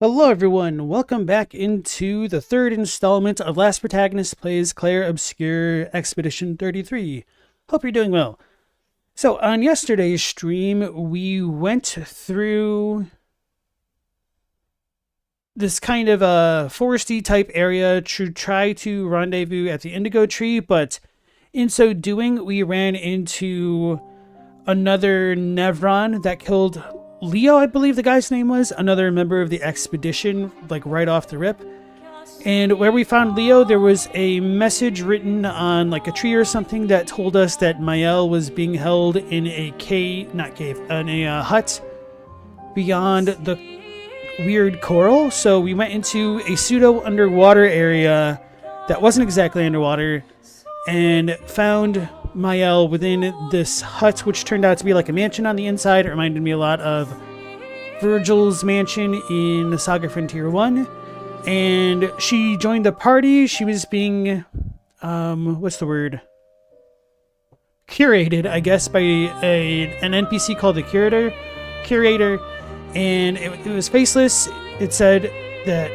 Hello everyone, welcome back into the third installment of Last Protagonist Plays Clair Obscur Expedition 33. Hope you're doing well. So on yesterday's stream, we went through this kind of a foresty type area to try to rendezvous at the Indigo Tree, but in so doing, we ran into another Nevron that killed Leo, I believe the guy's name was, another member of the expedition, like right off the rip. And where we found Leo, there was a message written on like a tree or something that told us that Mael was being held in a hut beyond the weird coral. So we went into a pseudo underwater area that wasn't exactly underwater and found Mael within this hut, which turned out to be like a mansion on the inside. It reminded me a lot of Virgil's mansion in the Saga Frontier 1. And she joined the party. She was being, what's the word? Curated, I guess, by an NPC called the Curator. And it was faceless. It said that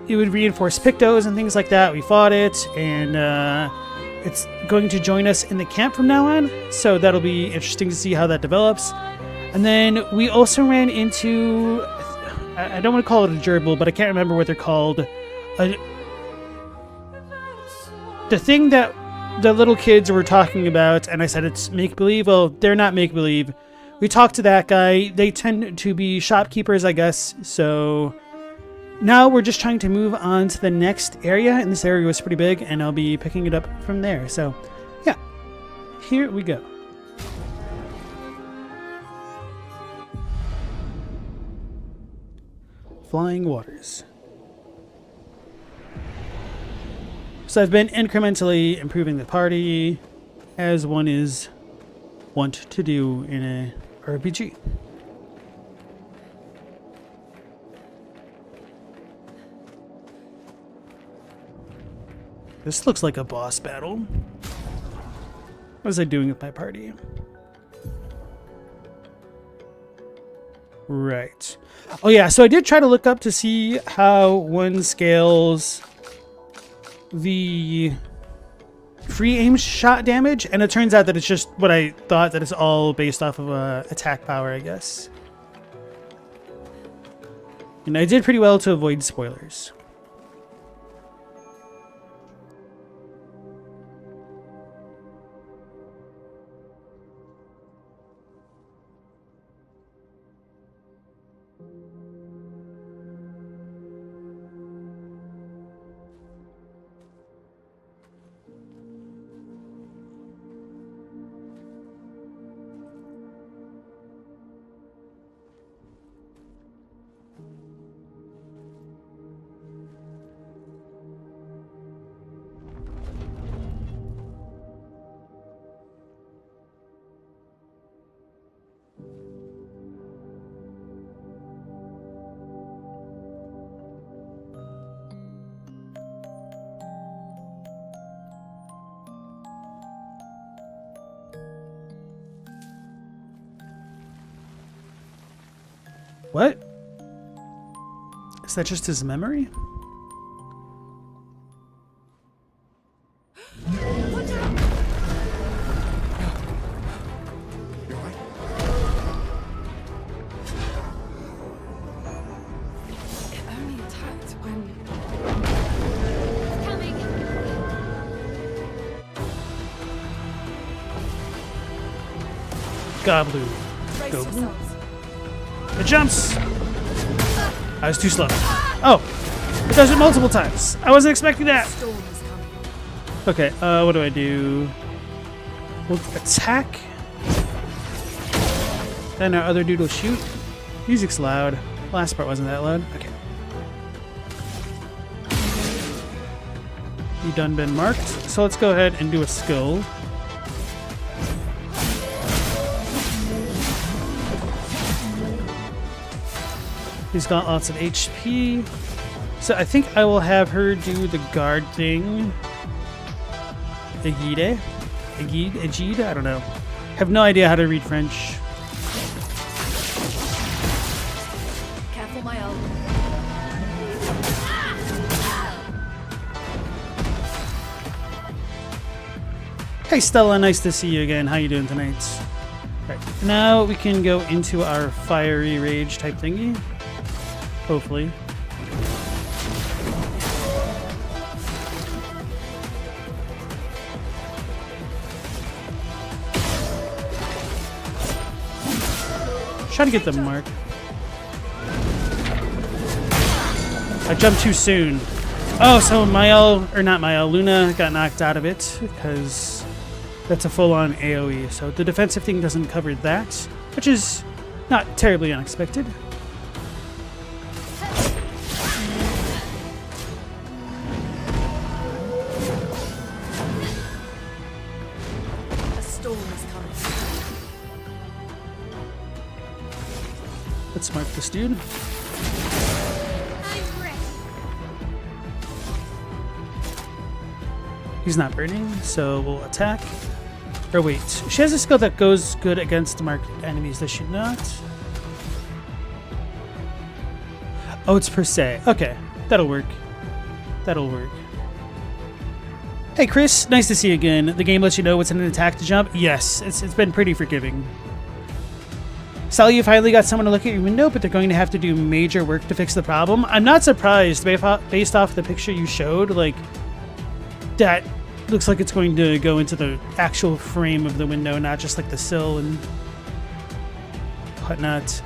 it would reinforce Pictos and things like that. We fought it, and it's going to join us in the camp from now on, so that'll be interesting to see how that develops. And then we also ran into, I don't want to call it a gerbil, but I can't remember what they're called. The thing that the little kids were talking about, and I said it's make-believe. Well, they're not make-believe. We talked to that guy. They tend to be shopkeepers, I guess, so now we're just trying to move on to the next area, and this area was pretty big, and I'll be picking it up from there. So, yeah, here we go. Flying waters. So I've been incrementally improving the party, as one is wont to do in a RPG. This looks like a boss battle. What was I doing with my party? Right. Oh yeah, so I did try to look up to see how one scales the free aim shot damage, and it turns out that it's just what I thought, that it's all based off of attack power, I guess. And I did pretty well to avoid spoilers. What? Is that just his memory? Goblu. Goblu? It jumps! I was too slow. Oh! It does it multiple times. I wasn't expecting that! Okay, what do I do? We'll attack. Then our other dude will shoot. Music's loud. Last part wasn't that loud. Okay. You done been marked. So let's go ahead and do a skill. He's got lots of HP. So I think I will have her do the guard thing. Egide? I don't know. Have no idea how to read French. Careful. for my own. Hey Stella, nice to see you again. How you doing tonight? Right, now we can go into our fiery rage type thingy. Hopefully. Try to get the mark. I jumped too soon. Oh, so Luna got knocked out of it because that's a full-on AoE. So the defensive thing doesn't cover that, which is not terribly unexpected. A storm is coming. Let's mark this dude. I'm ready. He's not burning, so we'll attack. Or wait, she has a skill that goes good against marked enemies, does she not? Oh, it's per se. Okay, that'll work. That'll work. Hey Chris, nice to see you again. The game lets you know what's in an attack to jump? Yes, it's been pretty forgiving. Sally, you finally got someone to look at your window, but they're going to have to do major work to fix the problem. I'm not surprised, based off the picture you showed, like, that looks like it's going to go into the actual frame of the window, not just like the sill and whatnot.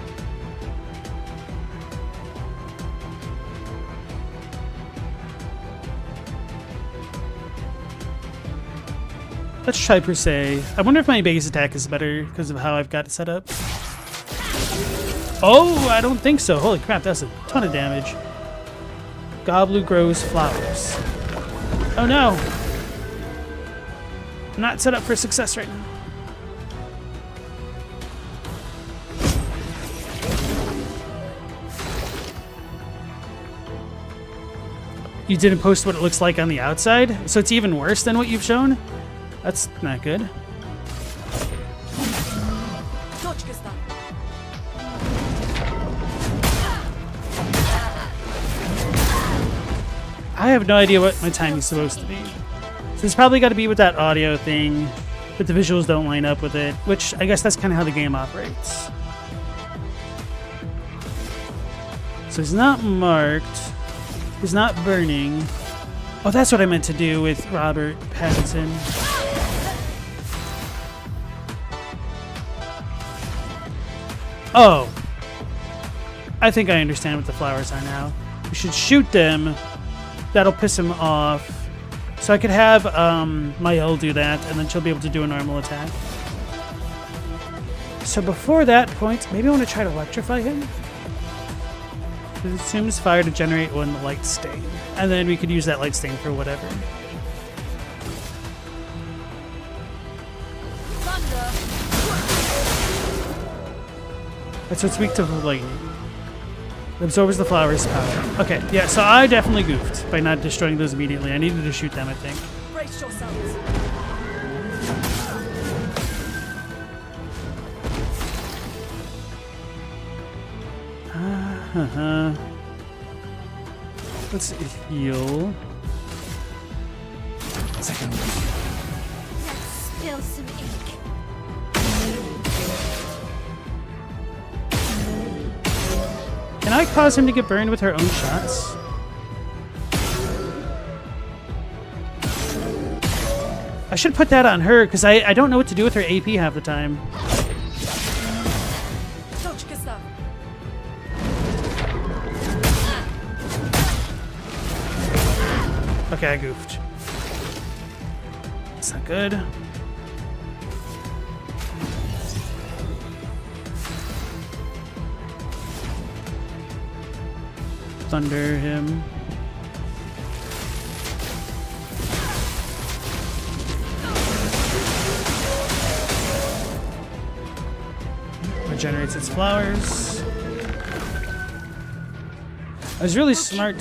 Let's try per se. I wonder if my base attack is better because of how I've got it set up. Oh, I don't think so. Holy crap, that's a ton of damage. Goblu grows flowers. Oh no! I'm not set up for success right now. You didn't post what it looks like on the outside, so it's even worse than what you've shown? That's not good. I have no idea what my timing's supposed to be. So it's probably got to be with that audio thing, but the visuals don't line up with it, which I guess that's kind of how the game operates. So he's not marked. He's not burning. Oh, that's what I meant to do with Robert Pattinson. Oh. I think I understand what the flowers are now. We should shoot them. That'll piss him off. So I could have Mael do that, and then she'll be able to do a normal attack. So before that point, maybe I want to try to electrify him. It assumes fire to generate one light stain. And then we could use that light stain for whatever. That's what's weak to lightning. It absorbs the flower's power. Okay, yeah, so I definitely goofed by not destroying those immediately. I needed to shoot them, I think. Brace yourselves. Let's heal. Let's spill some ink. Can I cause him to get burned with her own shots? I should put that on her, because I don't know what to do with her AP half the time. Okay, I goofed. That's not good. Thunder him. Regenerates its flowers. I was really smart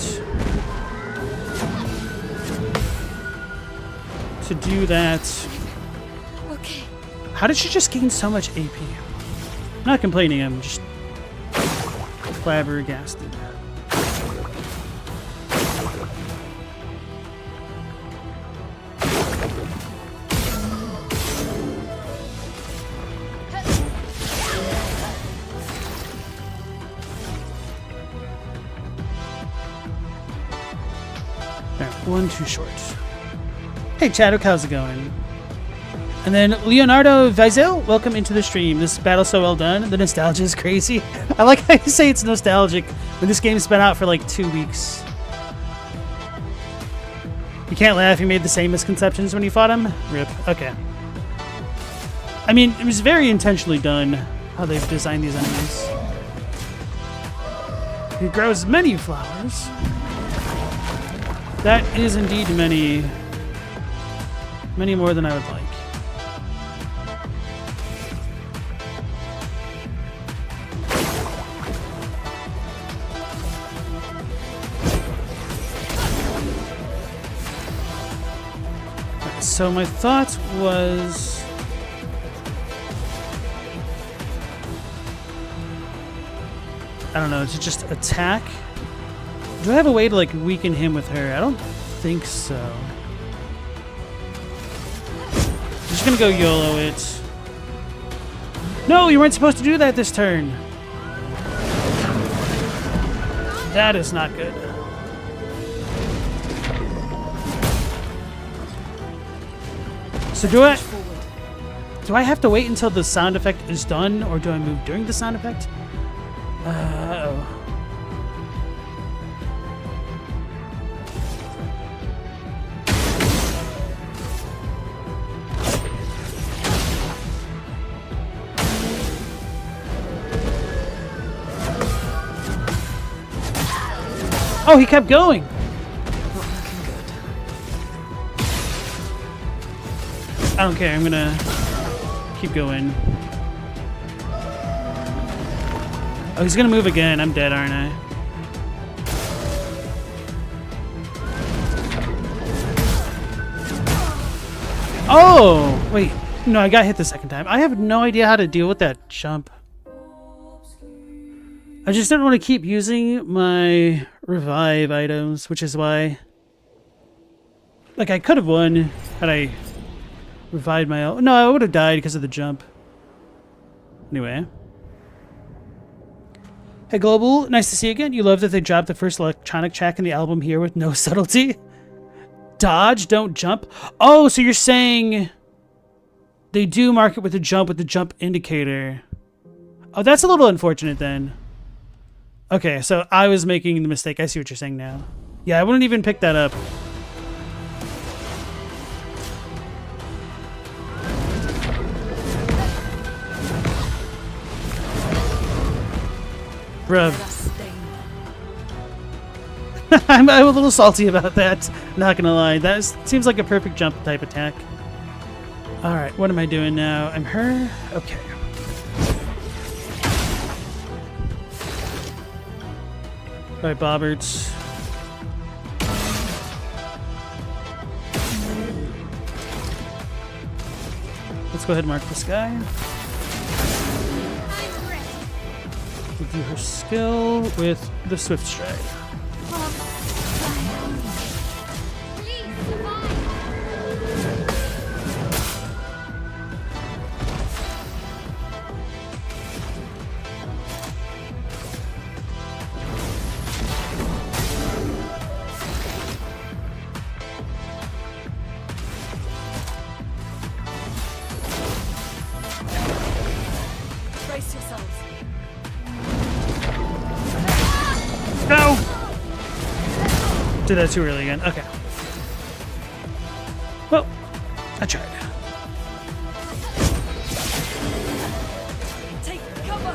to do that. Okay. How did she just gain so much AP? I'm not complaining, I'm just... flabbergasted. Alright, one too short. Hey Chadwick, how's it going? And then Leonardo Vizel, welcome into the stream. This battle's so well done. The nostalgia is crazy. I like how you say it's nostalgic when this game's been out for like 2 weeks. You can't laugh, you made the same misconceptions when you fought him? Rip. Okay. I mean, it was very intentionally done how they've designed these enemies. He grows many flowers. That is indeed many. Many more than I would like. So my thought was... I don't know, to just attack? Do I have a way to like weaken him with her? I don't think so. I'm just gonna go YOLO it. No, you weren't supposed to do that this turn. That is not good. So do I have to wait until the sound effect is done, or do I move during the sound effect? Uh-oh. Oh, he kept going. I don't care, I'm gonna keep going. Oh, he's gonna move again. I'm dead, aren't I? Oh! Wait. No, I got hit the second time. I have no idea how to deal with that jump. I just didn't want to keep using my revive items, which is why... Like, I could have won had I... revived my own. No, I would have died because of the jump. Anyway. Hey Global, nice to see you again. You love that they dropped the first electronic track in the album here with no subtlety. Dodge, don't jump. Oh, so you're saying they do mark it with the jump indicator. Oh, that's a little unfortunate then. Okay, so I was making the mistake. I see what you're saying now. Yeah, I wouldn't even pick that up. Bruh. I'm a little salty about that. Not gonna lie. That seems like a perfect jump type attack. Alright, what am I doing now? I'm her? Okay. Alright, Bobberts. Let's go ahead and mark this guy. We'll do her skill with the Swift Stride. Brace yourselves. No! Did that too early again. Okay. Well, I tried. Take cover.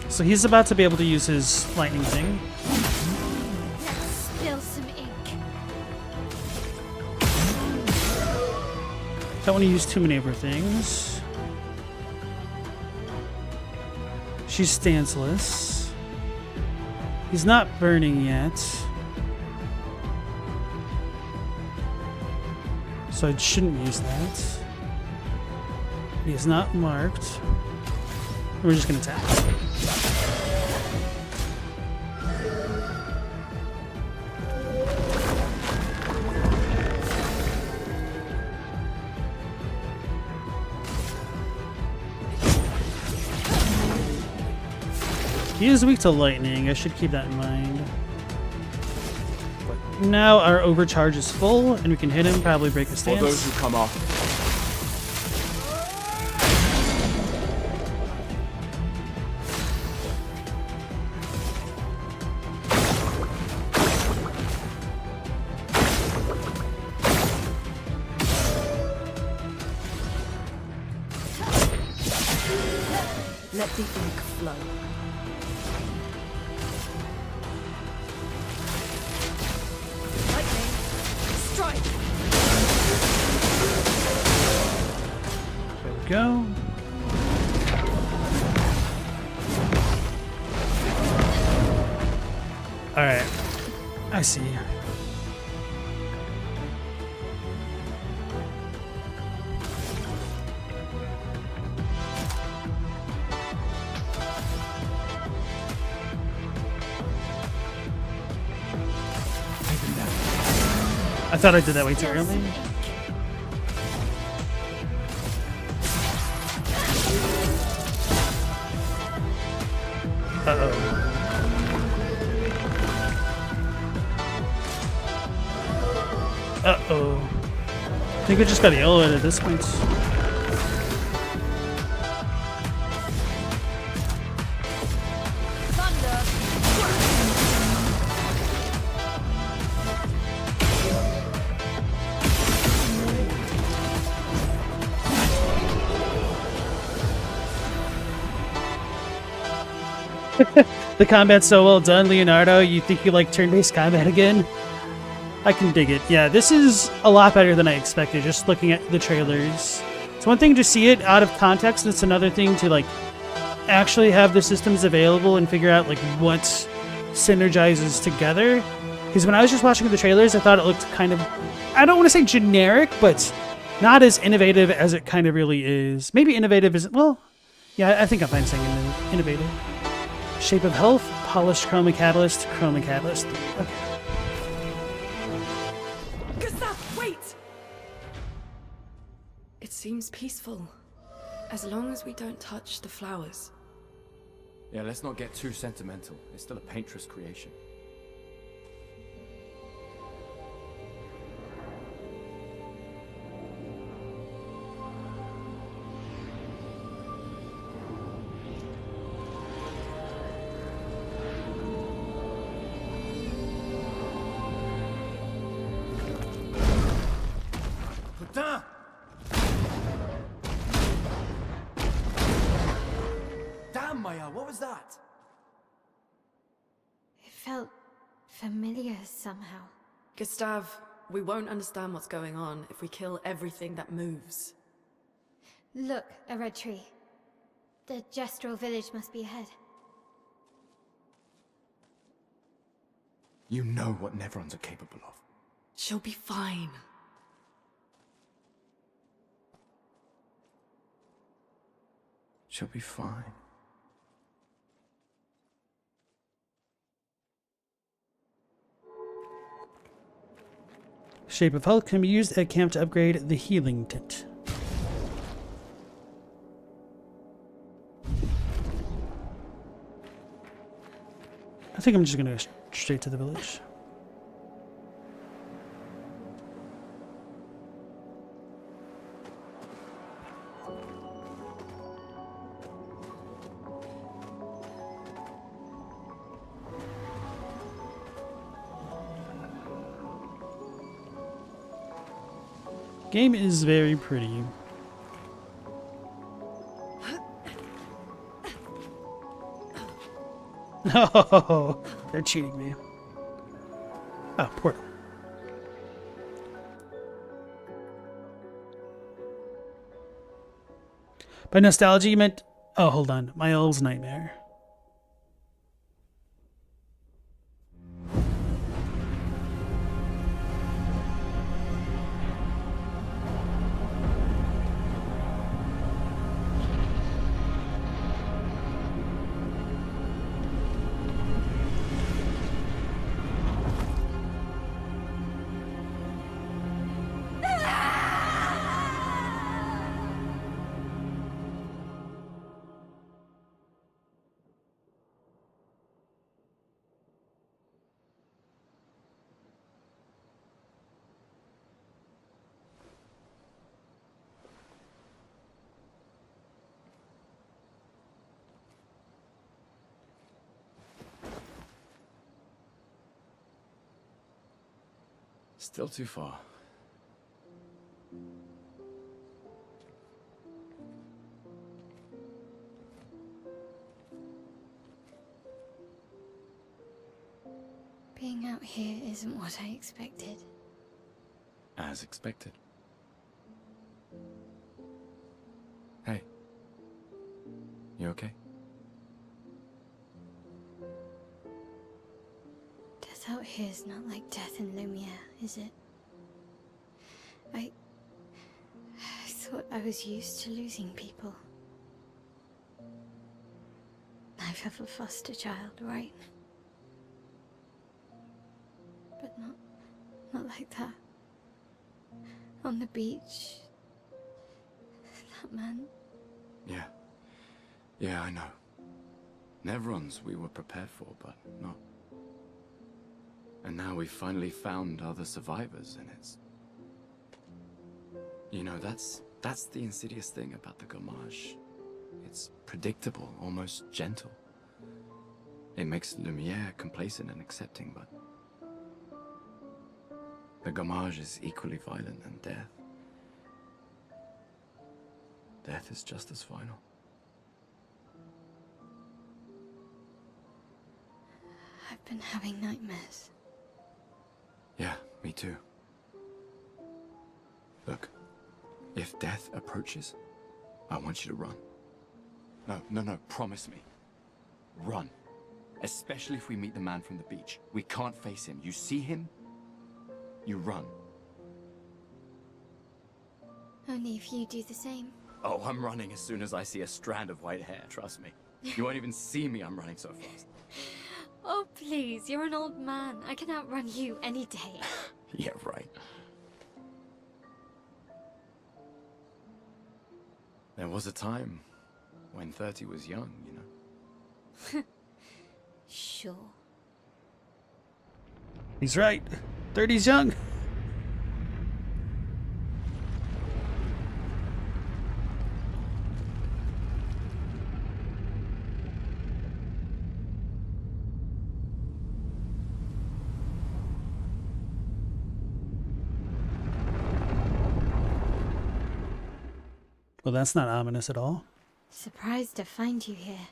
So he's about to be able to use his lightning thing. Let's spill some ink. Don't want to use too many of her things. She's stanceless. He's not burning yet. So I shouldn't use that. He is not marked. We're just gonna attack. He is weak to lightning. I should keep that in mind. But now our overcharge is full, and we can hit him, probably break a stance. For those who come after. Let the ink flow. Lightning, strike. There we go. Alright. I see. I thought I did that way too early. Uh-oh. Uh-oh. I think we just got yellow at this point. The combat's so well done, Leonardo. You think you like turn-based combat again? I can dig it. Yeah, this is a lot better than I expected, just looking at the trailers. It's one thing to see it out of context, and it's another thing to, like, actually have the systems available and figure out, like, what synergizes together. Because when I was just watching the trailers, I thought it looked kind of, I don't want to say generic, but not as innovative as it kind of really is. Maybe innovative isn't, well, yeah, I think I'm fine saying innovative. Shape of Health, Polished Chroma Catalyst, Chroma Catalyst. Okay. Gustav, wait! It seems peaceful, as long as we don't touch the flowers. Yeah, let's not get too sentimental. It's still a painter's creation. Putain! Damn, Maya, what was that? It felt familiar somehow. Gustav, we won't understand what's going on if we kill everything that moves. Look, a red tree. The gestural village must be ahead. You know what Nevrons are capable of. She'll be fine. She'll be fine. Shape of Health can be used at camp to upgrade the healing tint. I think I'm just gonna go straight to the village. Game is very pretty. No, they're cheating me. Oh, portal. By nostalgia, you meant... Oh, hold on. My elves' nightmare. Still too far. Being out here isn't what I expected. As expected. Hey. You okay? Death out here is not like death in Lumiere, is it? I thought I was used to losing people. I've have a foster child, right? But not like that. On the beach. That man. Yeah. Yeah, I know. Nevrons we were prepared for, but not. And now we've finally found other survivors, and it's... You know, that's the insidious thing about the Gommage. It's predictable, almost gentle. It makes Lumiere complacent and accepting, but... The Gommage is equally violent, and death... Death is just as final. I've been having nightmares. Yeah, me too. Look, if death approaches, I want you to run. No, promise me. Run. Especially if we meet the man from the beach. We can't face him. You see him, you run. Only if you do the same. Oh, I'm running as soon as I see a strand of white hair, trust me. You won't even see me, I'm running so fast. Oh, please, you're an old man. I can outrun you any day. Yeah, right. There was a time when 30 was young, you know? Sure. He's right. 30's young. Well, that's not ominous at all. Surprised to find you here.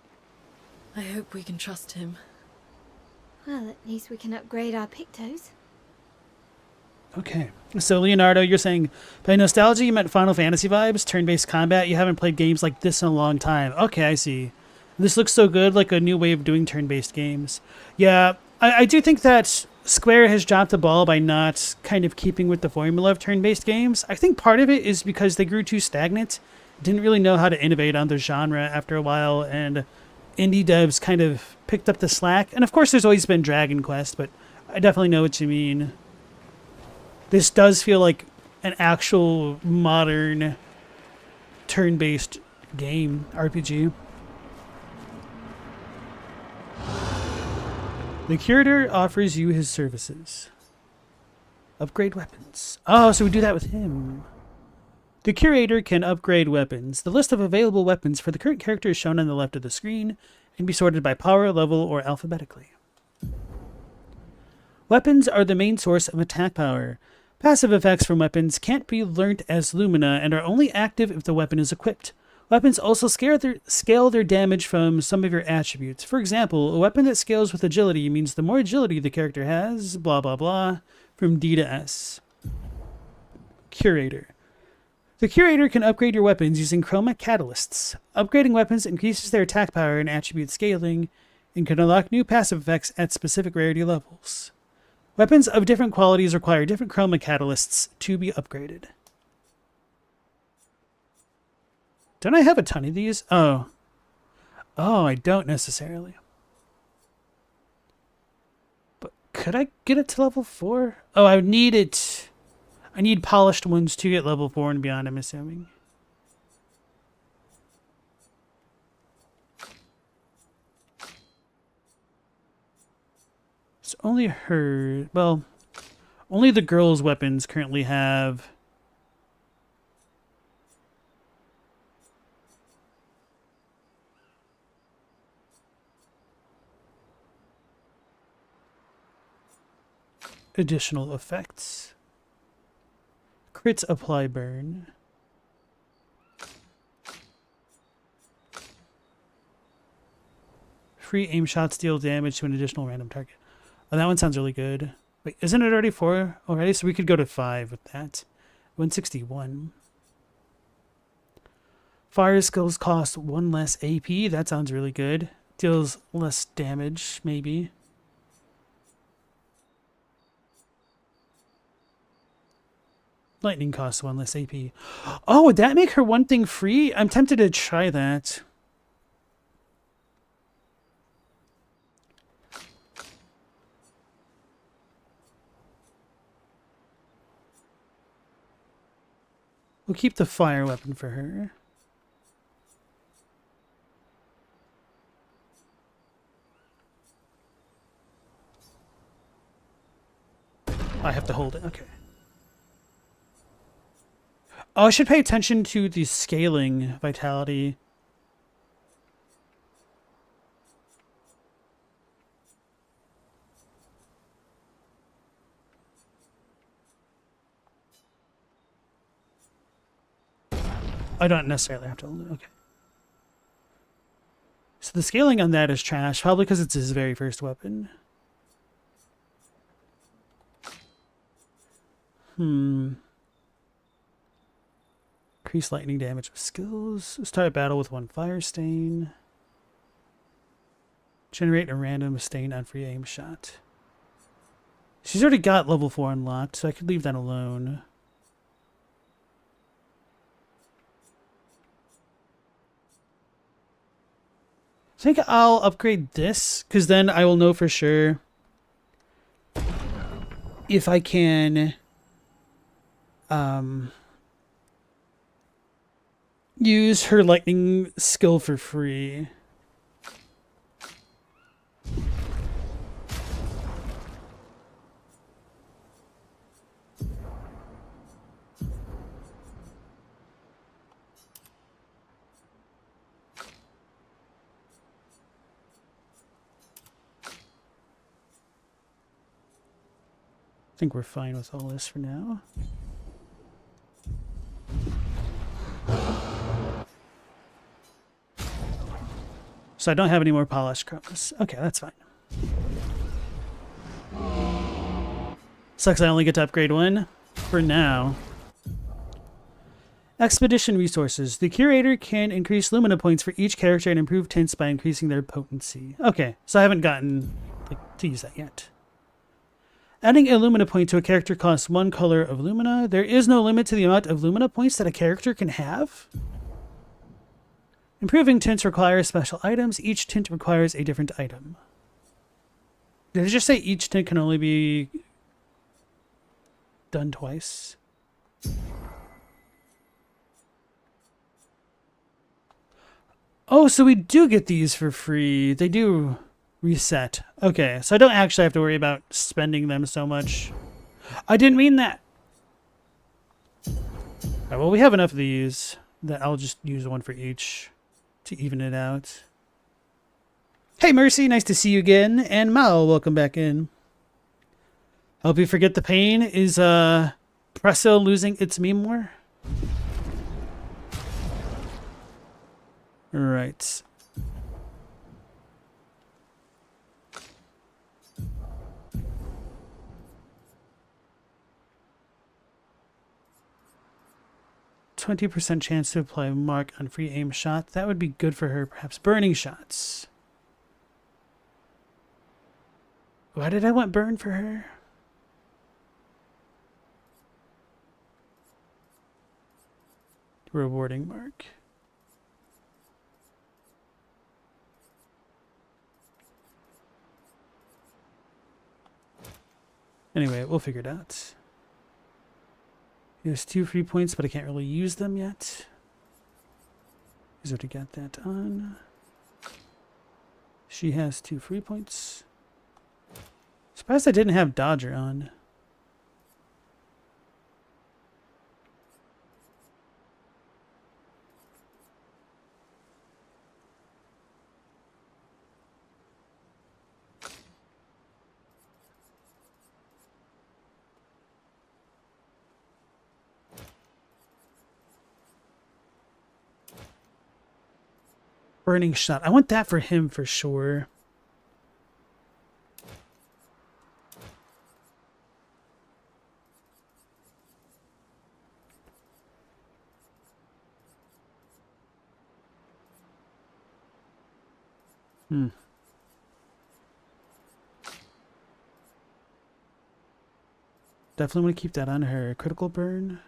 I hope we can trust him. Well, at least we can upgrade our Pictos. Okay. So, Leonardo, you're saying by nostalgia you meant Final Fantasy vibes, turn-based combat. You haven't played games like this in a long time. Okay, I see. This looks so good, like a new way of doing turn-based games. Yeah, I do think that Square has dropped the ball by not kind of keeping with the formula of turn-based games. I think part of it is because they grew too stagnant, didn't really know how to innovate on the genre after a while, and indie devs kind of picked up the slack. And of course there's always been Dragon Quest, but I definitely know what you mean. This does feel like an actual modern turn-based game, RPG. The curator offers you his services. Upgrade weapons. Oh, so we do that with him. The curator can upgrade weapons. The list of available weapons for the current character is shown on the left of the screen and can be sorted by power, level, or alphabetically. Weapons are the main source of attack power. Passive effects from weapons can't be learnt as Lumina and are only active if the weapon is equipped. Weapons also scale their damage from some of your attributes. For example, a weapon that scales with agility means the more agility the character has, blah blah blah, from D to S. Curator. The curator can upgrade your weapons using chroma catalysts. Upgrading weapons increases their attack power and attribute scaling, and can unlock new passive effects at specific rarity levels. Weapons of different qualities require different chroma catalysts to be upgraded. Don't I have a ton of these? Oh, I don't necessarily. But could I get it to level 4? Oh, I would need it. I need polished ones to get level 4 and beyond, I'm assuming. It's only her... Well, only the girls' weapons currently have... additional effects. Crit apply burn. Free aim shots deal damage to an additional random target. Oh, that one sounds really good. Wait, isn't it already 4 already? So we could go to 5 with that. 161. Fire skills cost 1 less AP. That sounds really good. Deals less damage, maybe. Lightning costs 1 less AP. Oh, would that make her one thing free? I'm tempted to try that. We'll keep the fire weapon for her. I have to hold it. Okay. Oh, I should pay attention to the scaling vitality. I don't necessarily have to hold it. Okay. So the scaling on that is trash, probably because it's his very first weapon. Increase lightning damage with skills. Start a battle with 1 fire stain. Generate a random stain on free aim shot. She's already got level 4 unlocked, so I could leave that alone. I think I'll upgrade this, because then I will know for sure if I can use her lightning skill for free. I think we're fine with all this for now. So I don't have any more polished chromas. Okay, that's fine. Sucks I only get to upgrade 1 for now. Expedition resources. The curator can increase Lumina points for each character and improve tints by increasing their potency. Okay, so I haven't gotten to use that yet. Adding a Lumina point to a character costs 1 color of Lumina. There is no limit to the amount of Lumina points that a character can have. Improving tints requires special items. Each tint requires a different item. Did it just say each tint can only be done twice? Oh, so we do get these for free. They do reset. Okay, so I don't actually have to worry about spending them so much. I didn't mean that. Right, well, we have enough of these that I'll just use 1 for each to even it out. Hey, Mercy, nice to see you again. And Mao, welcome back in. Hope you forget the pain. Is Presso losing its memoir? Right. %20 chance to apply mark on free aim shot. That would be good for her. Perhaps burning shots. Why did I want burn for her? Rewarding mark. Anyway, we'll figure it out. There's 2 free points, but I can't really use them yet. Is there to get that on? She has 2 free points. Surprised I didn't have Dodger on. Burning shot. I want that for him for sure. Definitely want to keep that on her. Critical burn.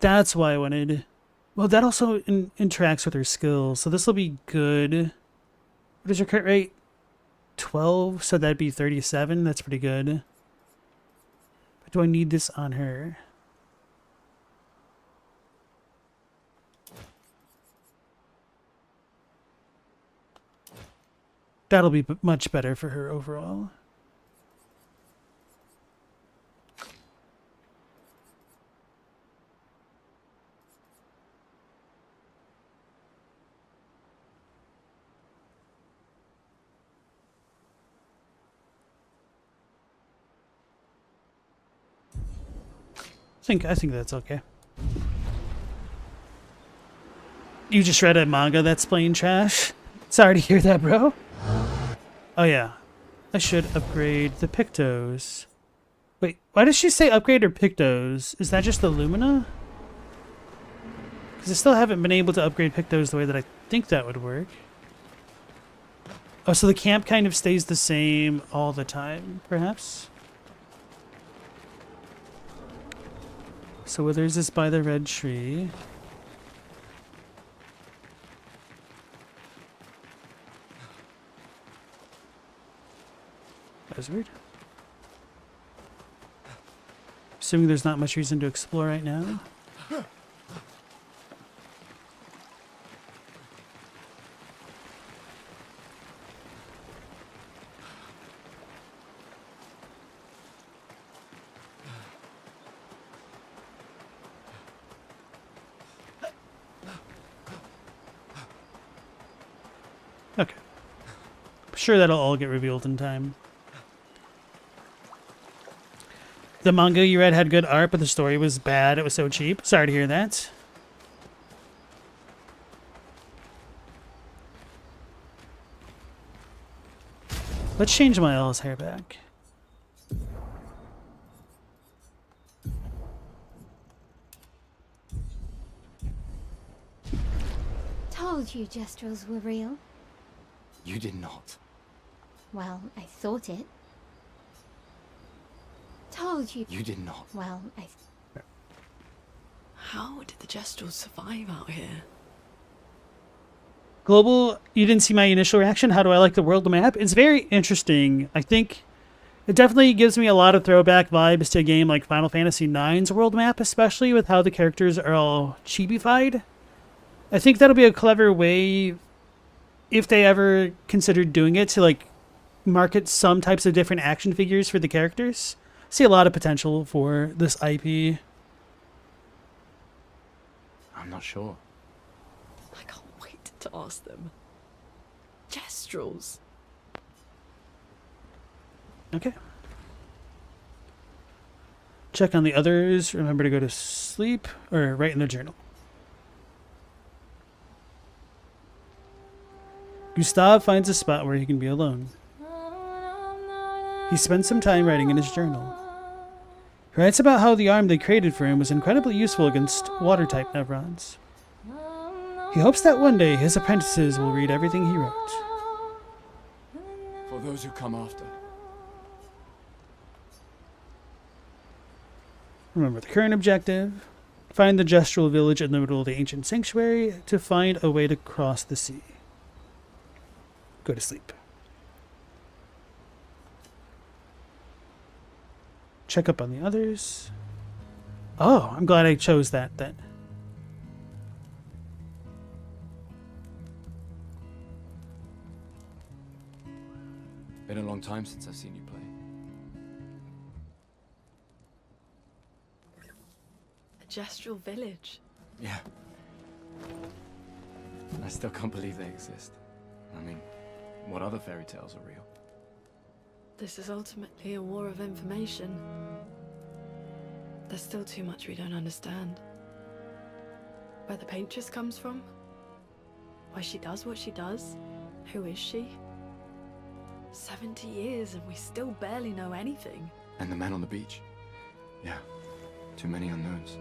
That's why I wanted... Well, that also interacts with her skills, so this will be good. What is her crit rate? 12, so that'd be 37. That's pretty good. But do I need this on her? That'll be much better for her overall. I think that's okay. You just read a manga that's plain trash? Sorry to hear that, bro. Oh yeah. I should upgrade the Pictos. Wait, why does she say upgrade her Pictos? Is that just the Lumina? Because I still haven't been able to upgrade Pictos the way that I think that would work. Oh, so the camp kind of stays the same all the time, perhaps? So Withers is by the red tree. That was weird. Assuming there's not much reason to explore right now. Okay. I'm sure that'll all get revealed in time. The manga you read had good art, but the story was bad. It was so cheap. Sorry to hear that. Let's change Miles' hair back. Told you Gestrels were real. You did not. Well, I thought it. Told you. You did not. Well, I... How did the Gestrels survive out here? Global, you didn't see my initial reaction. How do I like the world map? It's very interesting. I think it definitely gives me a lot of throwback vibes to a game like Final Fantasy IX's world map, especially with how the characters are all chibified. I think that'll be a clever way, if they ever considered doing it, to like market some types of different action figures for the characters. See a lot of potential for this IP. I'm not sure. I can't wait to ask them. Gestrels. Okay. Check on the others. Remember to go to sleep or write in the journal. Gustav finds a spot where he can be alone. He spends some time writing in his journal. He writes about how the arm they created for him was incredibly useful against water-type Nevrons. He hopes that one day his apprentices will read everything he wrote. For those who come after. Remember the current objective. Find the Gestral village in the middle of the ancient sanctuary to find a way to cross the sea. Go to sleep. Check up on the others. Oh, I'm glad I chose that then. Been a long time since I've seen you play. A Gestral village. Yeah. I still can't believe they exist. I mean, what other fairy tales are real? This is ultimately a war of information. There's still too much we don't understand. Where the paintress comes from? Why she does what she does? Who is she? 70 years and we still barely know anything. And the man on the beach. Yeah, too many unknowns.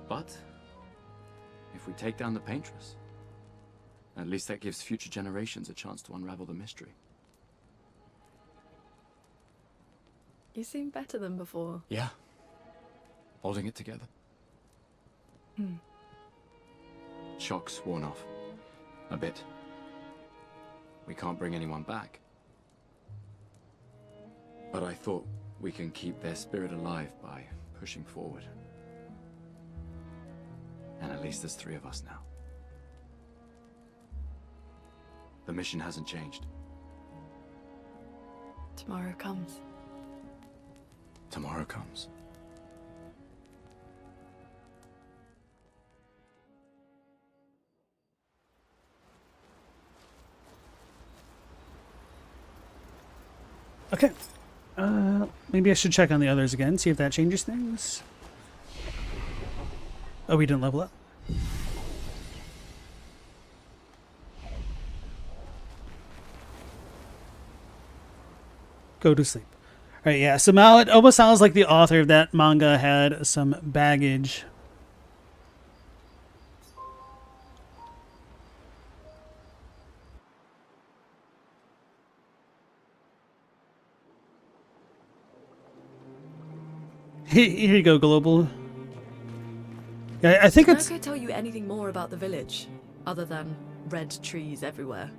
But if we take down the paintress, at least that gives future generations a chance to unravel the mystery. You seem better than before. Yeah. Holding it together. Shock's worn off. A bit. We can't bring anyone back. But I thought we can keep their spirit alive by pushing forward. And at least there's 3 of us now. The mission hasn't changed. Tomorrow comes. Tomorrow comes. Okay. Maybe I should check on the others again, see if that changes things. Oh, we didn't level up. Go to sleep. All right, yeah. So now it almost sounds like the author of that manga had some baggage. Here you go, Global. Yeah, I think Did it's... Mirko tell you anything more about the village, other than red trees everywhere?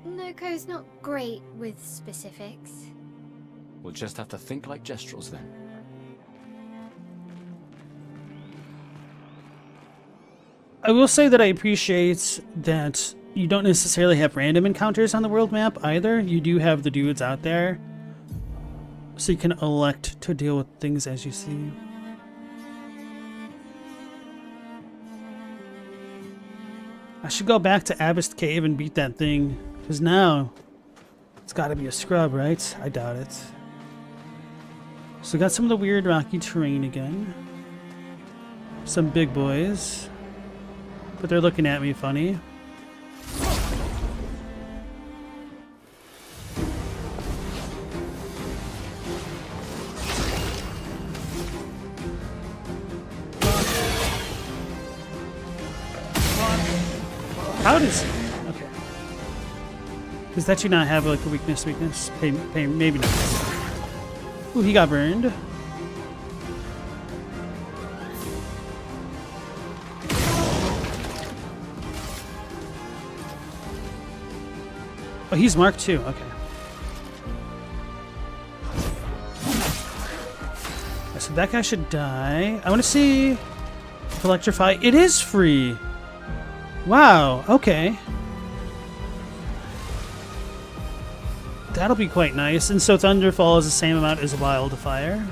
Noko's not great with specifics. We'll just have to think like Gestrels then. I will say that I appreciate that you don't necessarily have random encounters on the world map either. You do have the dudes out there, so you can elect to deal with things as you see. I should go back to Abyss Cave and beat that thing, because now it's got to be a scrub, right? I doubt it. So we got some of the weird rocky terrain again. Some big boys. But they're looking at me funny. How does... Okay. Does that you not have like a weakness? Maybe not. Ooh, he got burned. Oh, he's marked too. Okay. So that guy should die. I want to see if electrify. It is free. Wow. Okay. That'll be quite nice. And so Thunderfall is the same amount as Wildfire.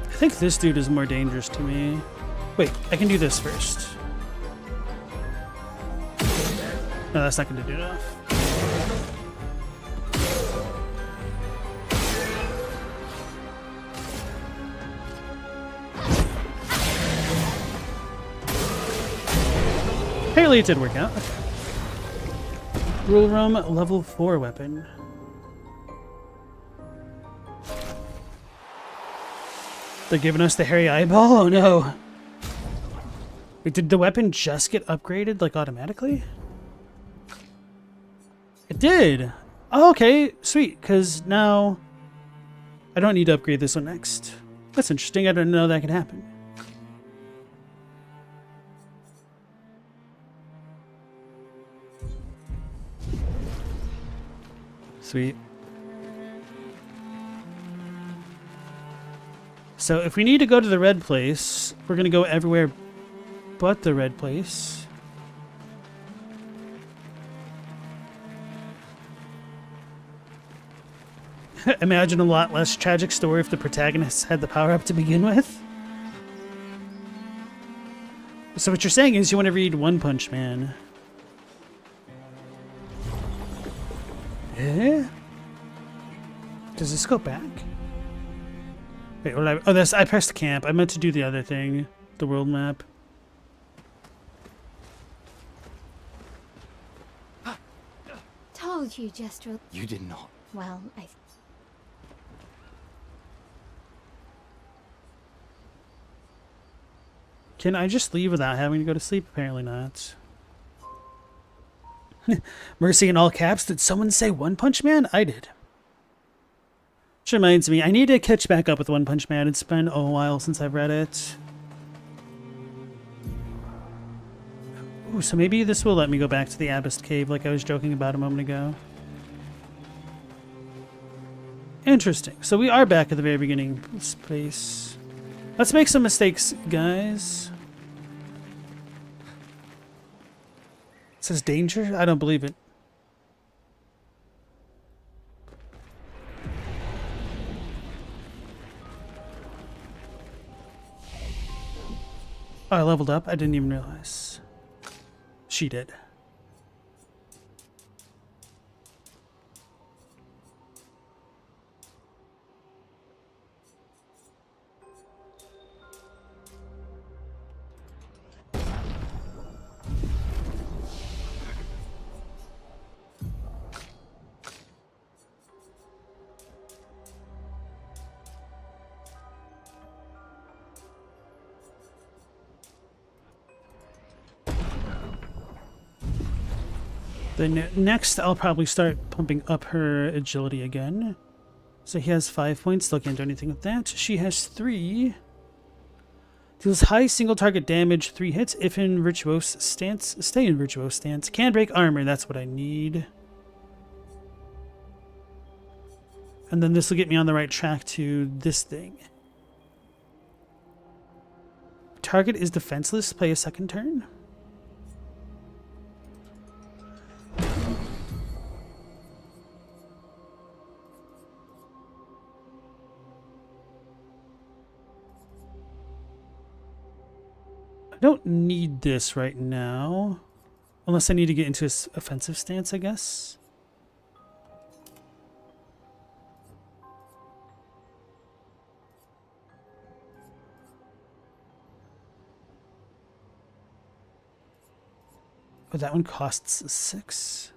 I think this dude is more dangerous to me. Wait, I can do this first. No, that's not going to do enough. Apparently it did work out. Okay. Rule Room level 4 weapon. They're giving us the hairy eyeball? Oh no. Wait, did the weapon just get upgraded like automatically? It did. Oh, okay, sweet, because now I don't need to upgrade this one next. That's interesting. I didn't know that could happen. Sweet. So if we need to go to the red place, we're going to go everywhere but the red place. Imagine a lot less tragic story if the protagonist had the power up to begin with. So what you're saying is you want to read One Punch Man. Does this go back? Wait, what did oh, I pressed camp. I meant to do the other thing. The world map. Told you, Jestral. You did not. Well, I... Can I just leave without having to go to sleep? Apparently not. Mercy in all caps. Did someone say One Punch Man? I did. Which reminds me, I need to catch back up with One Punch Man. It's been a while since I've read it. Ooh, so maybe this will let me go back to the Abyss Cave like I was joking about a moment ago. Interesting. So we are back at the very beginning of this place. Let's make some mistakes, guys. It says danger? I don't believe it. Oh, I leveled up? I didn't even realize. She did. Then next, I'll probably start pumping up her agility again. So he has 5 points. Still can't do anything with that. She has 3. Deals high single target damage, 3 hits. If in virtuose stance, stay in virtuose stance. Can break armor. That's what I need. And then this will get me on the right track to this thing. Target is defenseless. Play a second turn. I don't need this right now. Unless I need to get into his offensive stance, I guess. Oh, that one costs 6.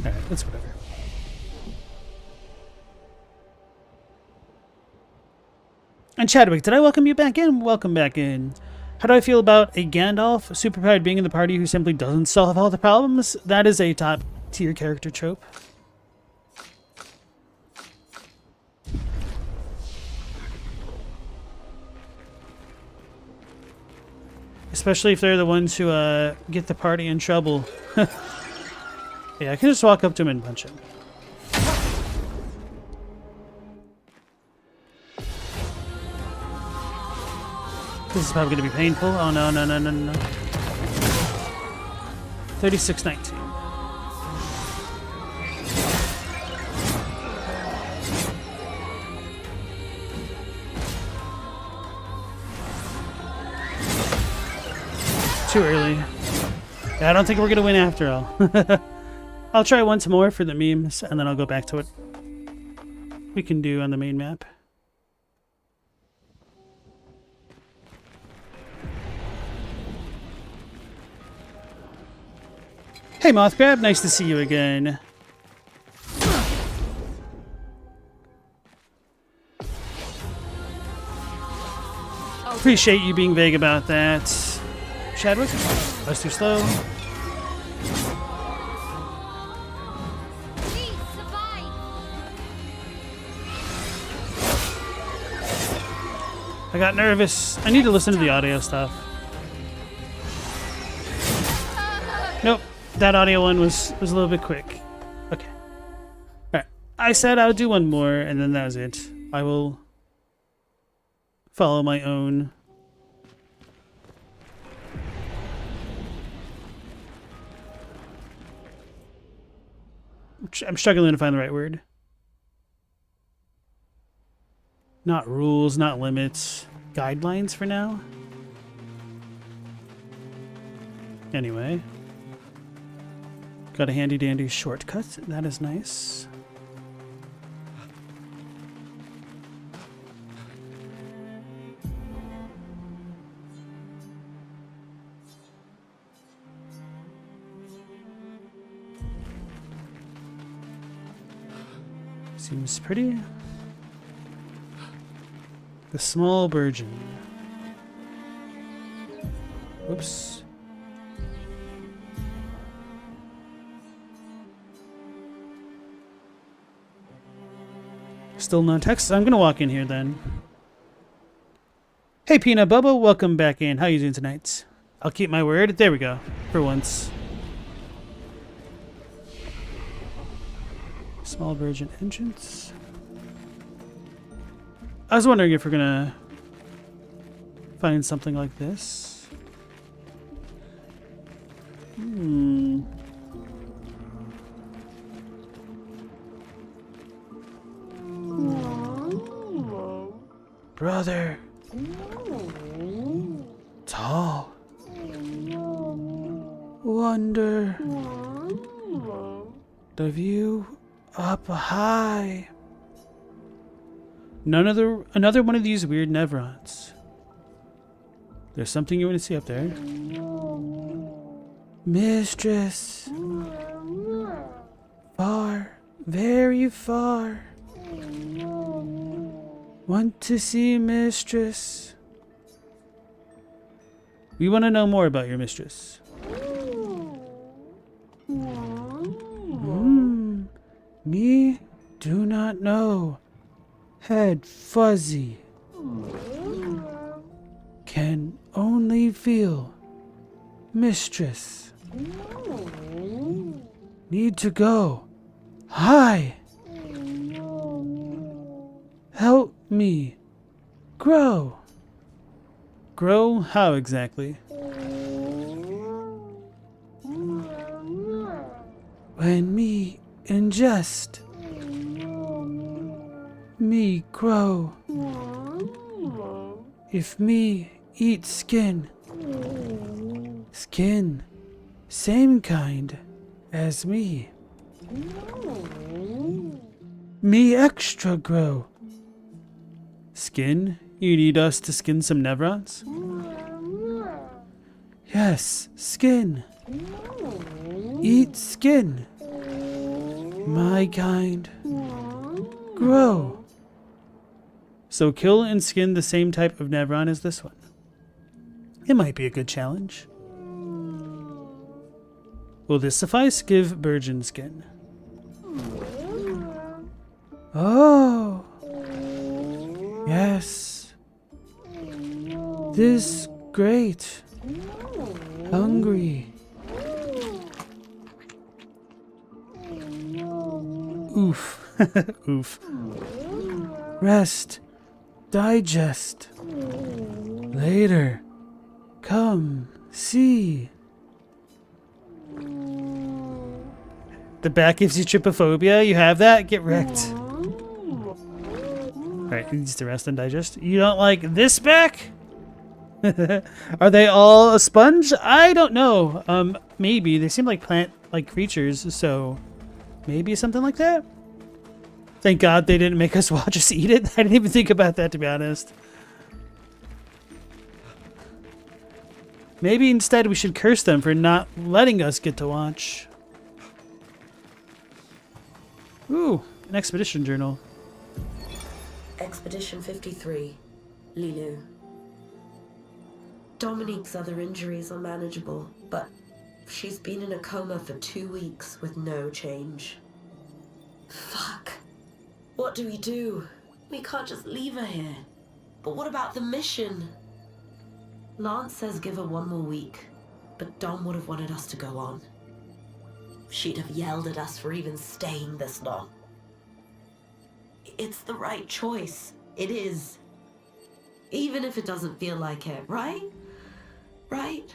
Alright, that's whatever. And Chadwick, did I welcome you back in? Welcome back in. How do I feel about a Gandalf, superpowered being in the party who simply doesn't solve all the problems? That is a top tier character trope. Especially if they're the ones who get the party in trouble. Yeah, I can just walk up to him and punch him. This is probably going to be painful. Oh, no, no, no, no, no. 36-19. Too early. Yeah, I don't think we're going to win after all. I'll try once more for the memes, and then I'll go back to what we can do on the main map. Hey Mothcrab, nice to see you again. Appreciate you being vague about that. Chadwick, that's too slow. Please survive. I got nervous. I need to listen to the audio stuff. Nope. That audio one was a little bit quick. Okay. Alright. I said I would do one more, and then that was it. I will follow my own. I'm struggling to find the right word. Not rules, not limits. Guidelines for now? Anyway. Got a handy dandy shortcut. That is nice. Seems pretty. The small burgeon. Whoops. Still no text? I'm gonna walk in here then. Hey Peanut Bubba, welcome back in. How you doing tonight? I'll keep my word. There we go. For once. Small virgin entrance. I was wondering if we're gonna find something like this. Brother. Tall. Wonder. The view up high. Another one of these weird Nevrons. There's something you want to see up there. Mistress. Far, very far. Want to see mistress. We want to know more about your mistress. Me do not know. Head fuzzy. Can only feel. Mistress. Need to go. Hi. Help me. Grow. Grow how exactly? When me ingest. Me grow. If me eat skin. Skin. Same kind as me. Me extra grow. Skin? You need us to skin some Nevrons? Yes, skin. Eat skin. My kind. Grow. So kill and skin the same type of Nevron as this one. It might be a good challenge. Will this suffice? Give virgin skin. Oh. Yes. This great. Hungry. Oof. Oof. Rest. Digest. Later. Come. See. The back gives you trypophobia? You have that? Get wrecked. Alright, he needs to rest and digest. You don't like this back? Are they all a sponge? I don't know. Maybe. They seem like plant-like creatures, so maybe something like that? Thank God they didn't make us watch us eat it. I didn't even think about that, to be honest. Maybe instead we should curse them for not letting us get to watch. Ooh, an expedition journal. Expedition 53, Lilu. Dominique's other injuries are manageable, but she's been in a coma for 2 weeks with no change. Fuck. What do we do? We can't just leave her here. But what about the mission? Lance says give her 1 more week, but Dom would have wanted us to go on. She'd have yelled at us for even staying this long. It's the right choice. It is. Even if it doesn't feel like it, right? Right?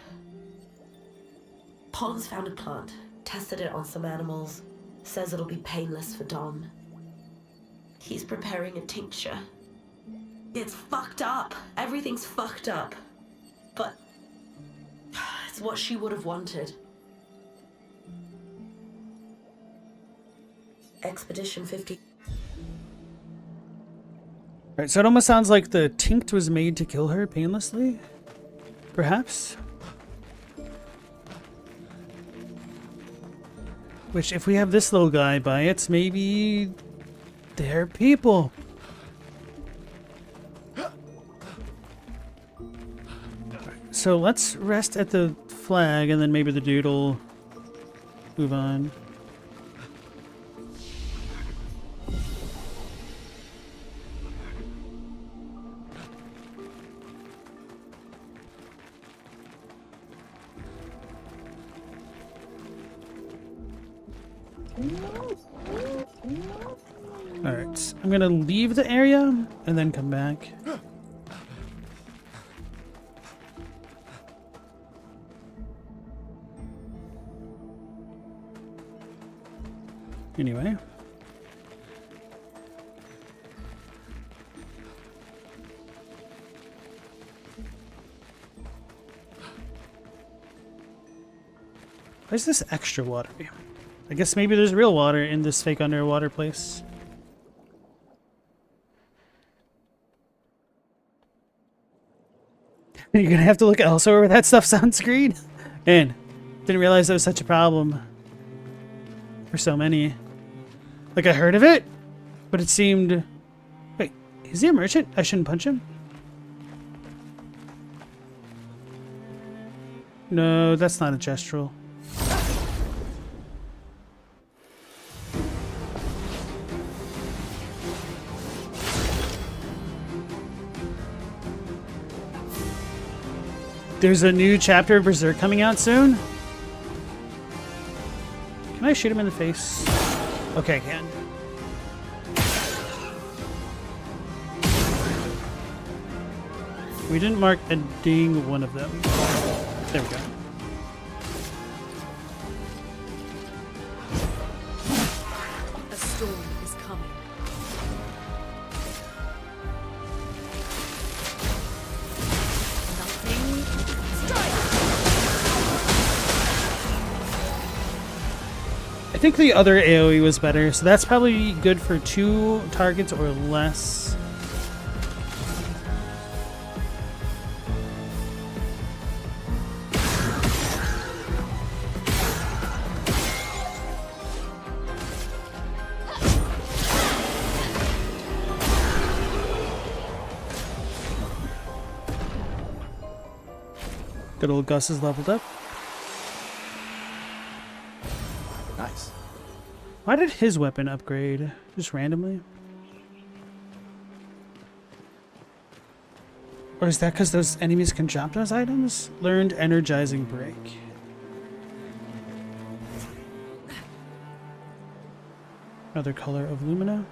Pons found a plant, tested it on some animals, says it'll be painless for Dom. He's preparing a tincture. It's fucked up. Everything's fucked up. But it's what she would have wanted. Expedition 50. Alright, so it almost sounds like the tinct was made to kill her painlessly? Perhaps? Which, if we have this little guy by it, maybe they're people. So let's rest at the flag, and then maybe the dude will move on. Alright, I'm gonna leave the area and then come back. Anyway. Why is this extra watery? I guess maybe there's real water in this fake underwater place. You're gonna have to look elsewhere where that stuff's on screen? And didn't realize that was such a problem for so many. Like, I heard of it, but it seemed... Wait, is he a merchant? I shouldn't punch him? No, that's not a gestural. There's a new chapter of Berserk coming out soon. Can I shoot him in the face? Okay, I can. We didn't mark a ding one of them. There we go. A storm is coming. I think the other AoE was better, so that's probably good for 2 targets or less. Good old Gus is leveled up. Nice. Why did his weapon upgrade? Just randomly? Or is that because those enemies can drop those items? Learned energizing break. Another color of Lumina.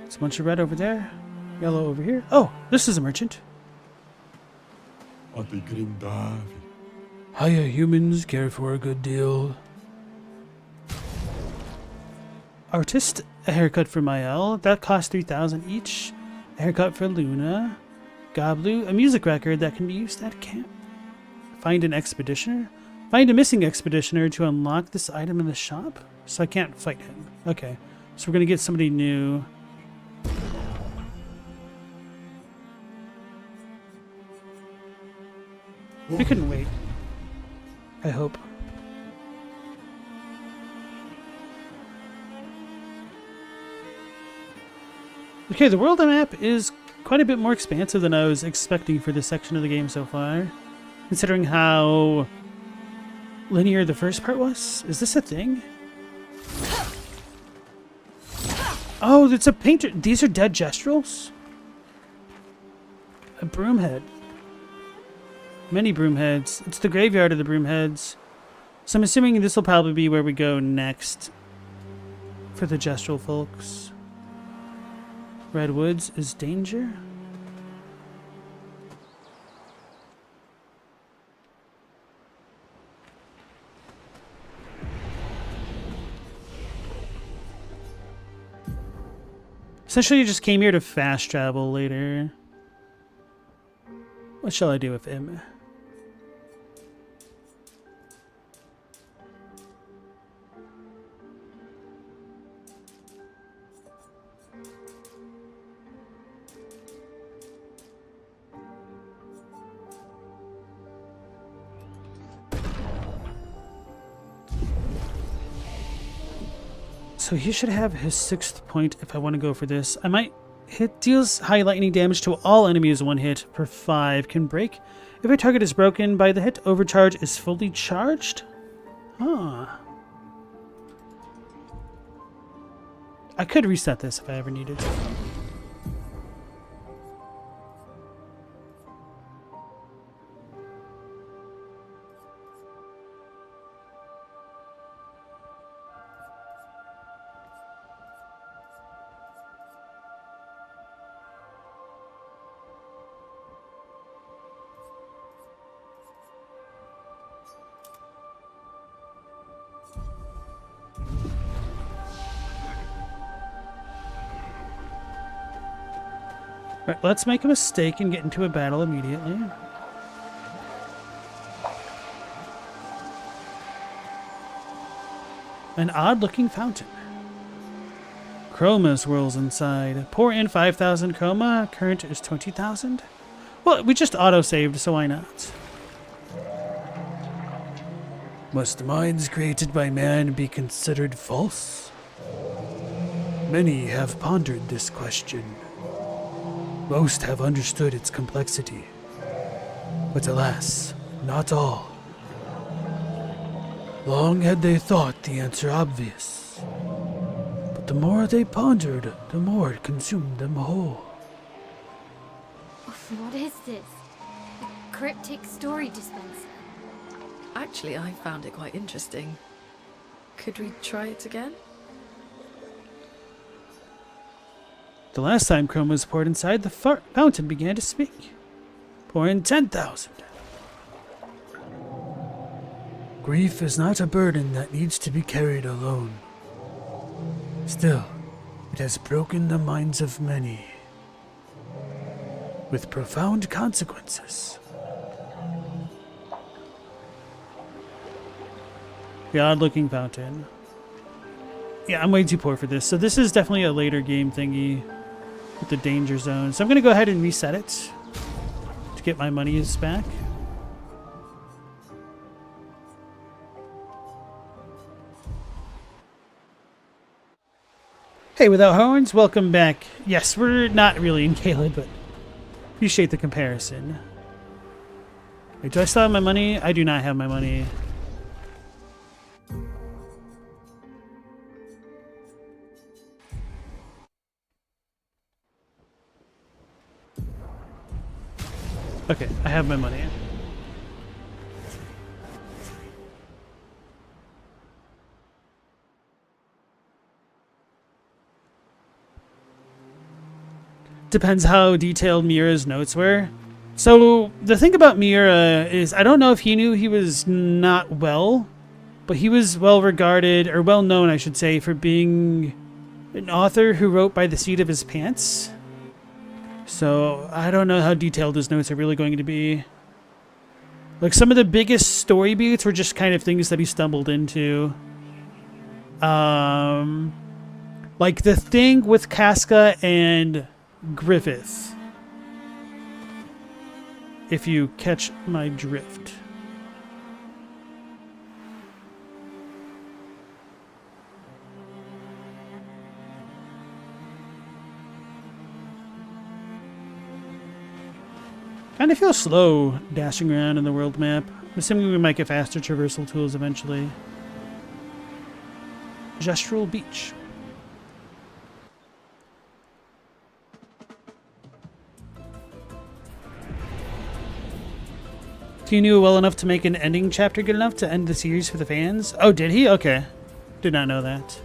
There's a bunch of red over there. Yellow over here. Oh, this is a merchant. Hiya, humans. Care for a good deal. Artist, a haircut for Mael. That costs 3,000 each. A haircut for Luna. Goblu, a music record that can be used at camp. Find an expeditioner. Find a missing expeditioner to unlock this item in the shop. So I can't fight him. Okay, so we're gonna get somebody new. We couldn't wait. I hope. Okay, the world map is quite a bit more expansive than I was expecting for this section of the game so far. Considering how linear the first part was. Is this a thing? Oh, it's a painter. These are dead gestrels? A broomhead. Many broomheads. It's the graveyard of the broomheads. So I'm assuming this will probably be where we go next for the gestural folks. Redwoods is danger. Essentially, you just came here to fast travel later. What shall I do with him? So he should have his 6th point if I want to go for this. I might hit deals high lightning damage to all enemies 1 hit per 5. Can break. If a target is broken by the hit, overcharge is fully charged? Huh. I could reset this if I ever needed to. Right, let's make a mistake and get into a battle immediately. An odd-looking fountain. Chroma swirls inside. Pour in 5,000 chroma. Current is 20,000. Well, we just auto-saved, so why not? Must minds created by man be considered false? Many have pondered this question. Most have understood its complexity, but alas, not all. Long had they thought the answer obvious, but the more they pondered, the more it consumed them whole. What is this? A cryptic story dispenser? Actually, I found it quite interesting. Could we try it again? The last time chroma was poured inside, the fountain began to speak. Pour in 10,000. Grief is not a burden that needs to be carried alone. Still, it has broken the minds of many, with profound consequences. The odd-looking fountain. Yeah, I'm way too poor for this. So this is definitely a later game thingy with the danger zone. So I'm going to go ahead and reset it to get my monies back. Hey, without horns, welcome back. Yes, we're not really in Caelid, but appreciate the comparison. Wait, do I still have my money? I do not have my money. Okay, I have my money. Depends how detailed Miura's notes were. So, the thing about Miura is, I don't know if he knew he was not well, but he was well regarded, or well known, I should say, for being an author who wrote by the seat of his pants. So, I don't know how detailed his notes are really going to be. Like, some of the biggest story beats were just kind of things that he stumbled into. Like the thing with Casca and Griffith. If you catch my drift. Kind of feel slow dashing around in the world map. I'm assuming we might get faster traversal tools eventually. Gestural Beach. He knew well enough to make an ending chapter good enough to end the series for the fans? Oh, did he? Okay. Did not know that.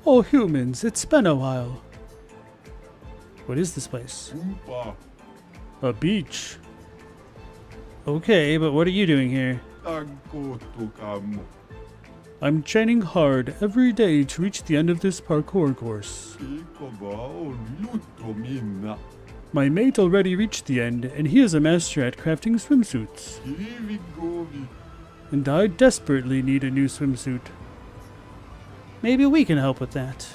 Oh, humans, it's been a while. What is this place? A beach. Okay, but what are you doing here? I'm training hard every day to reach the end of this parkour course. My mate already reached the end, and he is a master at crafting swimsuits. And I desperately need a new swimsuit. Maybe we can help with that.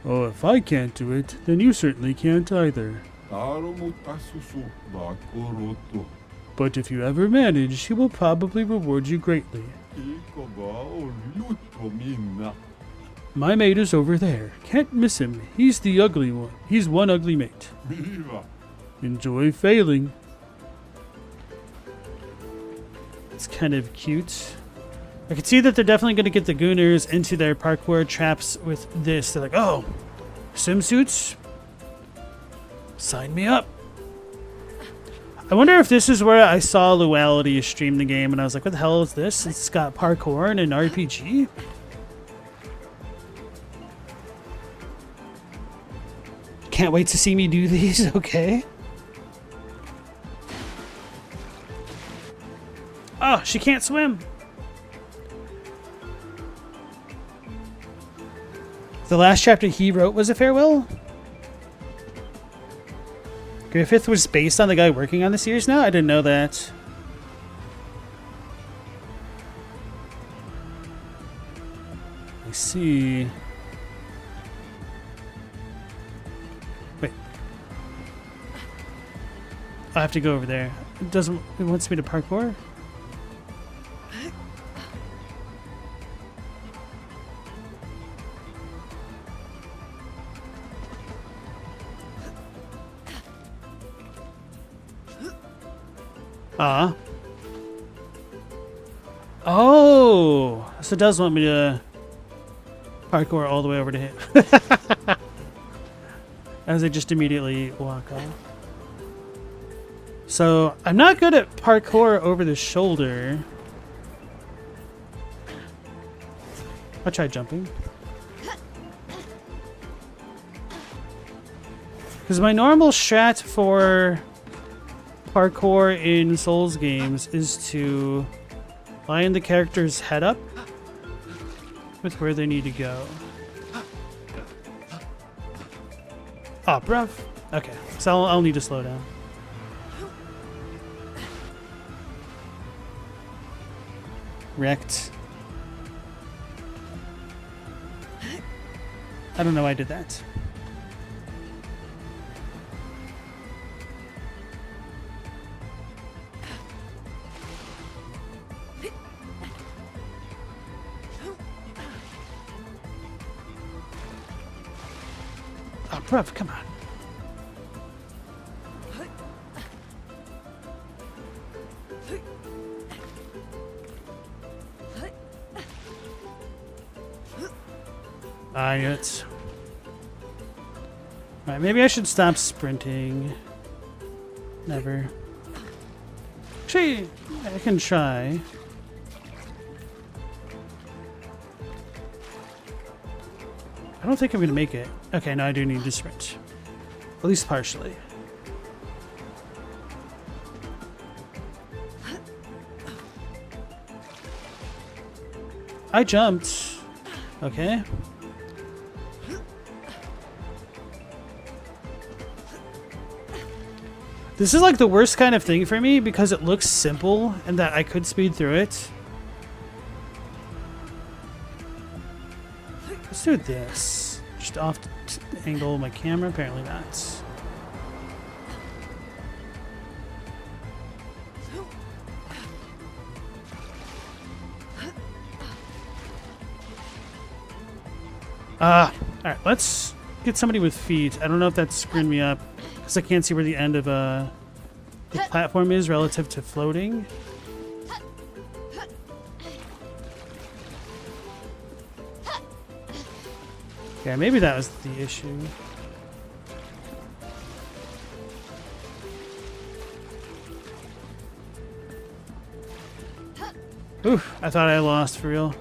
Oh, if I can't do it, then you certainly can't either. But if you ever manage, he will probably reward you greatly. My mate is over there. Can't miss him. He's the ugly one. He's one ugly mate. Enjoy failing. It's kind of cute. I can see that they're definitely going to get the Gooners into their parkour traps with this. They're like, oh, swimsuits? Sign me up. I wonder if this is where I saw Luality stream the game and I was like, what the hell is this? It's got parkour and an RPG? Can't wait to see me do these, okay? Oh, she can't swim. The last chapter he wrote was a farewell? Griffith was based on the guy working on the series now? I didn't know that. I see. Wait. I have to go over there. It wants me to parkour? Oh, so it does want me to parkour all the way over to him. As I just immediately walk off. So I'm not good at parkour over the shoulder. I'll try jumping. Because my normal strat for parkour in Souls games is to line the character's head up with where they need to go. Oh, bruv. Okay, so I'll need to slow down. Wrecked. I don't know why I did that. Oh, bruv, come on. It. Right, maybe I should stop sprinting. Never. Actually, I can try. I don't think I'm gonna make it. Okay, no, I do need to sprint. At least partially. I jumped. Okay. This is like the worst kind of thing for me because it looks simple and that I could speed through it. Let's do this. Just off the angle of my camera, apparently not. Alright, let's get somebody with feet. I don't know if that's screwing me up because I can't see where the end of the platform is relative to floating. Yeah, maybe that was the issue. Oof, I thought I lost for real.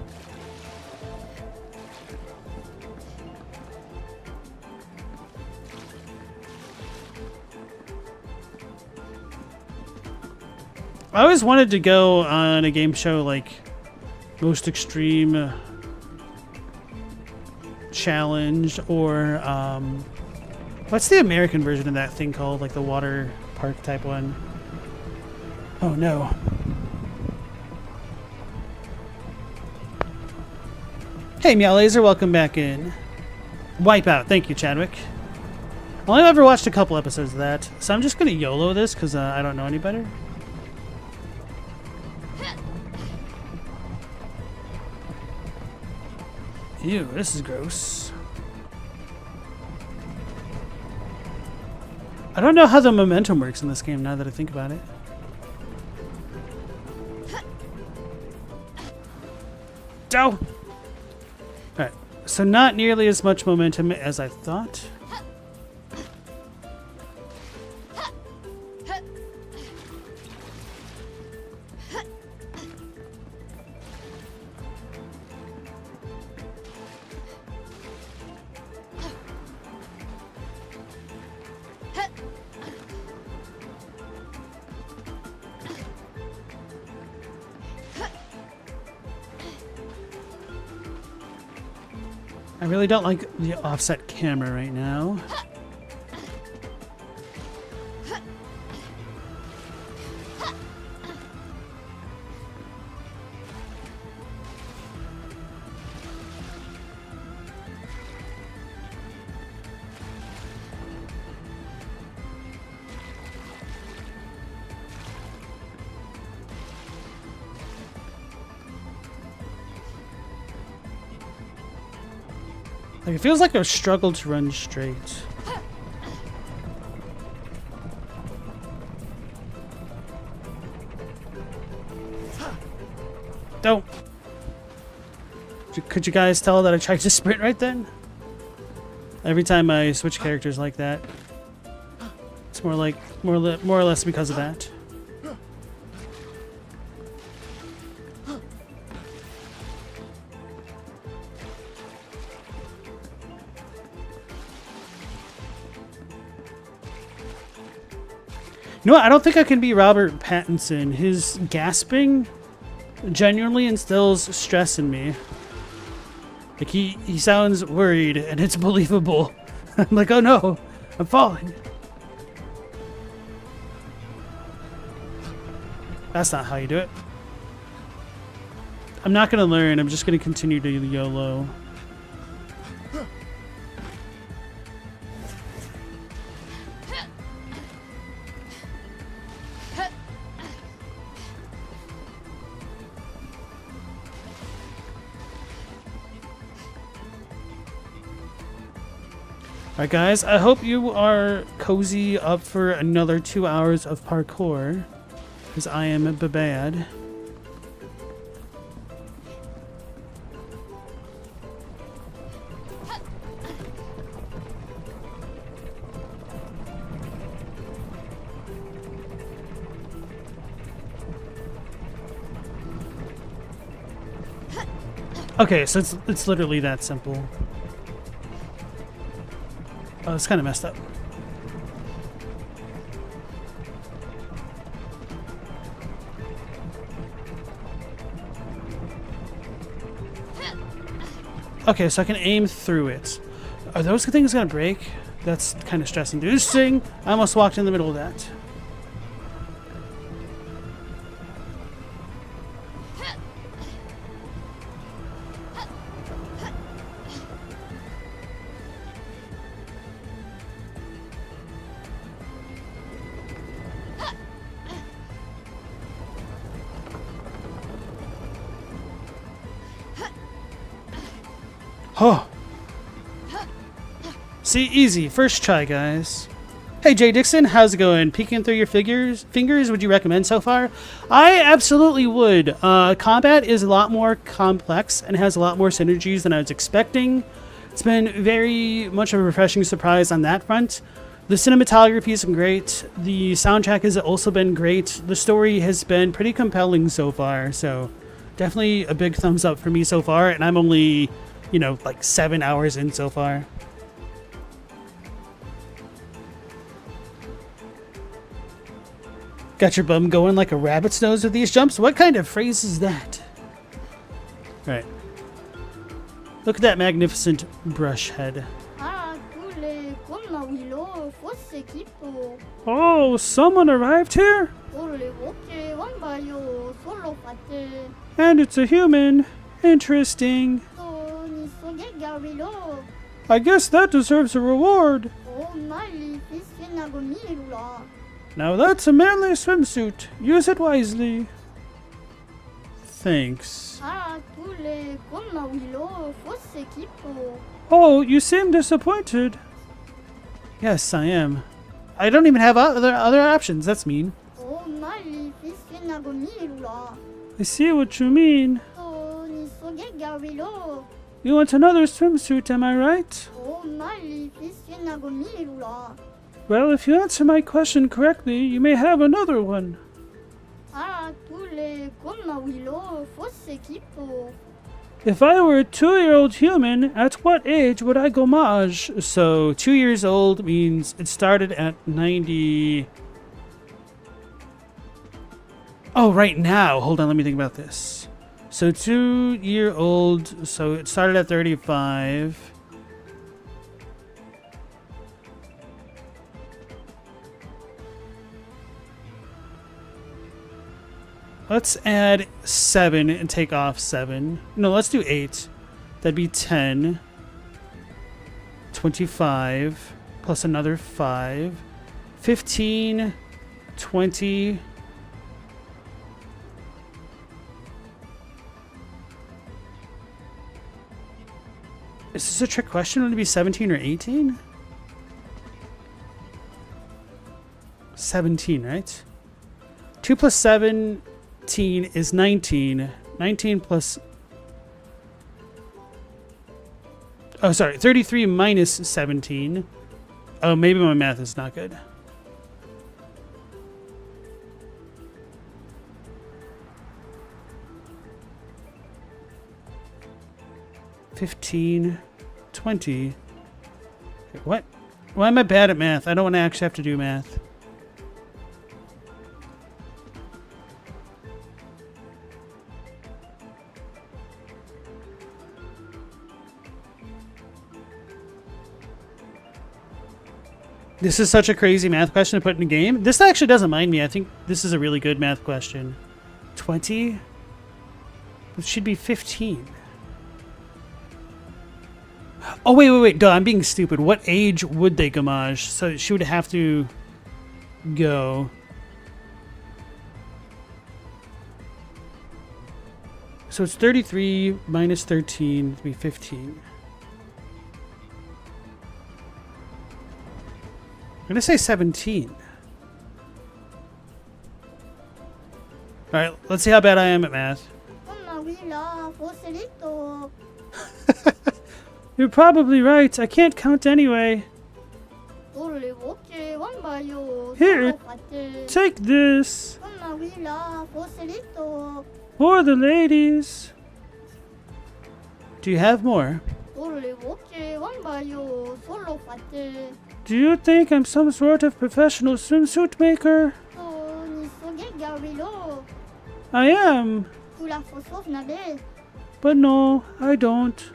I always wanted to go on a game show like Most Extreme Challenge or what's the American version of that thing called? Like the water park type one. Oh no. Hey, Meow Laser, welcome back in. Wipeout, thank you, Chadwick. Well, I've ever watched a couple episodes of that, so I'm just gonna YOLO this because I don't know any better. Ew, this is gross. I don't know how the momentum works in this game now that I think about it. Dow! Alright, so not nearly as much momentum as I thought. I really don't like the offset camera right now. Like, it feels like a struggle to run straight. Don't. Could you guys tell that I tried to sprint right then? Every time I switch characters like that, it's more or less because of that. You know what? I don't think I can be Robert Pattinson. His gasping genuinely instills stress in me. Like, he sounds worried, and it's believable. I'm like, oh no, I'm falling. That's not how you do it. I'm not going to learn. I'm just going to continue to YOLO. Alright guys, I hope you are cozy up for another 2 hours of parkour, because I am bad. Okay, so it's literally that simple. Oh, it's kind of messed up. Okay, so I can aim through it. Are those things gonna break? That's kind of stress-inducing. I almost walked in the middle of that. Oh. See, easy. First try, guys. Hey, Jay Dixon, how's it going? Peeking through your fingers, would you recommend so far? I absolutely would. Combat is a lot more complex and has a lot more synergies than I was expecting. It's been very much of a refreshing surprise on that front. The cinematography has been great. The soundtrack has also been great. The story has been pretty compelling so far, so definitely a big thumbs up for me so far, and I'm only, you know, like 7 hours in so far. Got your bum going like a rabbit's nose with these jumps? What kind of phrase is that? Right. Look at that magnificent brush head. Oh, someone arrived here? And it's a human. Interesting. Garilo. I guess that deserves a reward. Oh, Mali, Fiskinagomilula. Now that's a manly swimsuit. Use it wisely. Thanks. Ah, Tule, Goma Willow, Fosse Kipo. Oh, you seem disappointed. Yes, I am. I don't even have other options. That's mean. Oh, Mali, Fiskinagomilula. I see what you mean. Oh, Nisoge Garilo. You want another swimsuit, am I right? Oh, Mali, Fiskinagomilula. Well, if you answer my question correctly, you may have another one. Ah, Tule, Goma Willow, Fosse Kipo. If I were a 2-year-old human, at what age would I go mage? So 2 years old means it started at 90. Oh, right now. Hold on, let me think about this. So 2-year-old, so it started at 35. Let's add 7 and take off 7. No, let's do 8. That'd be 10. 25 plus another 5. 15, 20. Is this a trick question? Would it be 17 or 18? 17, right? 2 plus 17 is 19. 19 plus... Oh, sorry. 33 minus 17. Oh, maybe my math is not good. $15, 20. What? Why am I bad at math? I don't want to actually have to do math. This is such a crazy math question to put in a game. This actually doesn't mind me. I think this is a really good math question. 20? It should be 15. Oh, wait. Duh, I'm being stupid. What age would they gamage? So she would have to go. So it's 33 minus 13 to be 15. I'm going to say 17. Alright, let's see how bad I am at math. You're probably right. I can't count anyway. Here, take this. For the ladies. Do you have more? Do you think I'm some sort of professional swimsuit maker? I am. But no, I don't.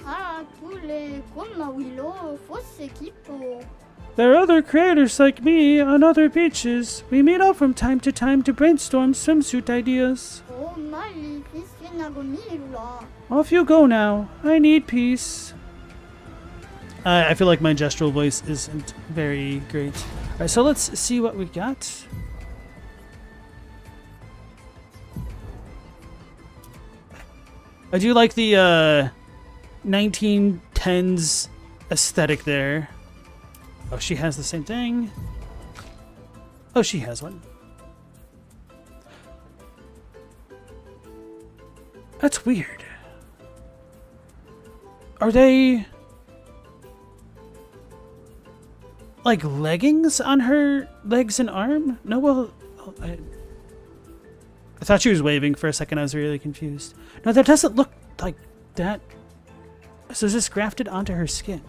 There are other creators like me on other beaches. We meet up from time to time to brainstorm swimsuit ideas. Off you go now. I need peace. I feel like my gestural voice isn't very great. Alright, so let's see what we got. I do like the 1910s aesthetic there. Oh, she has the same thing. Oh, she has one. That's weird. Are they... like leggings on her legs and arm? No, well... I thought she was waving for a second. I was really confused. No, that doesn't look like that. So is this grafted onto her skin?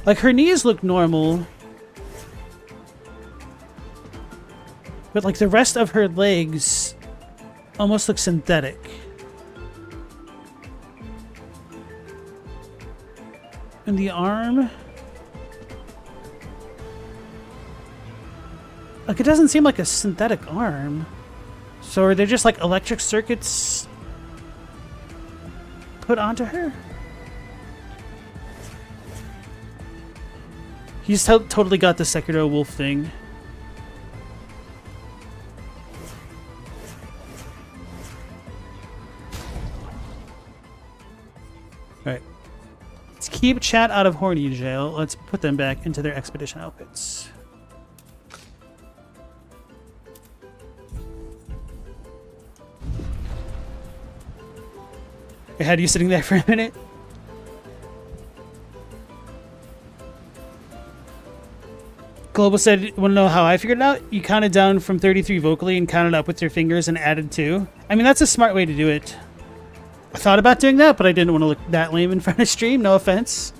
Like, her knees look normal. But, like, the rest of her legs almost look synthetic. And the arm... like, it doesn't seem like a synthetic arm. So are there just, like, electric circuits put onto her? He's totally got the Sekiro wolf thing. Alright. Let's keep chat out of horny jail. Let's put them back into their expedition outfits. I had you sitting there for a minute. Global said, want to know how I figured it out? You counted down from 33 vocally and counted up with your fingers and added 2. I mean, that's a smart way to do it. I thought about doing that, but I didn't want to look that lame in front of stream. No offense.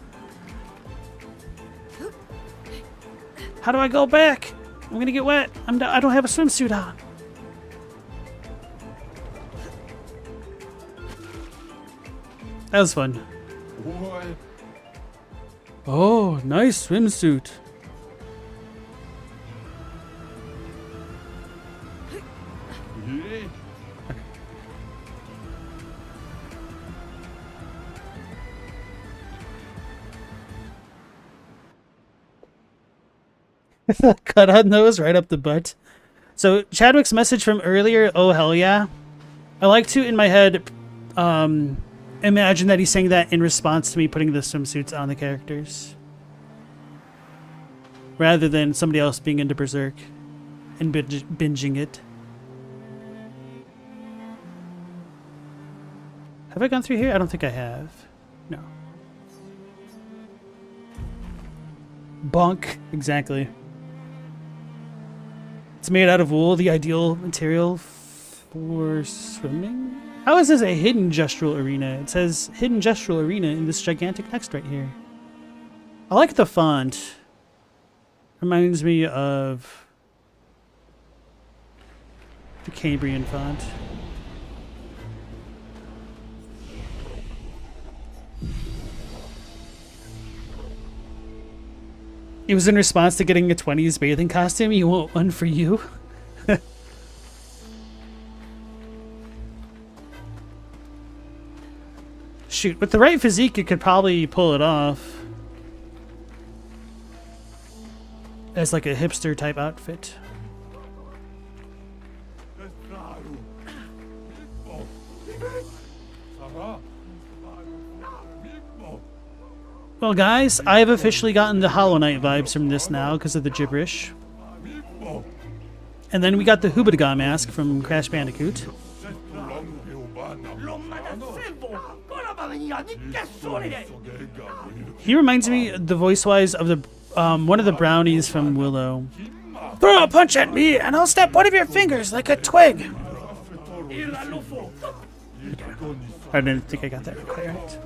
How do I go back? I'm gonna get wet. I don't have a swimsuit on. That was fun. Oh, nice swimsuit. Cut on those right up the butt. So Chadwick's message from earlier, oh hell yeah. I like to in my head imagine that he's saying that in response to me putting the swimsuits on the characters. Rather than somebody else being into Berserk and binging it. Have I gone through here? I don't think I have. No. Bonk. Exactly. It's made out of wool, the ideal material for swimming? How is this a hidden gestural arena? It says hidden gestural arena in this gigantic text right here. I like the font. Reminds me of the Cambrian font. It was in response to getting a 20s bathing costume. You want one for you? Shoot, with the right physique, you could probably pull it off. As like a hipster type outfit. Well, guys, I have officially gotten the Hollow Knight vibes from this now because of the gibberish. And then we got the Hubadaga mask from Crash Bandicoot. He reminds me, the voice-wise, of the one of the brownies from Willow. Throw a punch at me, and I'll snap one of your fingers like a twig. Okay. I didn't think I got that quite right.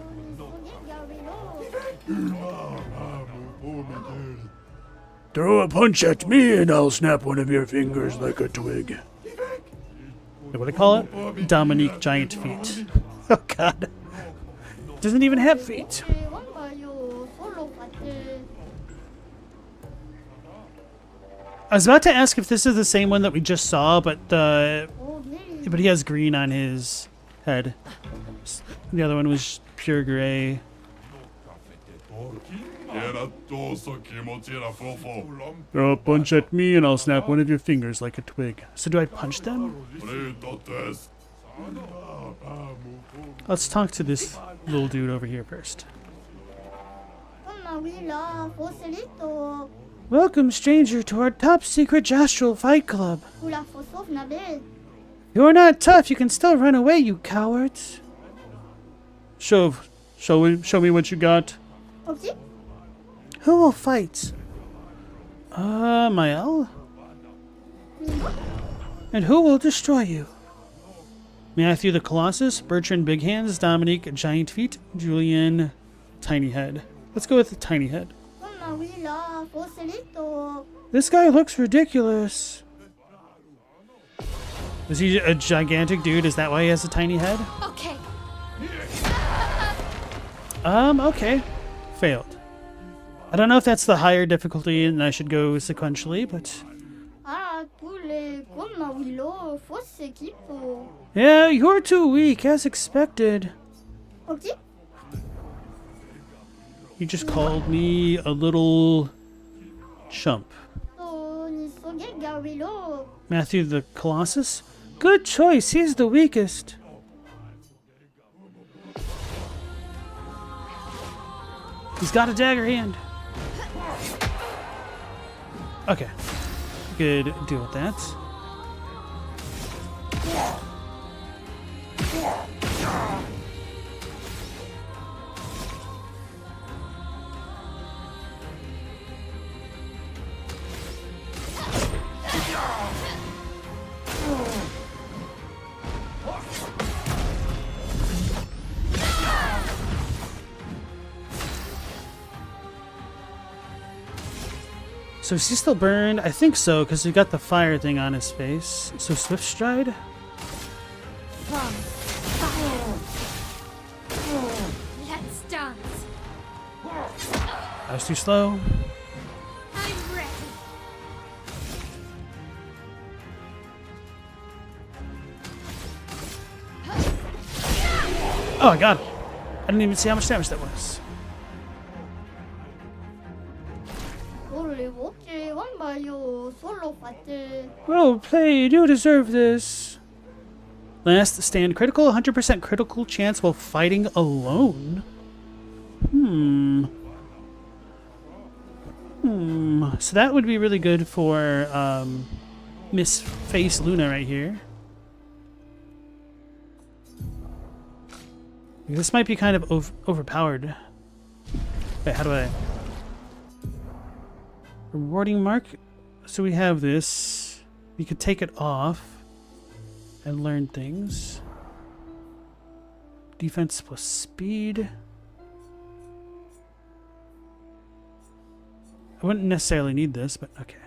Throw a punch at me and I'll snap one of your fingers like a twig. What do I call it? Dominique Giant Feet. Oh god. Doesn't even have feet. I was about to ask if this is the same one that we just saw, but he has green on his head. The other one was pure gray. Throw a punch at me and I'll snap one of your fingers like a twig. So do I punch them? Let's talk to this little dude over here first. Welcome, stranger, to our top secret Jastral Fight Club. You're not tough, you can still run away, you cowards. Show me what you got. Who will fight? Mael? And who will destroy you? Matthew the Colossus, Bertrand Big Hands, Dominique Giant Feet, Julian Tiny Head. Let's go with the Tiny Head. This guy looks ridiculous. Is he a gigantic dude? Is that why he has a tiny head? Okay. Okay. Failed. I don't know if that's the higher difficulty and I should go sequentially, but... Yeah, you're too weak, as expected. You just called me a little chump. Matthew the Colossus? Good choice, he's the weakest. He's got a dagger hand. Okay. Good deal with that. So is he still burned? I think so, because he got the fire thing on his face. So Swift Stride? Let's dance. I was too slow. I'm ready. Oh, I got it. I didn't even see how much damage that was. Well played, you deserve this. Last stand critical, 100% critical chance while fighting alone. So that would be really good for Miss Face Luna right here. This might be kind of overpowered. Wait, how do I... Rewarding mark? So we have this. We could take it off and learn things. Defense plus speed. I wouldn't necessarily need this, but okay.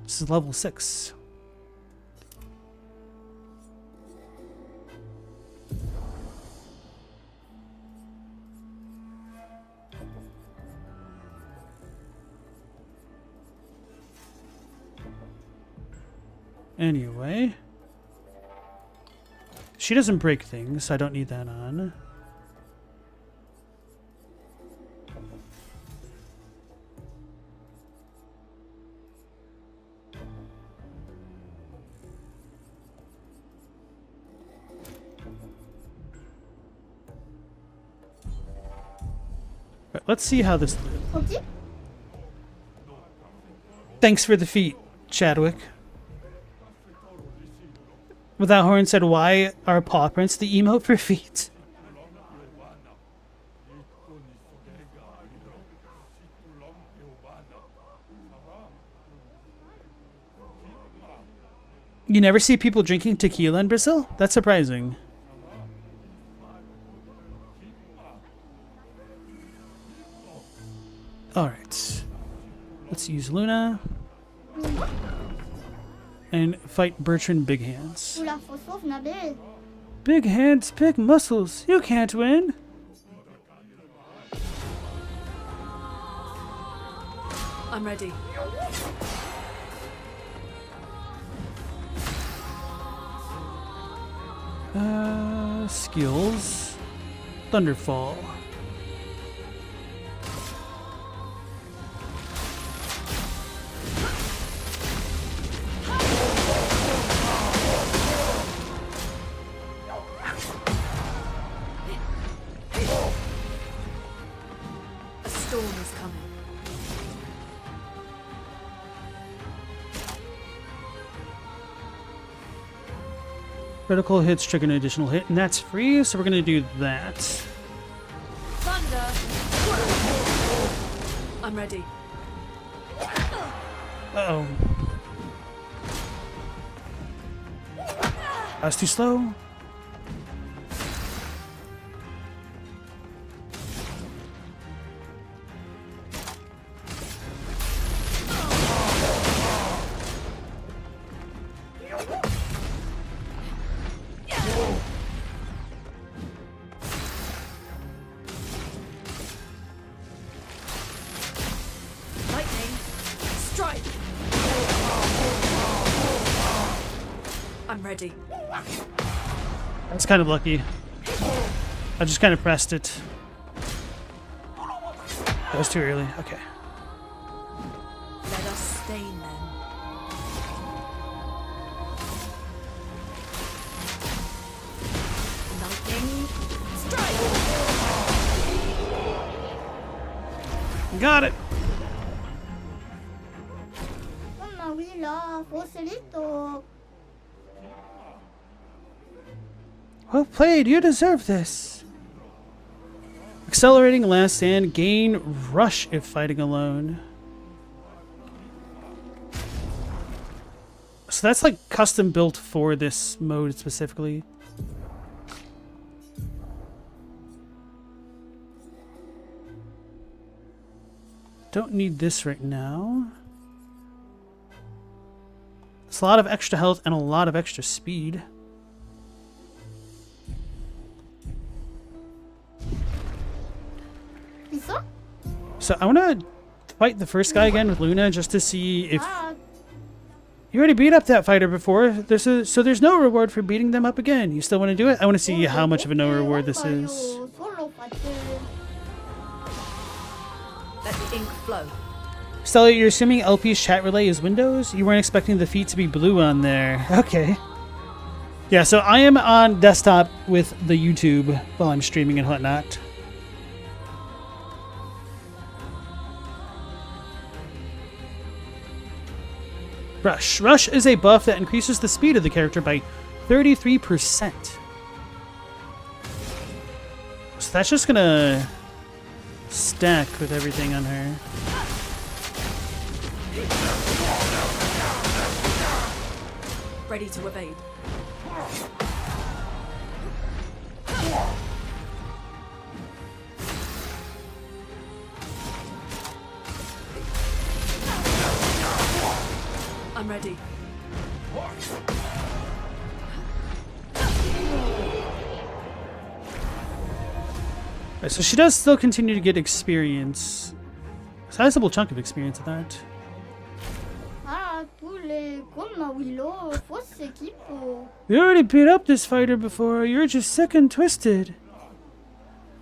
This is level 6. Anyway. She doesn't break things, so I don't need that on. Right, let's see how this... Okay. Thanks for the feat, Chadwick. Without Horn said, why are paw prints the emote for feet? You never see people drinking tequila in Brazil? That's surprising. Alright. Let's use Luna. And fight Bertrand Big Hands. Big hands, big muscles. You can't win. I'm ready. Skills. Thunderfall. A storm is coming. Critical hits trigger an additional hit, and that's free, so we're going to do that. Thunder! I'm ready. Uh-oh. I was too slow. Lightning! Strike! I'm ready. That's kind of lucky. I just kind of pressed it. That was too early. Okay. Let us stain them. Lightning strike. Got it. Mamma Willa, Foselito. Well played. You deserve this. Accelerating last stand. Gain rush if fighting alone. So that's like custom built for this mode specifically. Don't need this right now. It's a lot of extra health and a lot of extra speed. Isso? So I want to fight the first guy again with Luna just to see if... Ah, You already beat up that fighter before. So there's no reward for beating them up again. You still want to do it? I want to see how much of a no reward this is. Solo fate. Let the ink flow. Stella, you're assuming LP's chat relay is Windows? You weren't expecting the feet to be blue on there. Okay. Yeah, so I am on desktop with the YouTube while I'm streaming and whatnot. Rush. Rush is a buff that increases the speed of the character by 33%. So that's just gonna stack with everything on her. Ready to evade. I'm ready. Right, so she does still continue to get experience. A sizable chunk of experience at that. Ah, tous les comme Willow, fausse équipe. You already beat up this fighter before. You're just sick and twisted.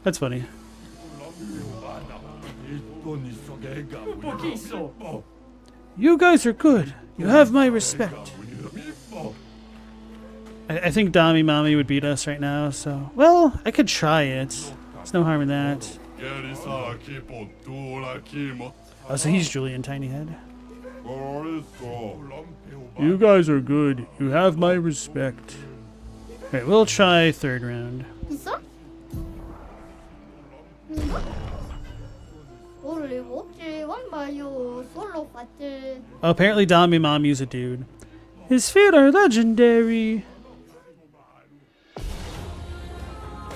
That's funny. You guys are good. You have my respect. I think Dami Mami would beat us right now, so... Well, I could try it. There's no harm in that. Oh, so he's Julian Tiny Head. You guys are good. You have my respect. Alright, we'll try third round. Isso? Mino? Ole, okay, one by you, solo fate. Oh, apparently Dami Mami's a dude. His feet are legendary.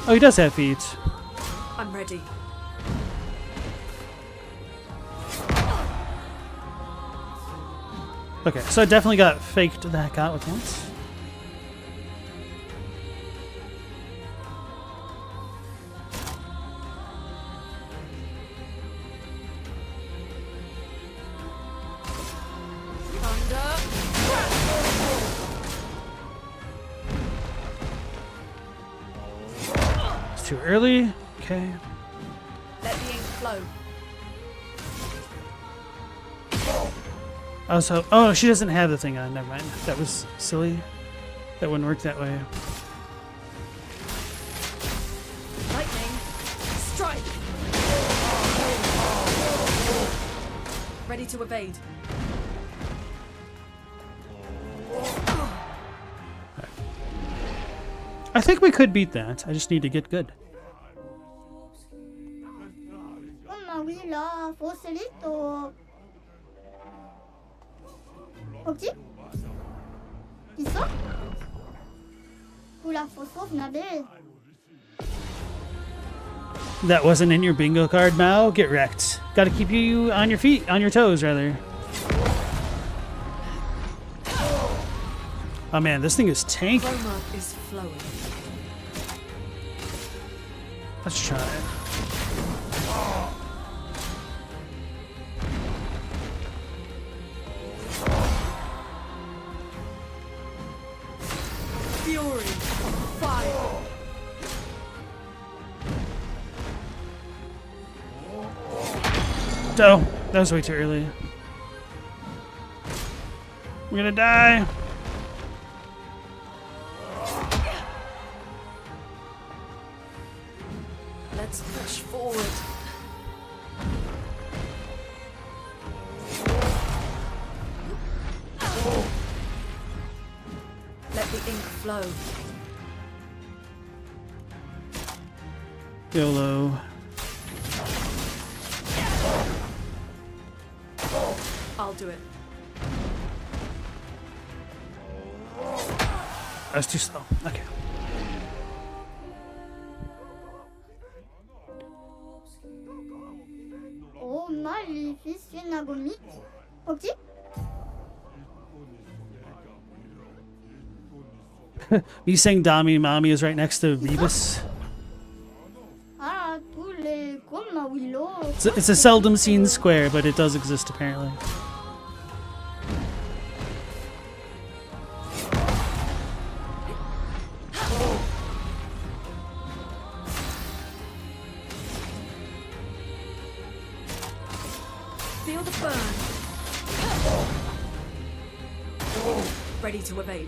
Oh, he does have feet. I'm ready. Okay, so I definitely got faked the heck out with once. It's too early. Okay. Let the ink flow. Oh, so... Oh, she doesn't have the thing on. Never mind. That was silly. That wouldn't work that way. Lightning strike. Ready to evade. I think we could beat that. I just need to get good. Mamma Willa, Foselito. Ok? Isso? Oula, fosfo, nabe. That wasn't in your bingo card, Mao. Get wrecked. Gotta keep you on your feet, on your toes, rather. Oh man, this thing is tanky. Chroma is flowing. Let's try it. Fury Oh, that was way too early. We're gonna die. Let's push forward. Let the ink flow. YOLO. I'll do it. That's too slow. Okay. Oh, Maleficent Ok. Me saying Dami Mami is right next to Rebus. Ah, tous les comme ma Willow. It's a seldom seen square, but it does exist apparently. Feel the burn. Ready to evade.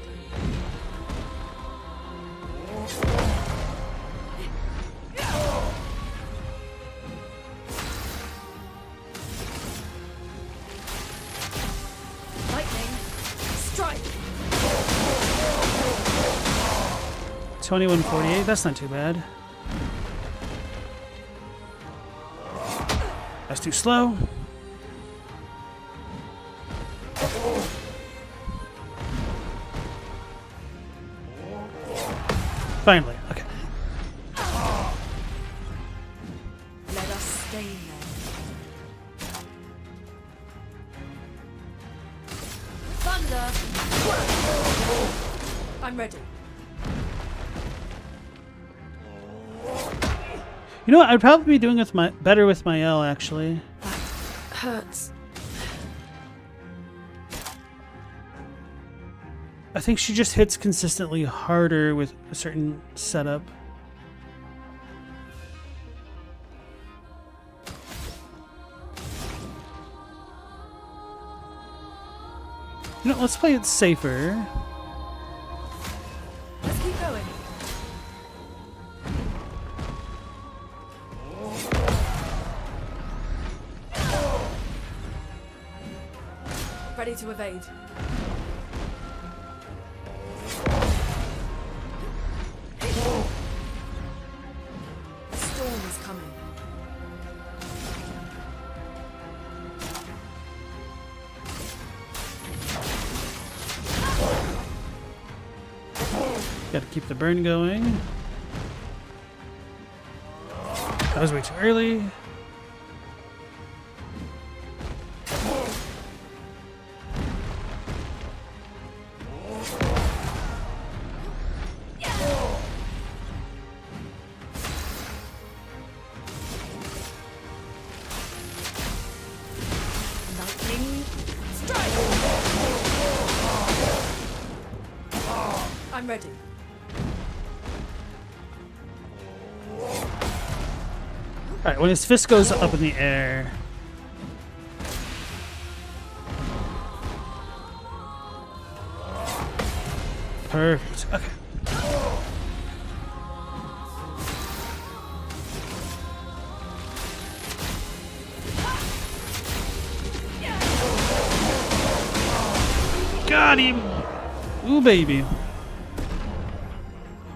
Lightning. Strike. 2148, that's not too bad. That's too slow. Finally, okay. Let us stay there. Thunder. I'm ready. You know what? I'd probably be doing better with my L actually. Hurts. I think she just hits consistently harder with a certain setup. You know, let's play it safer. Let's keep going. Ready to evade. The storm is coming. Gotta keep the burn going. That was way too early. Lightning. Strike. I'm ready. Alright, when his fist goes up in the air. Perfect. Okay. Got him! Ooh, baby.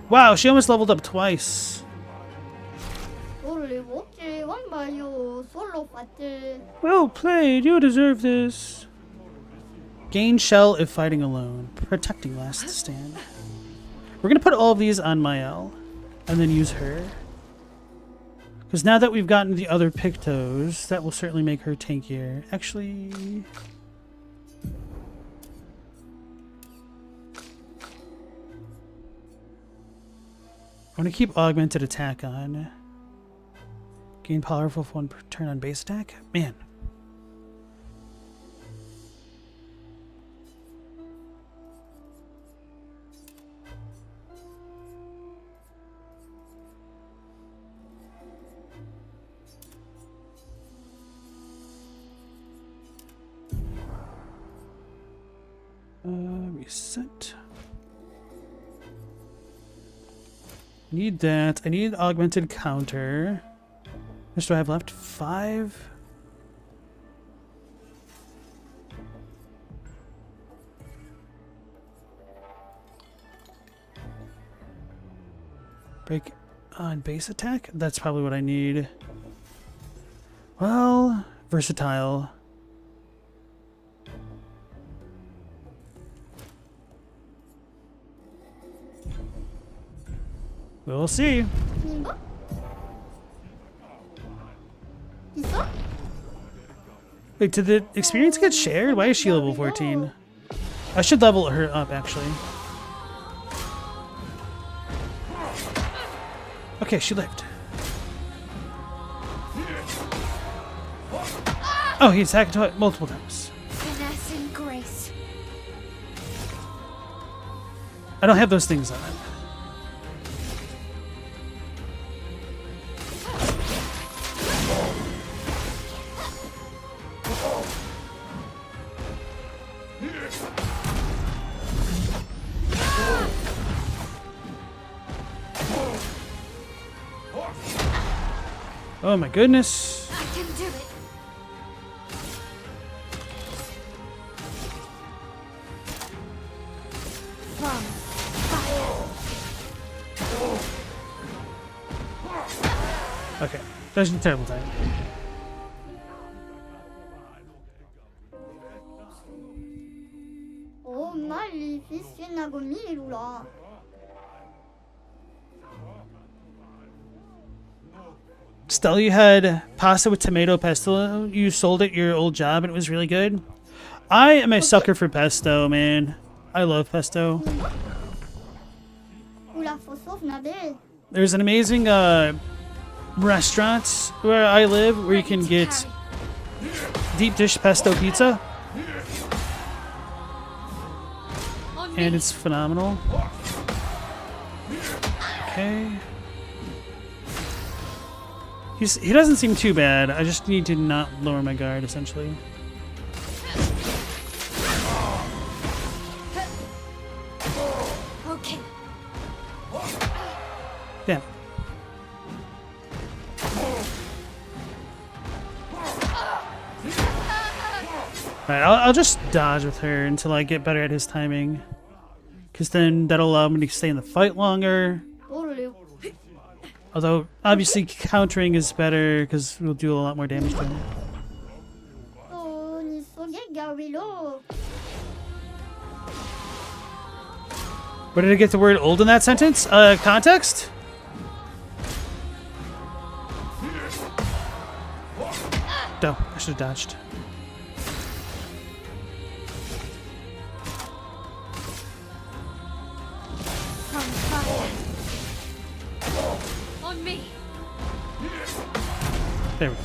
Wow, she almost leveled up twice. Solo voce, one baio, solo fate. Well played, you deserve this. Gain shell if fighting alone. Protecting last stand. We're gonna put all of these on Mael and then use her. Because now that we've gotten the other Pictos, that will certainly make her tankier. Actually... I'm gonna keep augmented attack on. Gain powerful for one per turn on base attack? Man. set. Need that. I need augmented counter. How much do I have left? 5? Break on base attack? That's probably what I need. Well, versatile. We'll see. 이거? 있어? Wait, did the experience get shared? Why is she level 14? I should level her up, actually. Okay, she lived. Oh, he attacked multiple times. Finesse and grace. I don't have those things on. Oh my goodness. I can do it. From fire. Okay, that's a terrible time. Oh, maleficio nagomilula. Stella, you had pasta with tomato pesto. You sold at your old job and it was really good. I am a sucker for pesto, man. I love pesto. Ula fosof nabe. There's an amazing restaurant where I live where you can get deep dish pesto pizza. And it's phenomenal. Okay. He doesn't seem too bad. I just need to not lower my guard, essentially. Okay. Damn. Alright, I'll just dodge with her until I get better at his timing. Because then that'll allow me to stay in the fight longer. Ole. Although, obviously, countering is better because we'll do a lot more damage to him. Oh, ni soge gawilo. Where did I get the word old in that sentence? Context? No, I should have dodged. From fire. On me. There we go.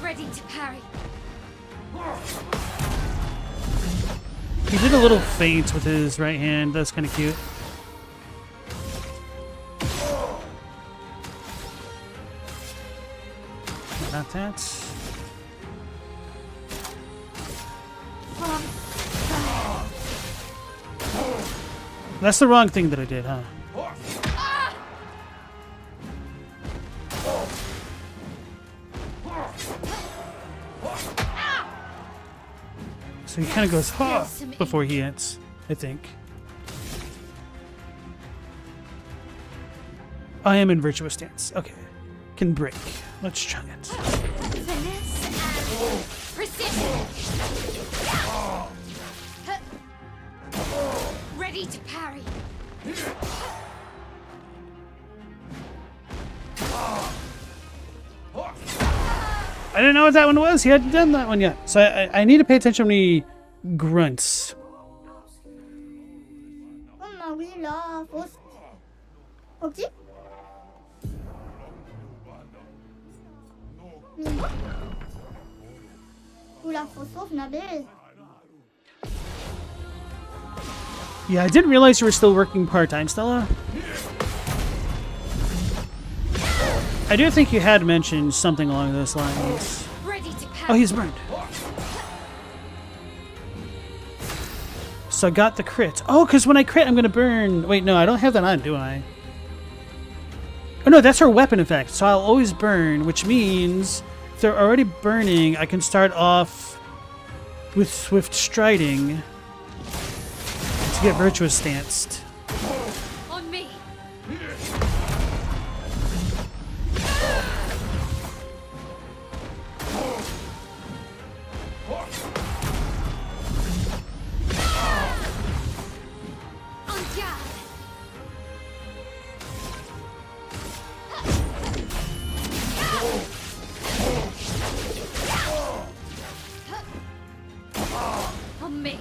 Ready to parry. He did a little feint with his right hand. That's kind of cute. Not that. From That's the wrong thing that I did, huh? So he kind of goes "Huh," before he hits, I think. I am in virtuous stance. Okay. Can break. Let's try it. finesse and precision. Ready to parry. I didn't know what that one was. He hadn't done that one yet. So I need to pay attention when he grunts. Oma wila fos. Okay. Mingo. Ula fosof nabe. Yeah, I didn't realize you were still working part-time, Stella. I do think you had mentioned something along those lines. Ready to parry. Oh, he's burned. So I got the crit. Oh, because when I crit, I'm going to burn. Wait, no, I don't have that on, do I? Oh, no, that's her weapon effect. So I'll always burn, which means if they're already burning, I can start off with Swift Striding to get Virtuous Stanced. On me. On guard. On me.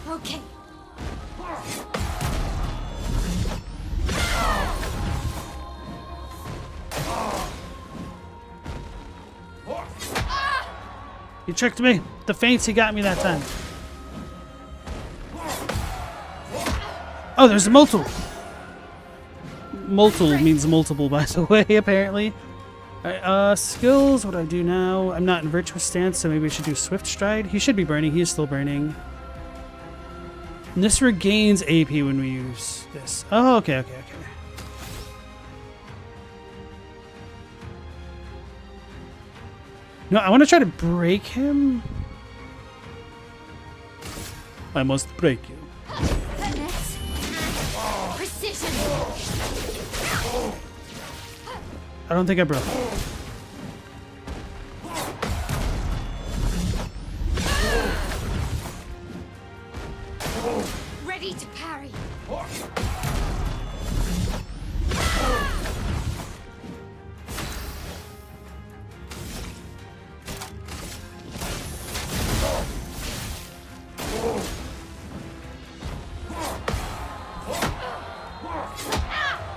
Okay. You tricked me. The feints, he got me that time. Oh, there's a multiple. Multiple means multiple, by the way, apparently. Alright, skills, what do I do now? I'm not in Virtuous Stance, so maybe we should do Swift Stride. He should be burning. He is still burning. And this regains AP when we use this. Oh, okay, okay, okay. No, I want to try to break him. I must break you. Finesse and precision. I don't think I broke. Ready to parry.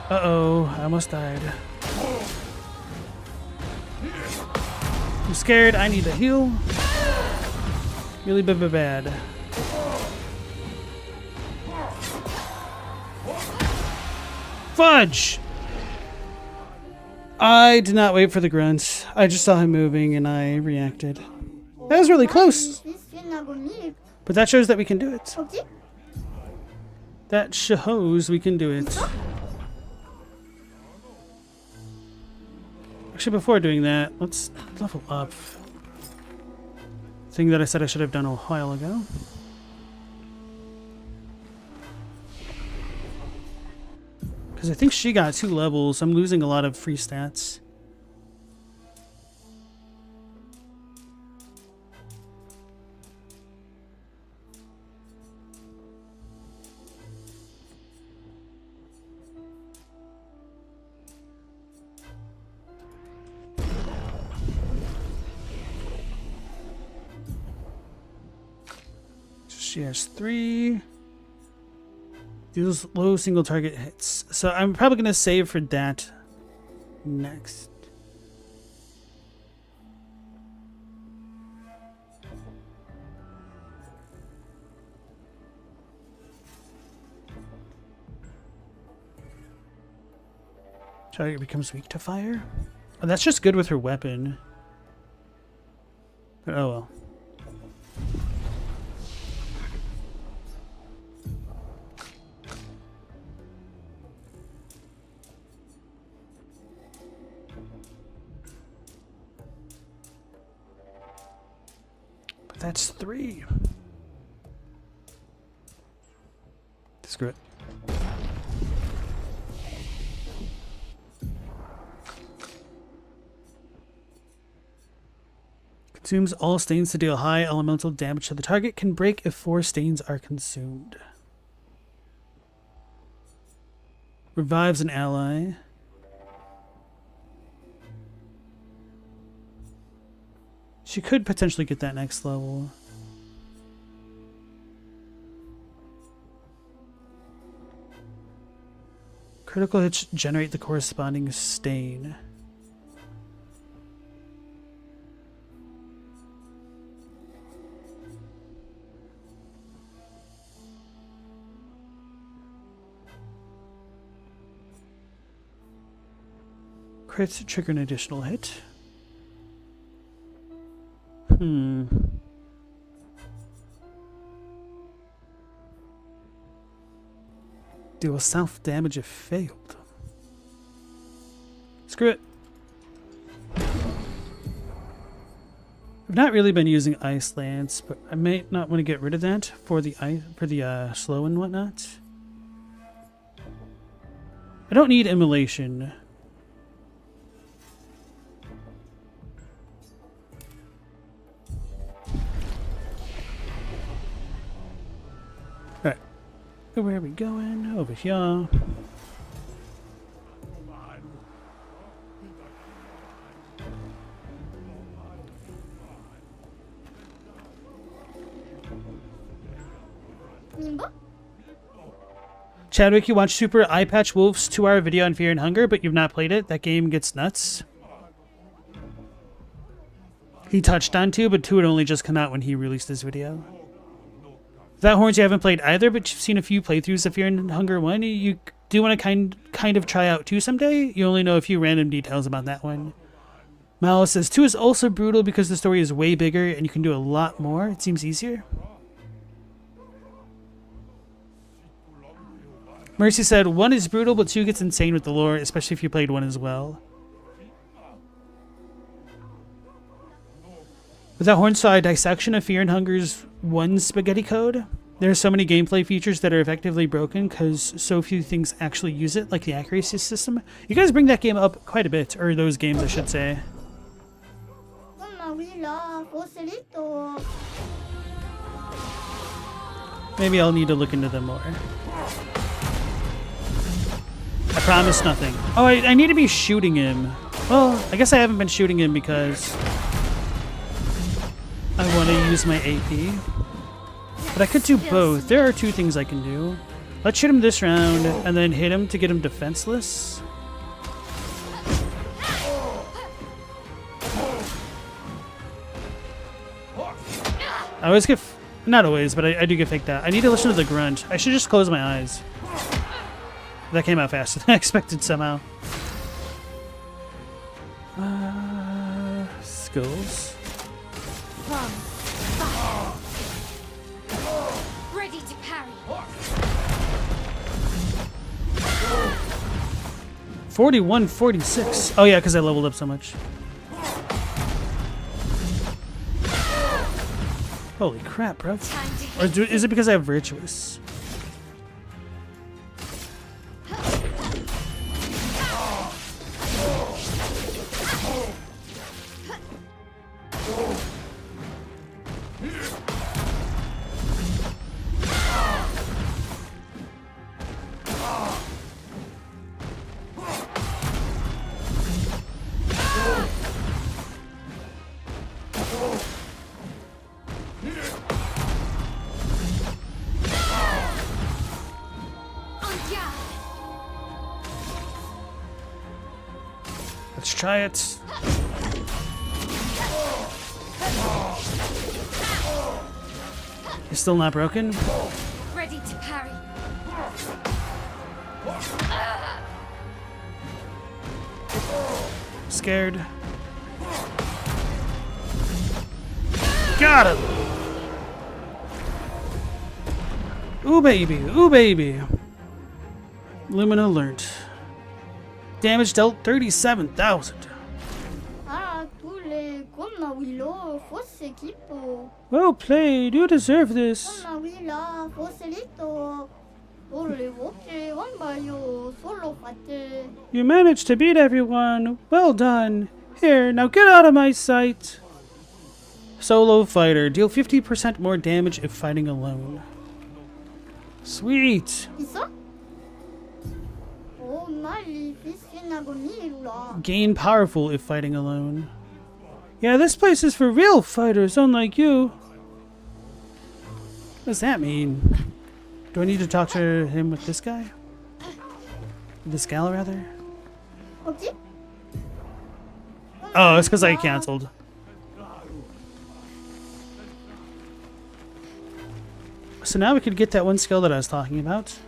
Uh-oh, I almost died. I'm scared. I need to heal. Really bad. Fudge! I did not wait for the grunts. I just saw him moving and I reacted. That was really close. But that shows that we can do it. Okay. That shows we can do it. Actually, before doing that, let's level up. Thing that I said I should have done a while ago. Because I think she got 2 levels. I'm losing a lot of free stats. She has 3. Deals low single target hits. So I'm probably going to save for that next. Target becomes weak to fire. Oh, that's just good with her weapon. But oh well. That's 3. Screw it. Consumes all stains to deal high elemental damage to the target. Can break if 4 stains are consumed. Revives an ally. She could potentially get that next level. Critical hits generate the corresponding stain. Crits trigger an additional hit. Deal self-damage if failed. Screw it. I've not really been using Ice Lance, but I may not want to get rid of that for the slow and whatnot. I don't need Immolation. Alright. Where are we going? Over here. Chadwick, you watched Super Eye Patch Wolf's 2-hour video on Fear and Hunger, but you've not played it. That game gets nuts. He touched on 2, but 2 had only just come out when he released this video. Without Horns, you haven't played either, but you've seen a few playthroughs of Fear and Hunger 1. You do want to kind of try out 2 someday. You only know a few random details about that one. Malice says 2 is also brutal because the story is way bigger and you can do a lot more. It seems easier. Mercy said 1 is brutal, but 2 gets insane with the lore, especially if you played 1 as well. Without Horns saw a dissection of Fear and Hunger's 1 spaghetti code. There are so many gameplay features that are effectively broken because so few things actually use it, like the accuracy system. You guys bring that game up quite a bit, or those games I should say. Maybe I'll need to look into them more. I promise nothing. Oh, I need to be shooting him. Well, I guess I haven't been shooting him because I want to use my AP. But I could do both. There are 2 things I can do. Let's shoot him this round and then hit him to get him defenseless. I always get... Not always, but I do get faked out. I need to listen to the grunt. I should just close my eyes. That came out faster than I expected somehow. Skills. Ready to parry. 41, 46. Oh yeah, because I leveled up so much. Holy crap, bro. Or is it because I have Virtuous? Let's try it. You're still not broken? Ready to parry. Scared. Got him! Ooh baby, ooh baby. Lumina learnt. Damage dealt 37,000. Well played, you deserve this. You managed to beat everyone. Well done. Here, now get out of my sight. Solo fighter. Deal 50% more damage if fighting alone. Sweet. Gain powerful if fighting alone. Yeah, this place is for real fighters, unlike you. What does that mean? Do I need to talk to him with this guy? This gal, rather? 뭐지? Oh, it's because I canceled. So now we could get that one skill that I was talking about.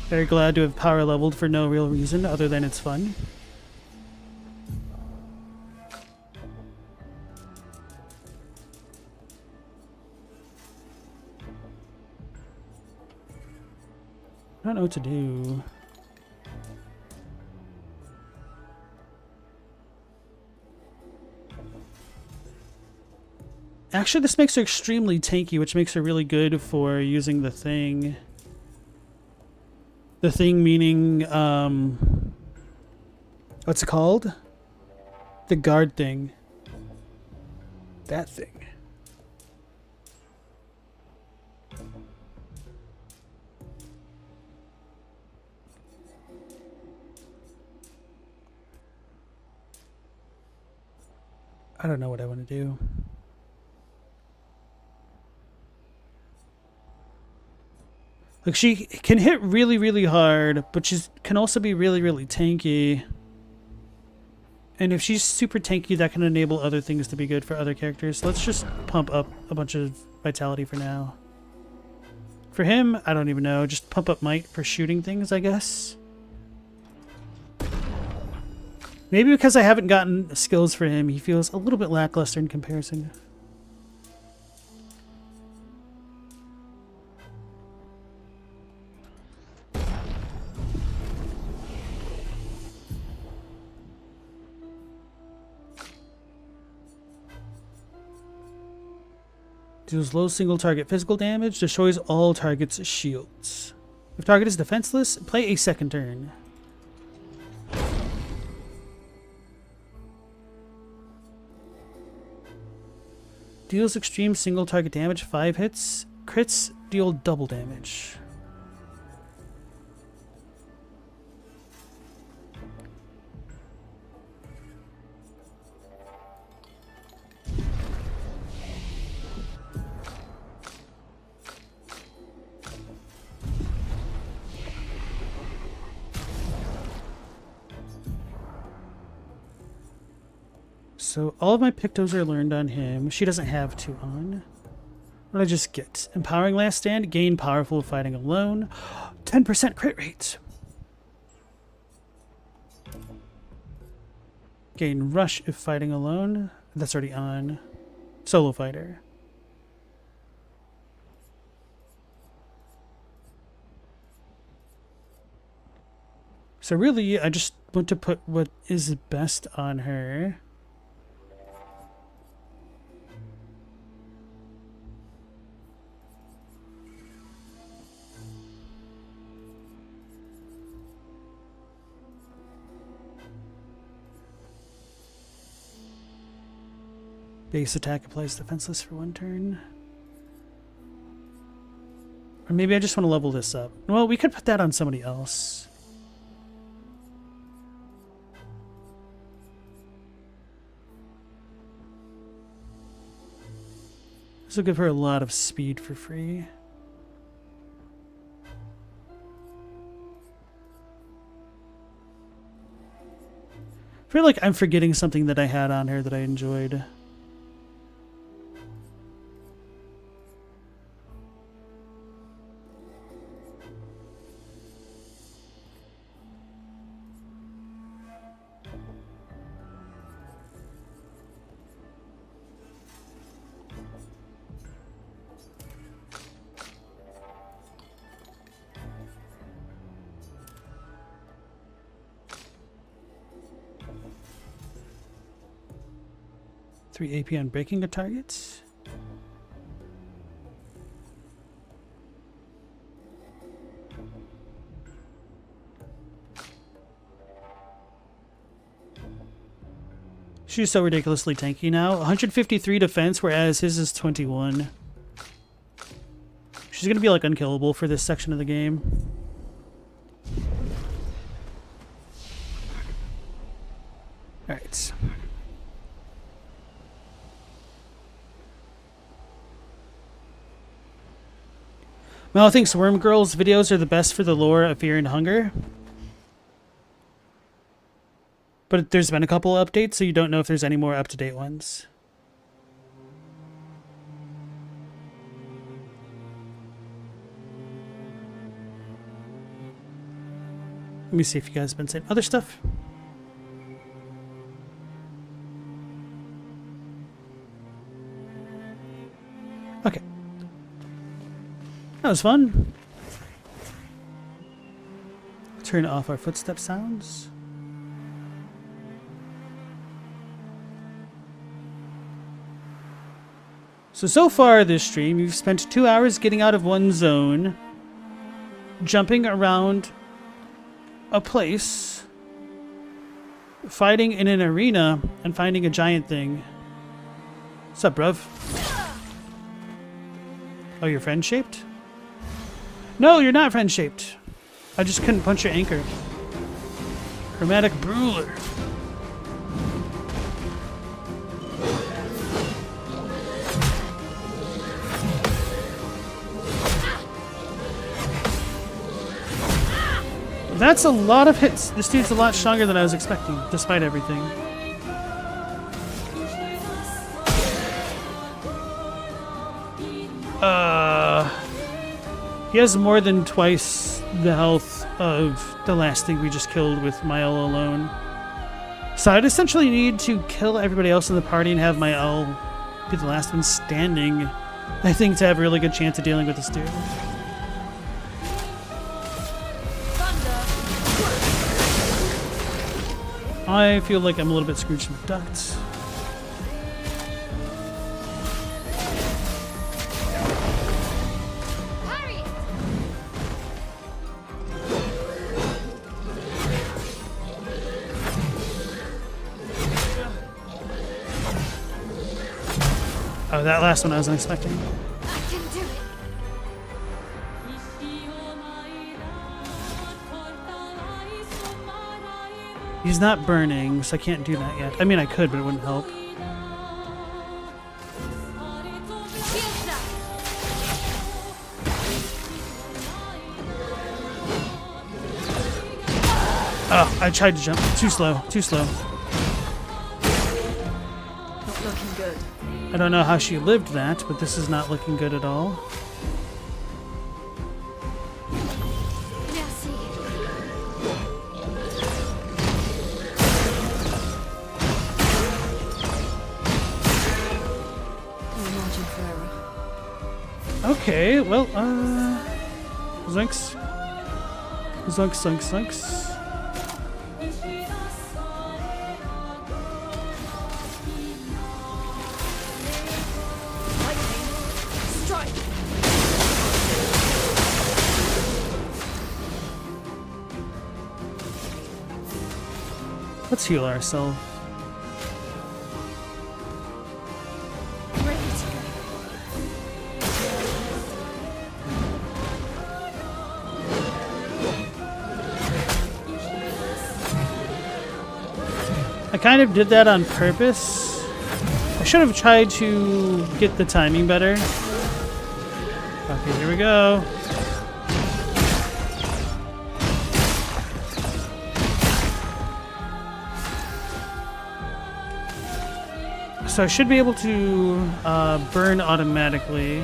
Very glad to have power leveled for no real reason other than it's fun. I don't know what to do. Actually, this makes her extremely tanky, which makes her really good for using the thing. The thing meaning, what's it called? The guard thing. That thing. I don't know what I want to do. Like, she can hit really, really hard, but she can also be really, really tanky. And if she's super tanky, that can enable other things to be good for other characters. So let's just pump up a bunch of vitality for now. For him, I don't even know. Just pump up might for shooting things, I guess. Maybe because I haven't gotten skills for him, he feels a little bit lackluster in comparison. Deals low single target physical damage, destroys all targets' shields. If target is defenseless, play a second turn. Deals extreme single target damage, 5 hits. Crits deal double damage. So all of my Pictos are learned on him. She doesn't have 2 on. What did I just get? Empowering Last Stand, gain powerful fighting alone. 10% crit rate. Gain rush if fighting alone. That's already on. Solo fighter. So really, I just want to put what is best on her. Base attack applies defenseless for 1 turn. Or maybe I just want to level this up. Well, we could put that on somebody else. This will give her a lot of speed for free. I feel like I'm forgetting something that I had on her that I enjoyed. Three AP on breaking a target. She's so ridiculously tanky now. 153 defense, whereas his is 21. She's gonna be like unkillable for this section of the game. Alright. Mel thinks Worm Girl's videos are the best for the lore of Fear and Hunger. But there's been a couple updates, so you don't know if there's any more up-to-date ones. Let me see if you guys have been saying other stuff. Okay. That was fun. Turn off our footstep sounds. So far this stream, you've spent 2 hours getting out of one zone, jumping around a place, fighting in an arena, and finding a giant thing. What's up, bruv? Oh, you're friend-shaped? No, you're not friend-shaped. I just couldn't punch your anchor. Chromatic Brawler. That's a lot of hits. This dude's a lot stronger than I was expecting, despite everything. He has more than twice the health of the last thing we just killed with Mael alone. So I'd essentially need to kill everybody else in the party and have Mael be the last one standing, I think, to have a really good chance of dealing with this dude. I feel like I'm a little bit Scrooge McDuck. Oh, that last one I wasn't expecting. I can do it. He's not burning, so I can't do that yet. I mean, I could, but it wouldn't help. Oh, I tried to jump. Too slow. Too slow. Not looking good. I don't know how she lived that, but this is not looking good at all. Merci. Imagine Ferrer. Okay, well, Zunks. Zunks, zunks, zunks. Let's heal ourselves. Ready to go. I kind of did that on purpose. I should have tried to get the timing better. Okay, here we go. So I should be able to burn automatically,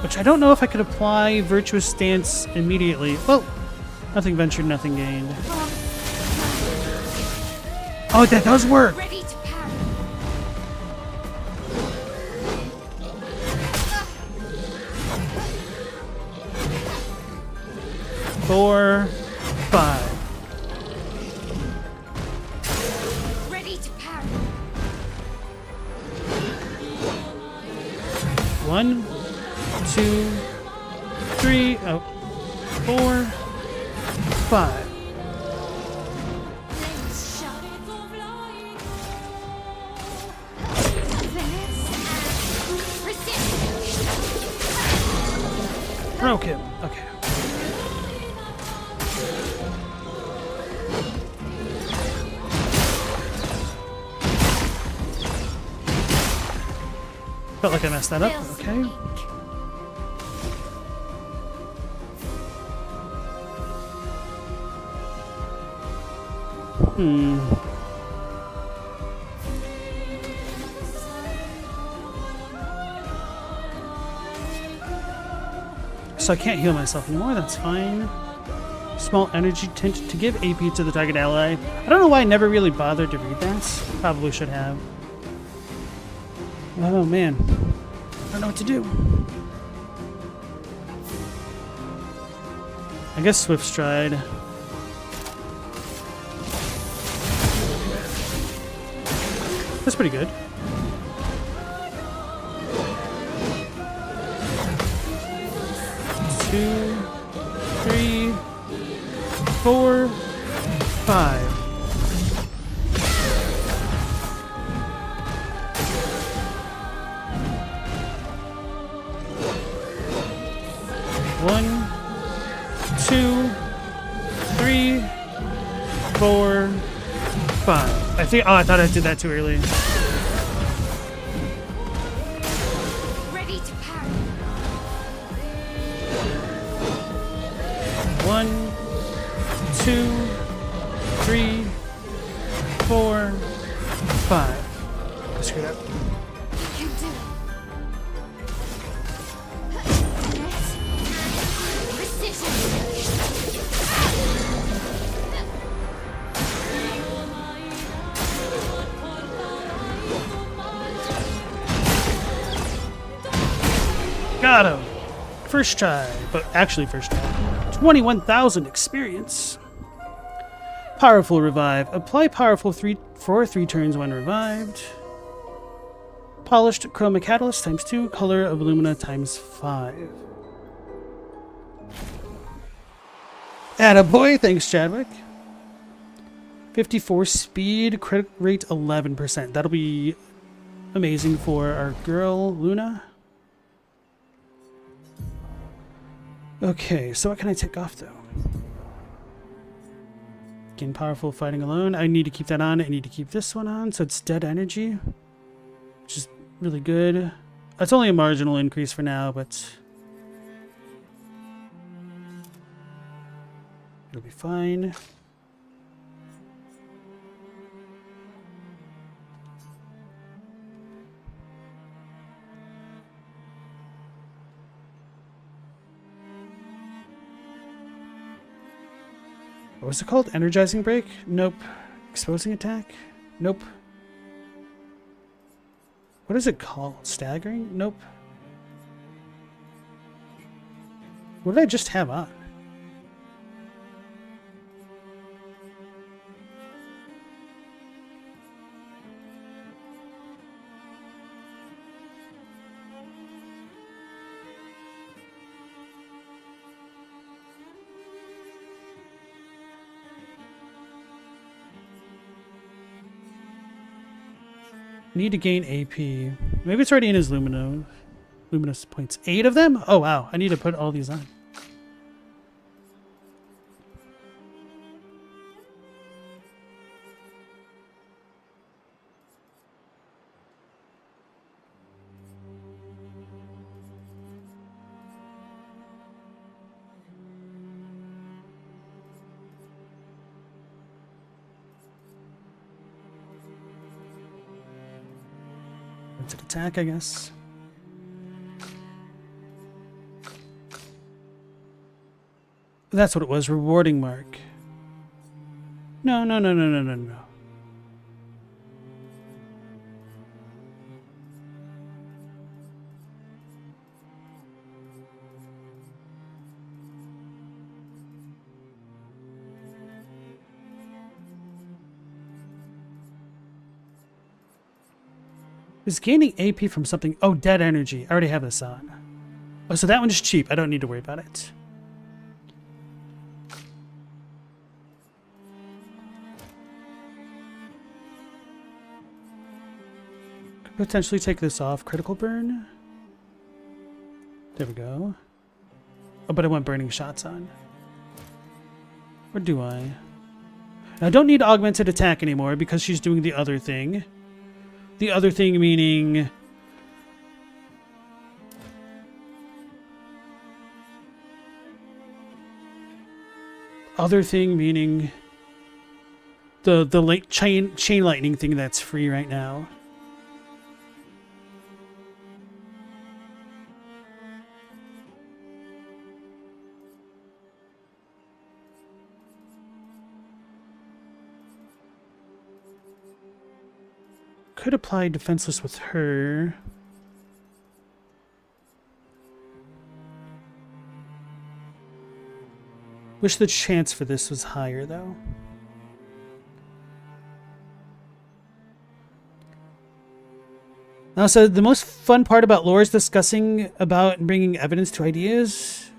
which I don't know if I could apply Virtuous Stance immediately. Well, nothing ventured, nothing gained. Oh, that does work! Ready to parry. 4, 5. Ready to parry. 1, 2, 3, 4, 5. Flames shot. Finesse and resist. Broke him. Okay. Felt like I messed that up. Okay. So I can't heal myself anymore, that's fine. Small energy tint to give AP to the target ally. I don't know why I never really bothered to read that. Probably should have. Oh man. I don't know what to do. I guess Swift Stride. That's pretty good. Two, three, 4, 5. One, 2, 3, 4, 5. I think. Oh, I thought I did that too early. Ready to parry. 1, 2, 3, 4, 5. I screwed up. Can do it. Got him. First try, but actually first try. 21,000 experience. Powerful revive. Apply powerful for 3 turns when revived. Polished chroma catalyst times 2. Color of Illumina times 5. Attaboy. Thanks, Chadwick. 54 speed. Crit rate 11%. That'll be amazing for our girl, Luna. Okay, so what can I take off, though? Again, powerful fighting alone. I need to keep that on. I need to keep this one on, so it's dead energy. Which is really good. It's only a marginal increase for now, but it'll be fine. What was it called? Energizing break? Nope. Exposing attack? Nope. What is it called? Staggering? Nope. What did I just have on? Need to gain AP. Maybe it's already in his luminous points. 8 of them? Oh wow, I need to put all these on. It's an attack, I guess. That's what it was. Rewarding mark. No. Is gaining AP from something... Oh, dead energy. I already have this on. Oh, so that one is cheap. I don't need to worry about it. Could potentially take this off. Critical burn. There we go. Oh, but I want burning shots on. Or do I? I don't need augmented attack anymore because she's doing the other thing. The other thing meaning... Other thing meaning... The chain lightning thing that's free right now. Could apply defenseless with her. Wish the chance for this was higher, though. Now, so the most fun part about lore is discussing about and bringing evidence to ideas.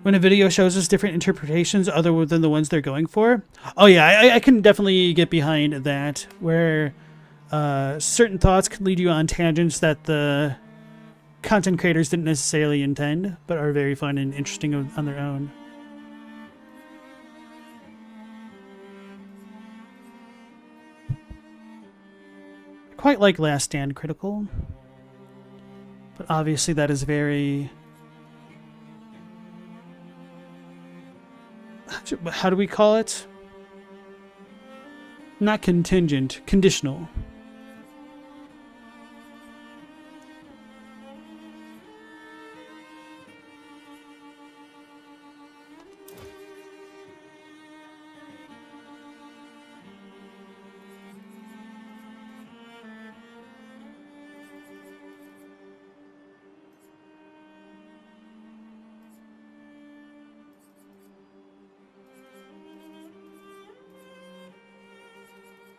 When a video shows us different interpretations other than the ones they're going for. Oh yeah, I can definitely get behind that, where certain thoughts can lead you on tangents that the content creators didn't necessarily intend, but are very fun and interesting on their own. Quite like Last Stand Critical, but obviously that is very... How do we call it? Not contingent, conditional.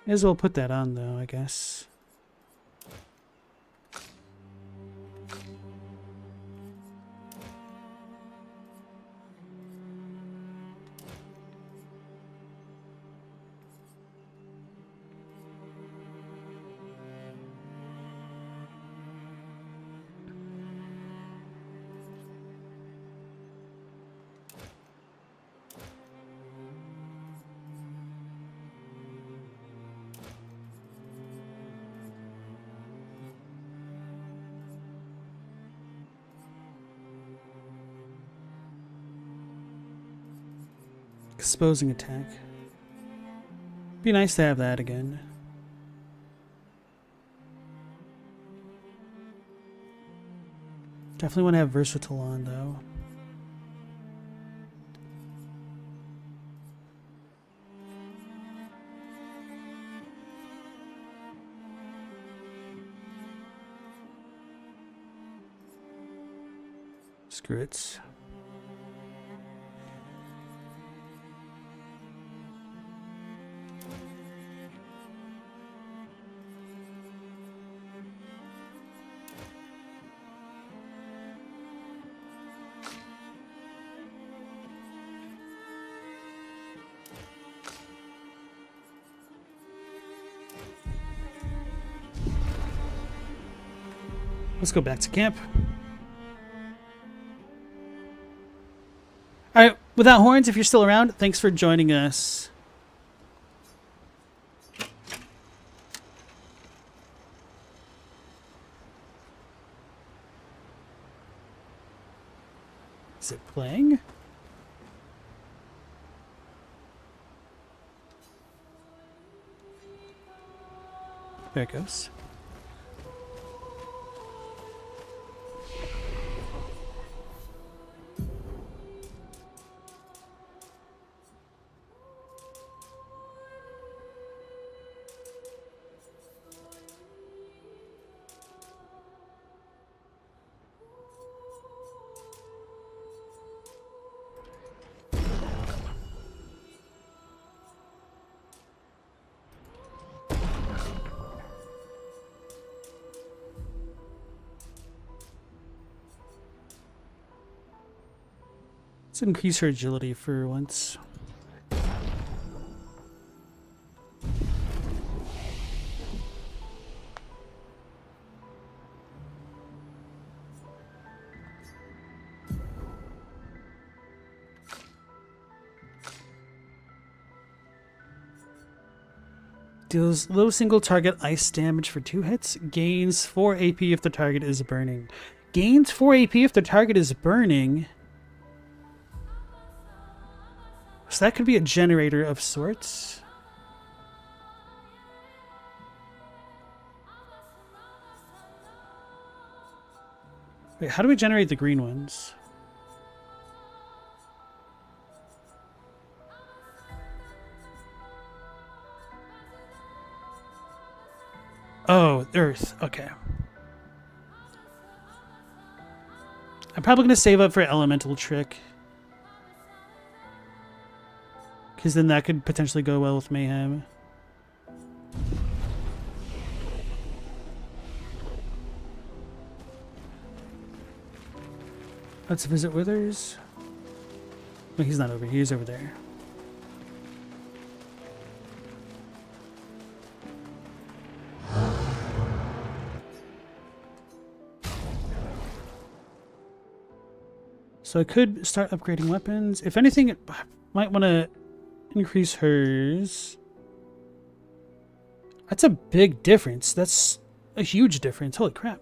May as well put that on, though, I guess. Exposing attack. Be nice to have that again. Definitely want to have versatile on, though. Screw it. Let's go back to camp. Alright, without horns, if you're still around, thanks for joining us. Is it playing? There it goes. Let's increase her agility for once. Deals low single target ice damage for 2 hits. Gains 4 AP if the target is burning. Gains 4 AP if the target is burning. So that could be a generator of sorts. Wait, how do we generate the green ones? Oh, Earth. Okay. I'm probably going to save up for Elemental Trick. Because then that could potentially go well with Mayhem. Let's visit Withers. No, he's not over here. He's over there. So I could start upgrading weapons. If anything, I might want to increase hers. That's a big difference. That's a huge difference. Holy crap.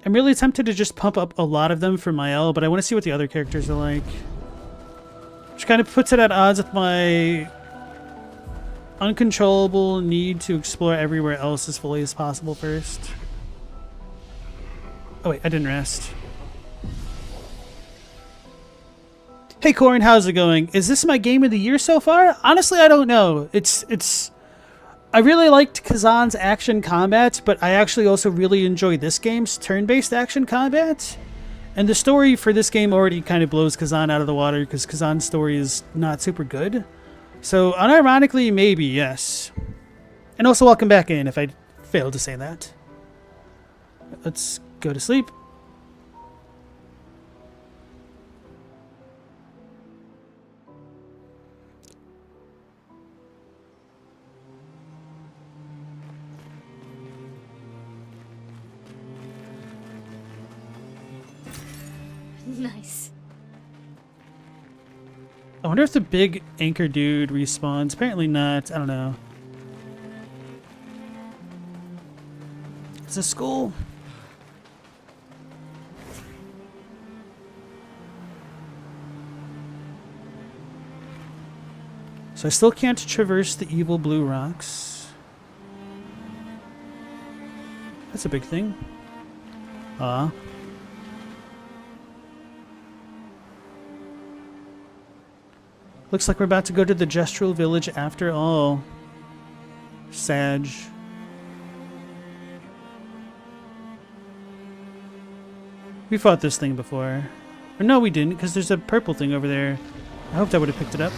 I'm really tempted to just pump up a lot of them for Mael, but I want to see what the other characters are like. Which kind of puts it at odds with my uncontrollable need to explore everywhere else as fully as possible first. Oh wait, I didn't rest. Hey Corin, how's it going? Is this my game of the year so far? Honestly, I don't know. I really liked Kazan's action combat, but I actually also really enjoy this game's turn-based action combat. And the story for this game already kind of blows Kazan out of the water because Kazan's story is not super good. So, unironically, maybe, yes. And also welcome back in if I failed to say that. Let's go to sleep. Nice. I wonder if the big anchor dude respawns. Apparently not. I don't know. It's a school. So I still can't traverse the evil blue rocks. That's a big thing. Ah. Looks like we're about to go to the Gestural Village after all. Sag. We fought this thing before. Or no, we didn't, because there's a purple thing over there. I hoped I would have picked it up.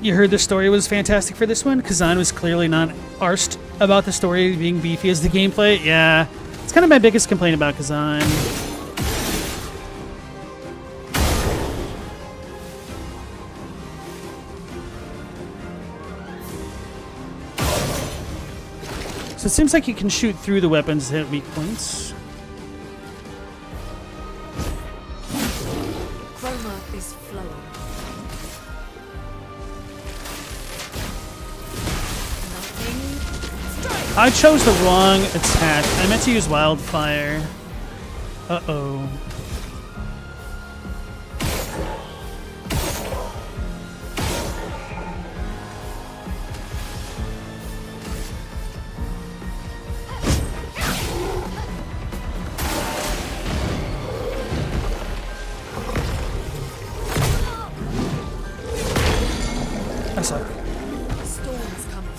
You heard the story was fantastic for this one? Kazan was clearly not arsed about the story being beefy as the gameplay. Yeah, it's kind of my biggest complaint about Kazan. So it seems like you can shoot through the weapons to hit weak points. Chroma is flowing. I chose the wrong attack. I meant to use Wildfire. Uh-oh. I suck. Storm's coming.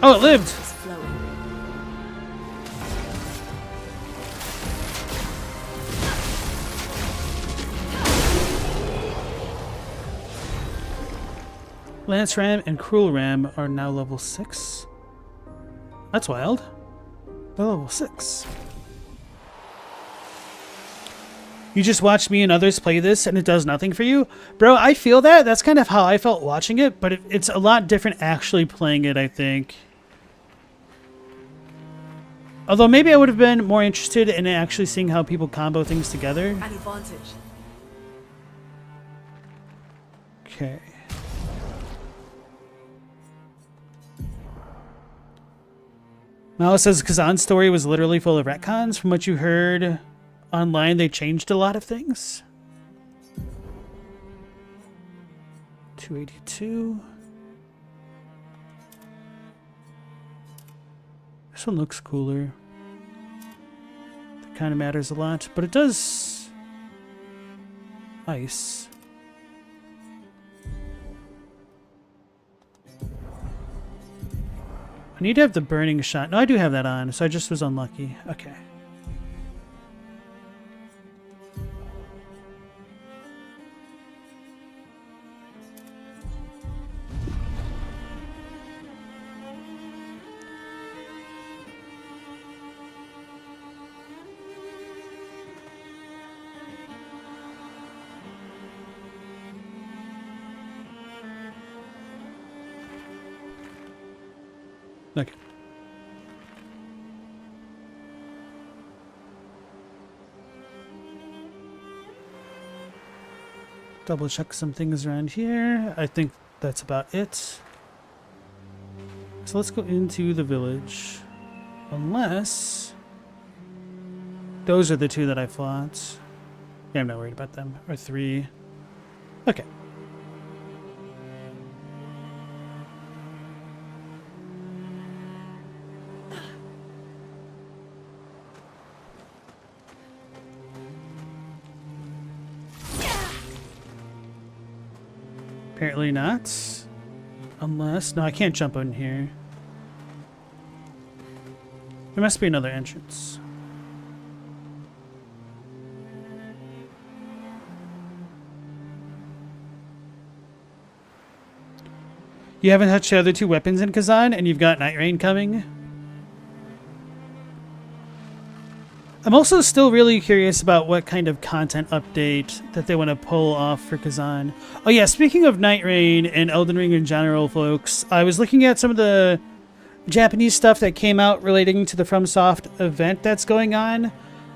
Oh, it lived! It's flowing. Lance Ram and Cruel Ram are now level 6. That's wild. They're level 6. You just watch me and others play this and it does nothing for you. Bro, I feel that. That's kind of how I felt watching it, but it's a lot different actually playing it, I think. Although maybe I would have been more interested in actually seeing how people combo things together. An advantage. Okay. Mala says Kazan's story was literally full of retcons. From what you heard online, they changed a lot of things. 282. This one looks cooler. That kind of matters a lot, but it does ice. I need to have the burning shot. No, I do have that on, so I just was unlucky. Okay. Okay. Double check some things around here. I think that's about it. So let's go into the village. Unless those are the two that I fought. Yeah, I'm not worried about them. Or 3. Okay. Apparently not. Unless... No, I can't jump in here. There must be another entrance. You haven't touched the other 2 weapons in Kazan, and you've got Night Rain coming? I'm also still really curious about what kind of content update that they want to pull off for Kazan. Oh yeah, speaking of Night Rain and Elden Ring in general, folks, I was looking at some of the Japanese stuff that came out relating to the FromSoft event that's going on.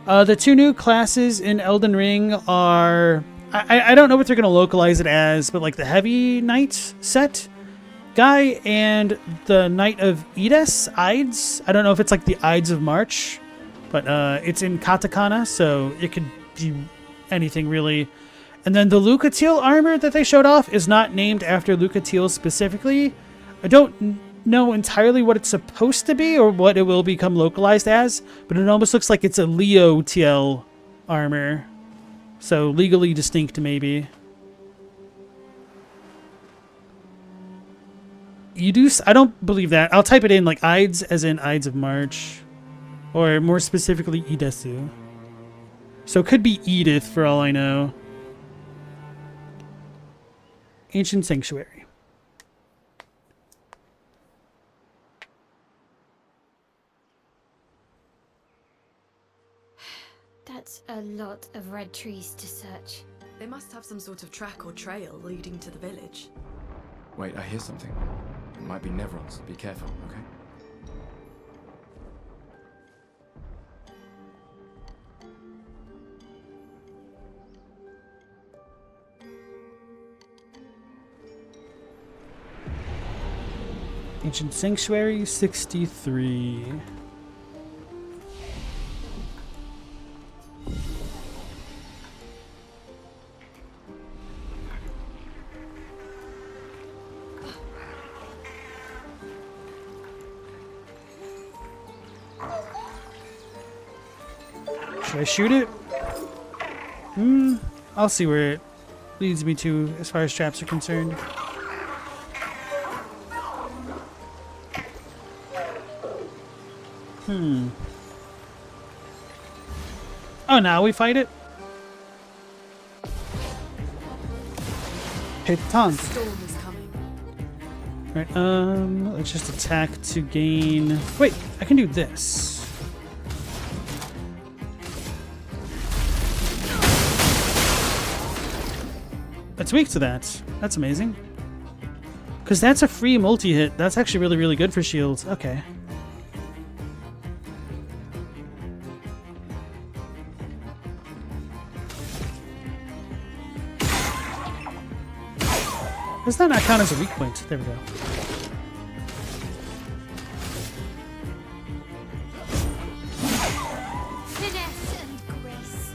The 2 new classes in Elden Ring are... I don't know what they're going to localize it as, but like the Heavy Knight set guy and the Knight of Ides? I don't know if it's like the Ides of March. But it's in katakana, so it could be anything really. And then the Lucatiel armor that they showed off is not named after Lucatiel specifically. I don't know entirely what it's supposed to be or what it will become localized as, but it almost looks like it's a Leotiel armor. So legally distinct, maybe. You do... I don't believe that. I'll type it in like Ides as in Ides of March. Or more specifically, Idesu. So it could be Edith for all I know. Ancient Sanctuary. That's a lot of red trees to search. They must have some sort of track or trail leading to the village. Wait, I hear something. It might be Nevrons. Be careful, okay? Ancient Sanctuary 63. Should I shoot it? I'll see where it leads me to as far as traps are concerned. Oh, now we fight it? Hit taunt. Storm is coming. Right, let's just attack to gain... Wait, I can do this. It's weak to that. That's amazing. Because that's a free multi-hit. That's actually really, really good for shields. Okay. Does that not count as a weak point? There we go. Finesse and grace.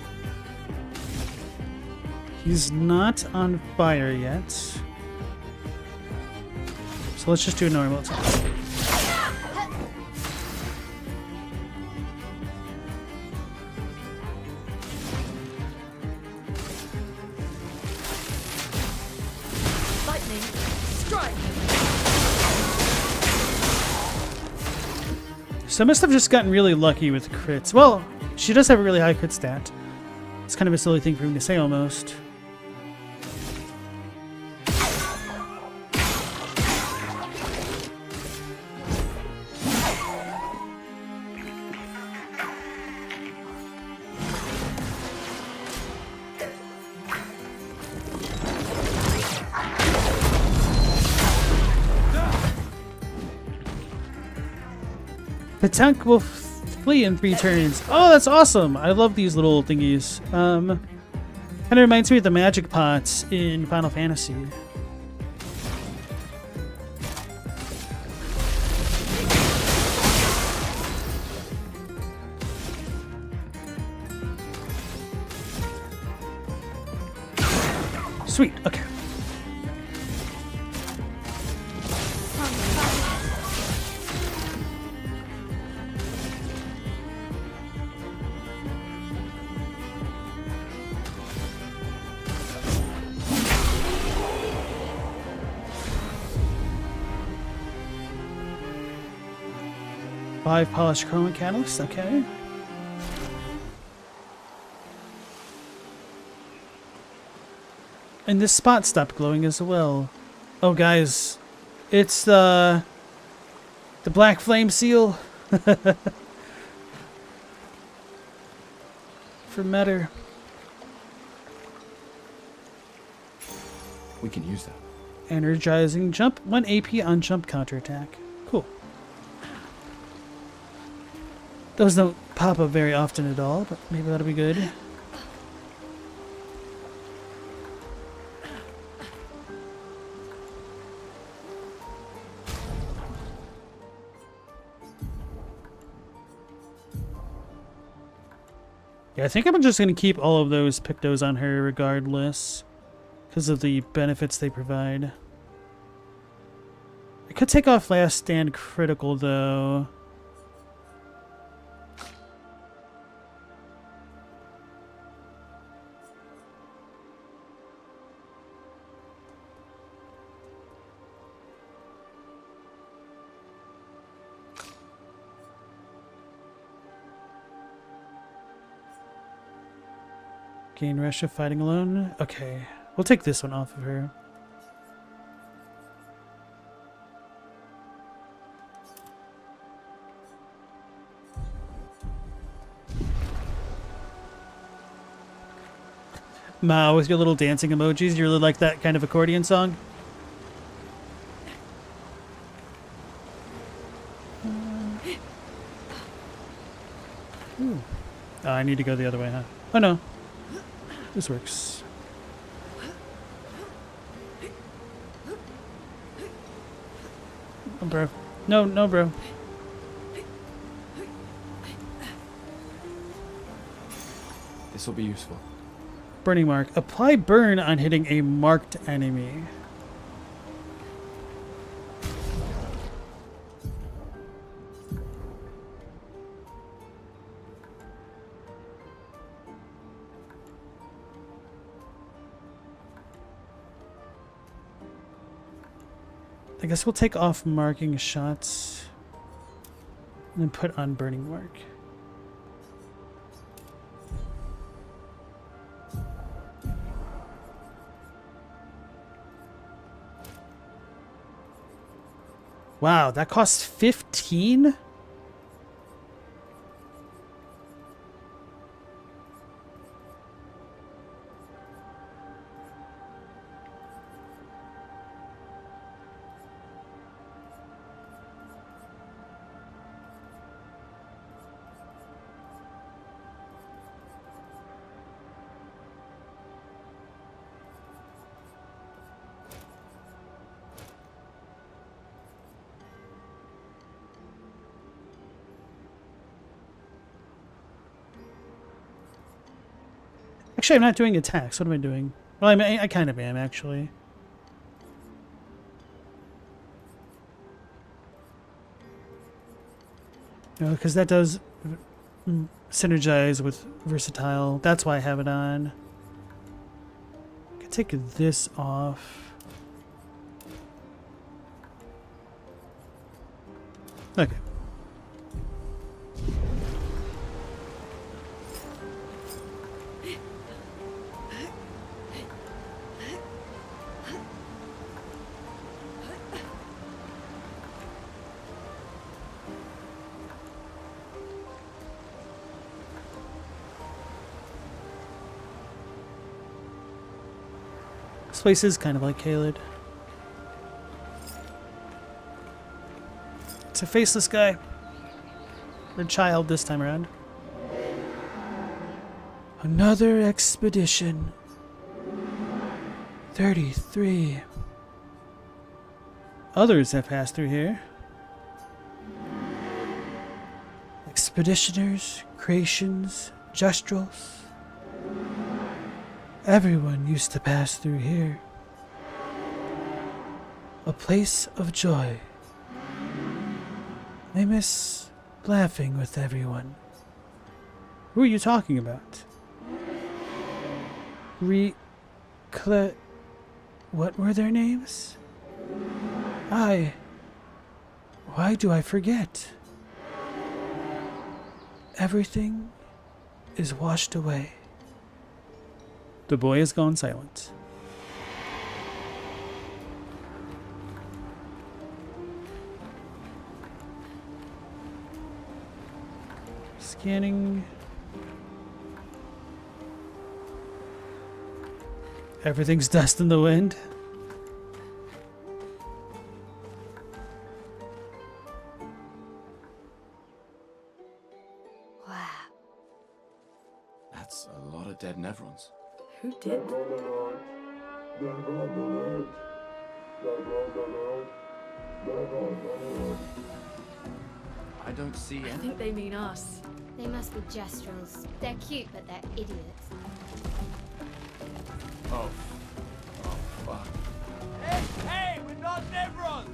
He's not on fire yet. So let's just do a normal attack. Lightning, strike! So I must have just gotten really lucky with crits. Well, she does have a really high crit stat. It's kind of a silly thing for me to say almost. The tank will flee in 3 turns. Oh, that's awesome! I love these little thingies. Kind of reminds me of the magic pots in Final Fantasy. Sweet. Okay. Five polished chroma catalysts, okay. And this spot stopped glowing as well. Oh guys, it's the black flame seal for Metter. We can use that. Energizing jump, 1 AP on jump counterattack. Cool. Those don't pop up very often at all, but maybe that'll be good. Yeah, I think I'm just going to keep all of those Pictos on her regardless, because of the benefits they provide. I could take off Last Stand Critical, though. Gain rush of fighting alone. Okay, we'll take this one off of her. Ma, with your little dancing emojis, you really like that kind of accordion song? Ooh. Oh, I need to go the other way, huh? Oh no. This works. Oh, bro. No, no, bro. This will be useful. Burning mark. Apply burn on hitting a marked enemy. I guess we'll take off marking shots and then put on burning mark. Wow, that costs 15? Actually, I'm not doing attacks. What am I doing? Well, I kind of am, actually. No, because that does synergize with versatile. That's why I have it on. I can take this off. Okay. This place is kind of like Caelid. It's a faceless guy. Or child this time around. Another expedition. 33. Others have passed through here. Expeditioners, creations, gestrels. Everyone used to pass through here. A place of joy. I miss laughing with everyone. Who are you talking about? What were their names? Why do I forget? Everything is washed away. The boy has gone silent. Scanning. Everything's dust in the wind. Wow. That's a lot of dead Nevrons. Who did? I don't see I any. think they mean us. They must be gestrels. They're cute, but they're idiots. Oh. Oh, fuck. Hey, we're not Nevrons!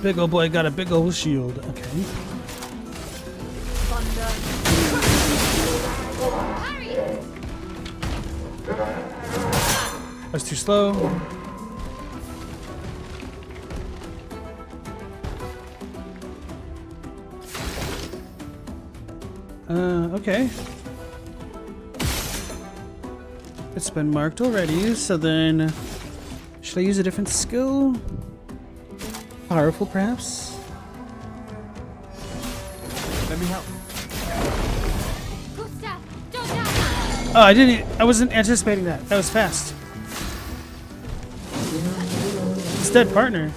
Big old boy got a big old shield. Okay. Thunder. Harry! That's too slow. Okay. It's been marked already, so then should I use a different skill? Powerful, perhaps? Let me help. Gustav, don't die! Oh, I wasn't anticipating that. That was fast. It's dead partner.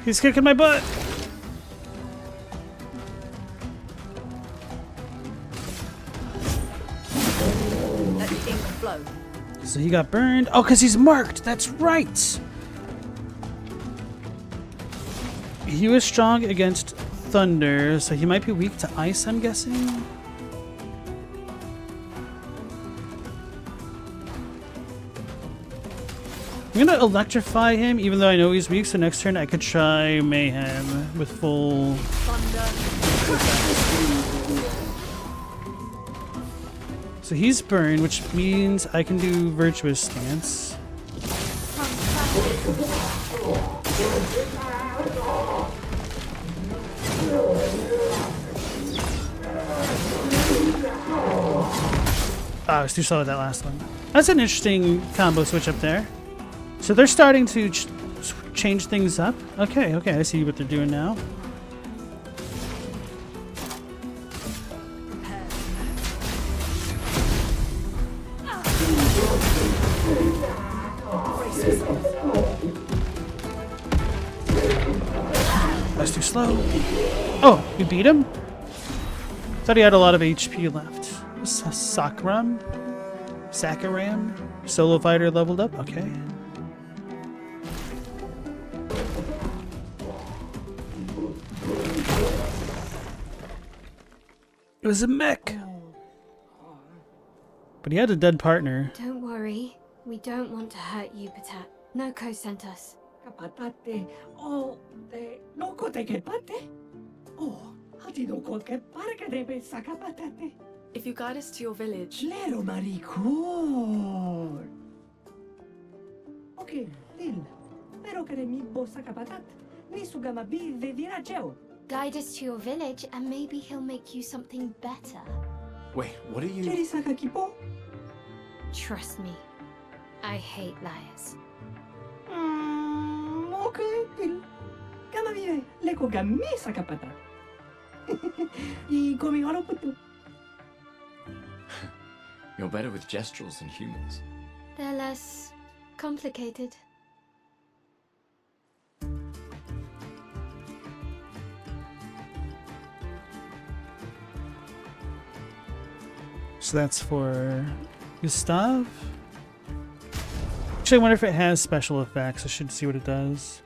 He's kicking my butt. Let the ink flow. So he got burned. Oh, because he's marked. That's right. He was strong against thunder, so he might be weak to ice, I'm guessing. I'm gonna electrify him, even though I know he's weak, so next turn I could try Mayhem with full... So he's burned, which means I can do Virtuous Stance. I was too slow with that last one. That's an interesting combo switch up there. So they're starting to change things up. Okay, I see what they're doing now. That's too slow. Oh, we beat him? Thought he had a lot of HP left. Sakaram? Sakaram? Solo fighter leveled up? Okay. It was a mech. But he had a dead partner. Don't worry. We don't want to hurt you, Patat. Noko sent us. Kapatate. Oh, te noko te kepate. Oh, hati noko ke parka debe sakapatate. If you guide us to your village, Lero maricor. Okay, Lil. Pero que mi bosa kapatat. Ni sugama bi de dirajeo. Guide us to your village and maybe he'll make you something better. Wait, what are you... Cheri saka kipo? Trust me. I hate liars. Okay, Lil. Kama vive, leko gami sakapatat. Y komi haro putu. You're better with gesturals than humans. They're less complicated. So that's for Gustav. Actually, I wonder if it has special effects. I should see what it does.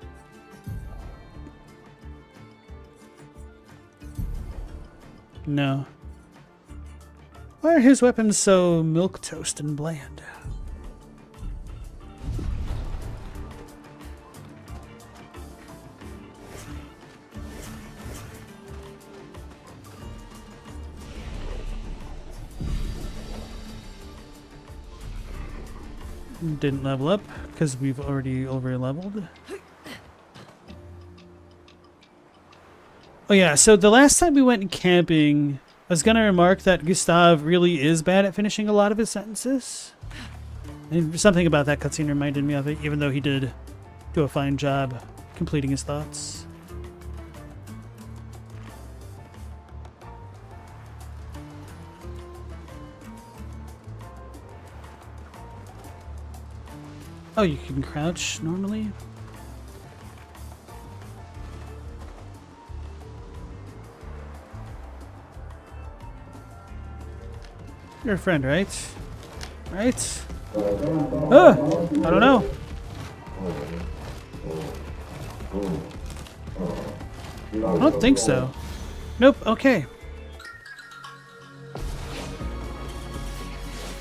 No. Why are his weapons so milquetoast and bland? Didn't level up because we've already over leveled. Oh yeah, so the last time we went camping, I was gonna remark that Gustav really is bad at finishing a lot of his sentences. And something about that cutscene reminded me of it, even though he did do a fine job completing his thoughts. Oh, you can crouch normally? You're a friend, right? Right? Ah! I don't know. I don't think so. Nope, okay.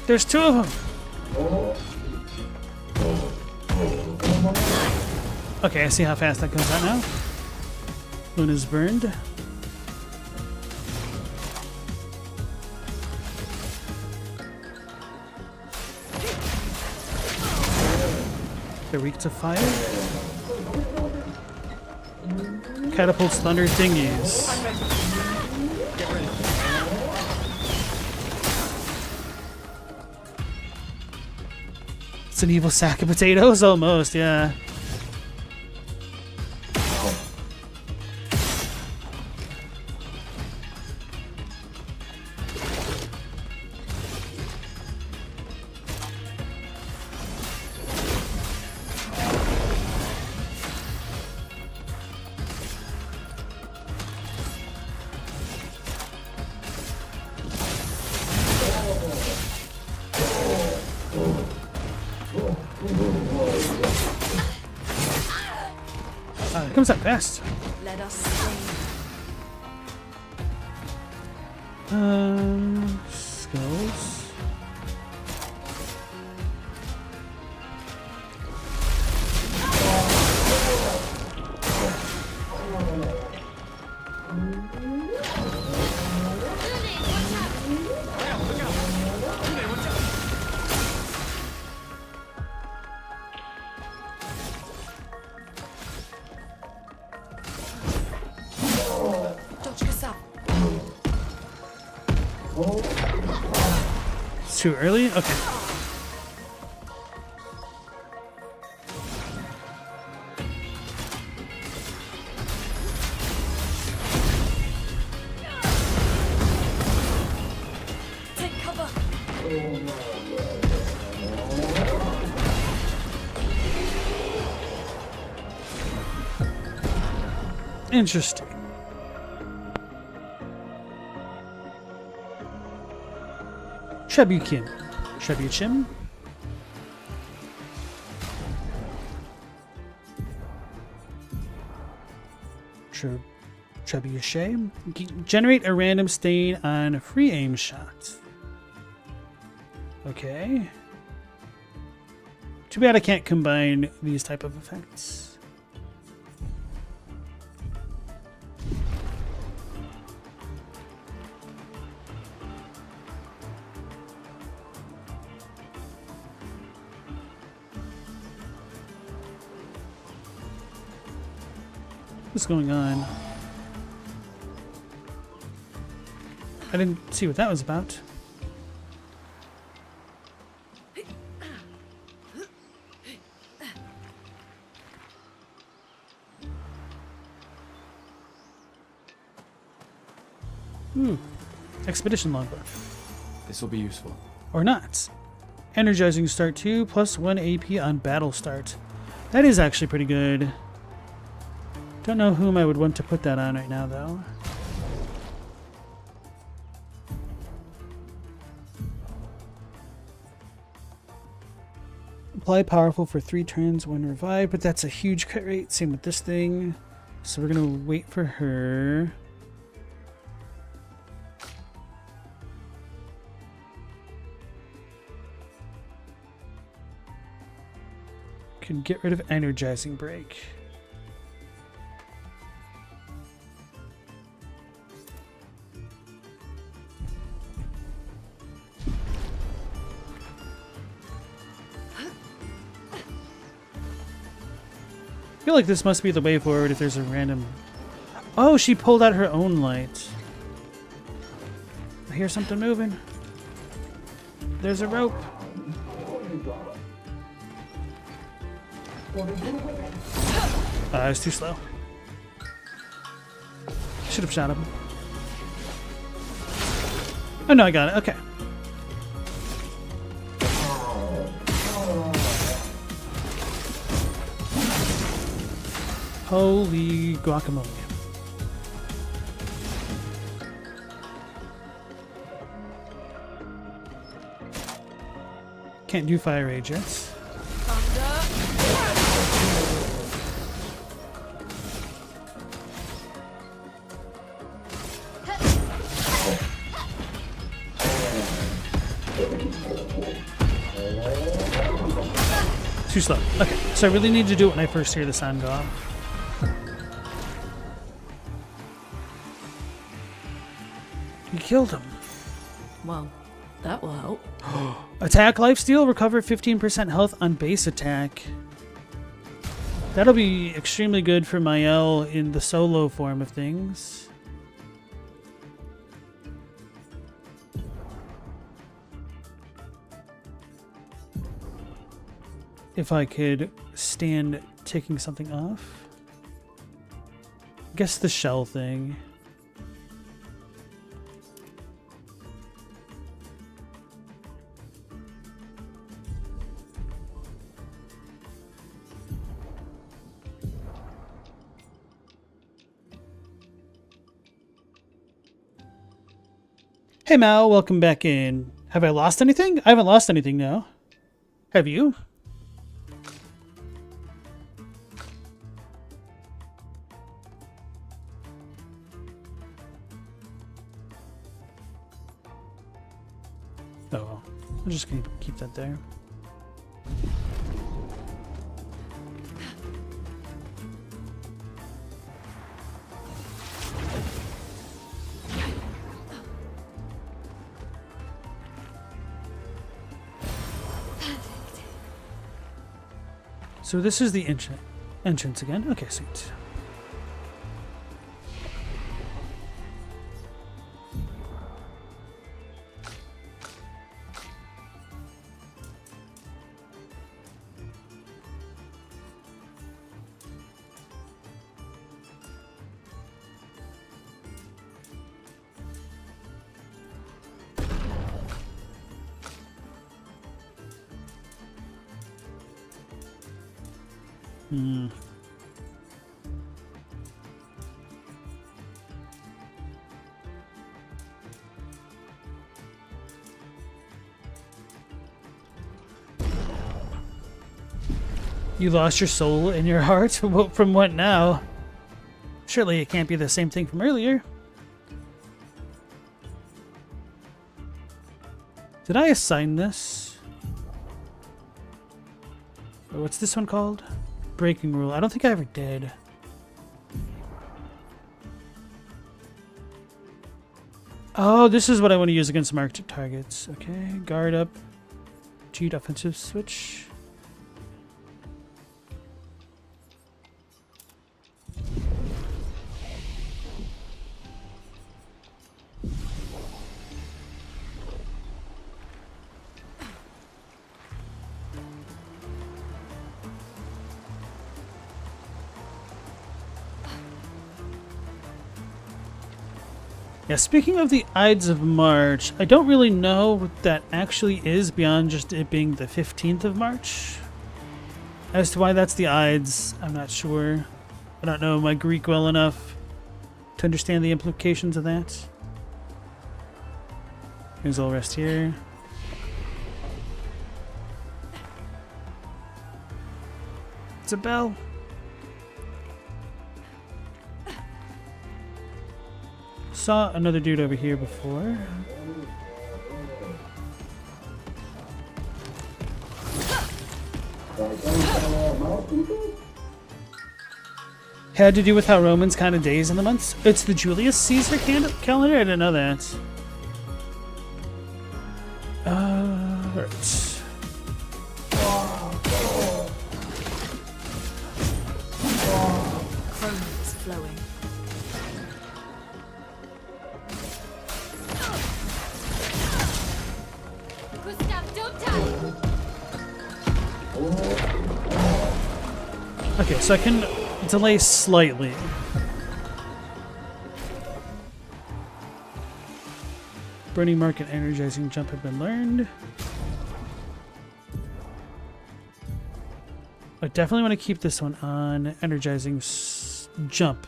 There's two of them! Okay, I see how fast that comes out now. Luna's burned. They're weak to fire. Catapults thunder dinghies. It's an evil sack of potatoes? Almost, yeah. It comes up fast. let us sing. Skulls. It's too early? Okay. Take cover. Interesting. Trebuchin. Trebuchin? Trebuchet. Generate a random stain on free aim shot. Okay. Too bad I can't combine these type of effects. What's going on? I didn't see what that was about. Expedition logbook. This will be useful. Or not. Energizing start 2 plus 1 AP on battle start. That is actually pretty good. Don't know whom I would want to put that on right now, though. Apply powerful for 3 turns when revived, but that's a huge crit rate. Same with this thing. So we're gonna wait for her. Can get rid of energizing break. I feel like this must be the way forward if there's a random... Oh, she pulled out her own light. I hear something moving. There's a rope. I was too slow. Should have shot him. Oh no, I got it. Okay. Holy guacamole. Can't do fire rage yet. Too slow. Okay, so I really need to do it when I first hear the sound go off. You killed him. Well, that will help. Attack lifesteal, recover 15% health on base attack. That'll be extremely good for Mael in the solo form of things. If I could stand taking something off. Guess the shell thing. Hey Mal, welcome back in. Have I lost anything? I haven't lost anything now. Have you? Oh well. I'm just gonna keep that there. So this is the entrance again? Okay, sweet. You lost your soul and your heart? From what now? Surely it can't be the same thing from earlier. Did I assign this? Or what's this one called? Breaking rule. I don't think I ever did. Oh, this is what I want to use against marked targets. Okay, guard up. Cheat offensive switch. Yeah, speaking of the Ides of March, I don't really know what that actually is beyond just it being the 15th of March. As to why that's the Ides, I'm not sure. I don't know my Greek well enough to understand the implications of that. Here's a little rest here. It's a bell. Saw another dude over here before. Had to do with how Romans counted days in the months. It's the Julius Caesar calendar? I didn't know that. Right. Chrome is flowing. Gustav, don't die! Okay, so I can delay slightly. Burning Mark and Energizing Jump have been learned. I definitely want to keep this one on. Energizing Jump.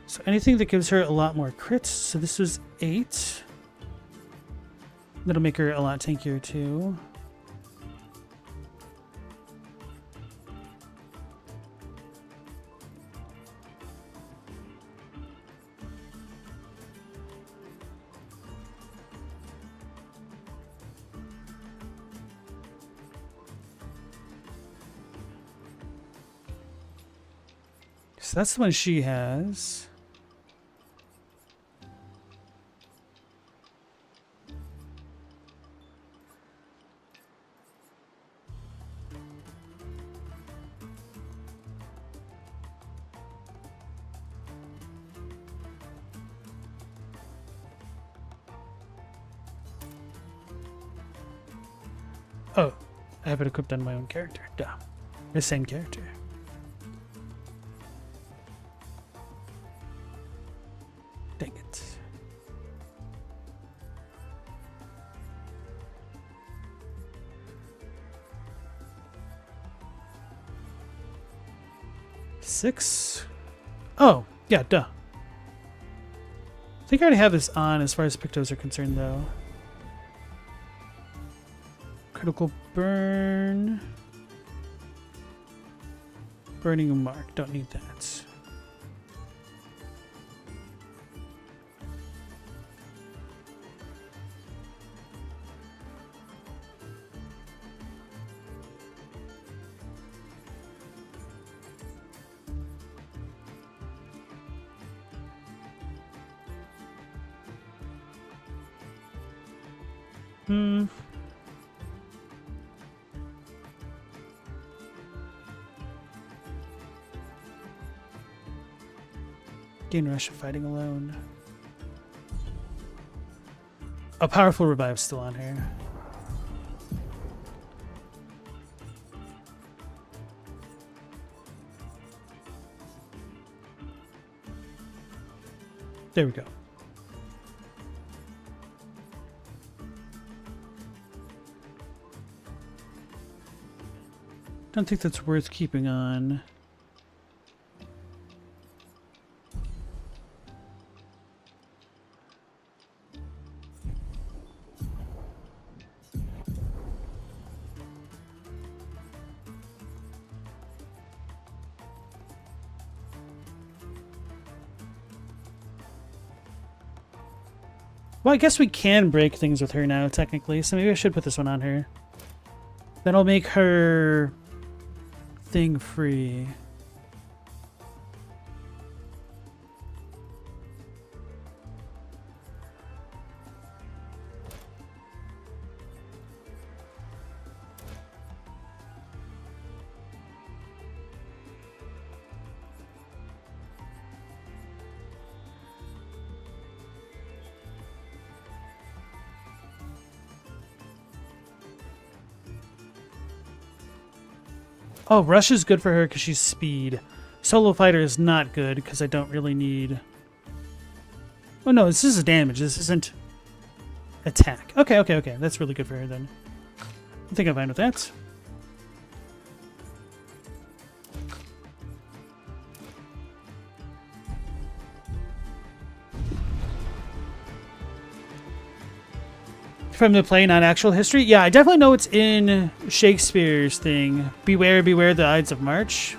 So anything that gives her a lot more crits. So this was 8. That'll make her a lot tankier too. So that's the one she has. Oh, I have it equipped on my own character. Duh. The same character. Dang it. Six? Oh, yeah, duh. I think I already have this on as far as Pictos are concerned, though. Critical burn. Burning a mark. Don't need that. Gain rush of fighting alone. A powerful revive still on here. There we go. Don't think that's worth keeping on. Well, I guess we can break things with her now, technically, so maybe I should put this one on her. That'll make her thing free. Oh, rush is good for her because she's speed. Solo fighter is not good because I don't really need... Oh no, this is damage. This isn't attack. Okay. That's really good for her then. I think I'm fine with that. From the play, not actual history? Yeah, I definitely know it's in Shakespeare's thing. Beware, beware the Ides of March.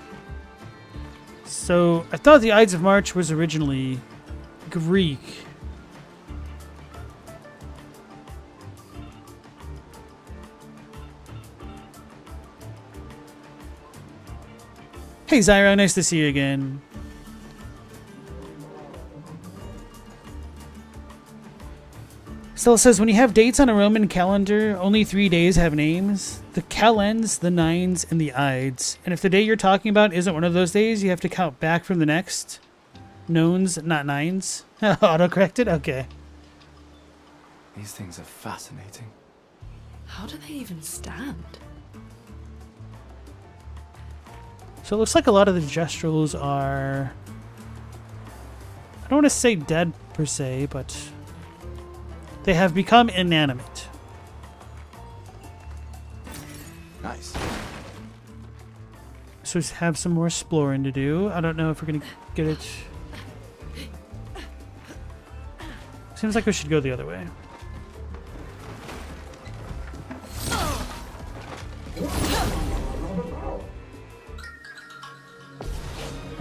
So, I thought the Ides of March was originally Greek. Hey Zyro, nice to see you again. Stella says, when you have dates on a Roman calendar, only 3 days have names. The calends, the nines, and the ides. And if the day you're talking about isn't one of those days, you have to count back from the next. Nones, not nines. Auto-corrected? Okay. These things are fascinating. How do they even stand? So it looks like a lot of the gestrels are... I don't want to say dead per se, but... they have become inanimate. Nice. So we have some more exploring to do. I don't know if we're going to get it. Seems like we should go the other way.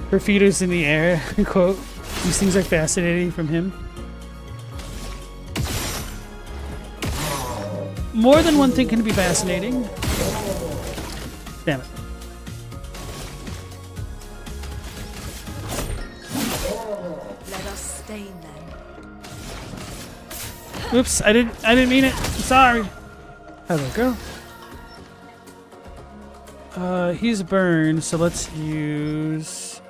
Her feet is in the air, quote. These things are fascinating from him. More than one thing can be fascinating. Damn it. Let us stain them. Oops, I didn't mean it. I'm sorry. Hello, girl. He's burned, so let's use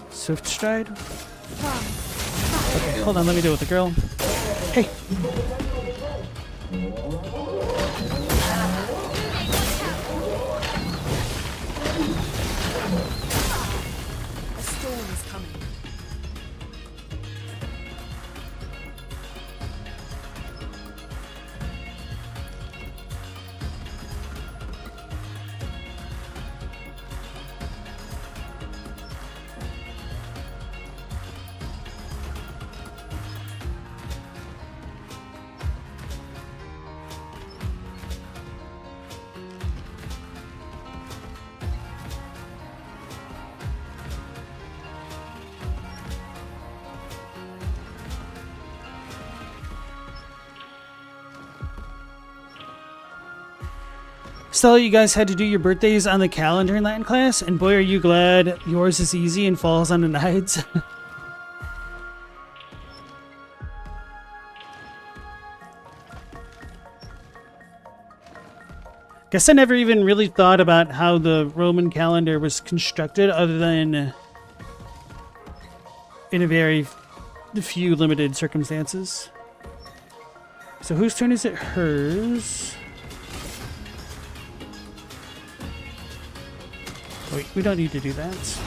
Swift Stride. Okay, hold on, let me deal with the girl. Hey. A storm is coming. Stella, you guys had to do your birthdays on the calendar in Latin class, and boy, are you glad yours is easy and falls on the Ides. Guess I never even really thought about how the Roman calendar was constructed, other than in a very few limited circumstances. So whose turn is it? Hers. Wait, we don't need to do that.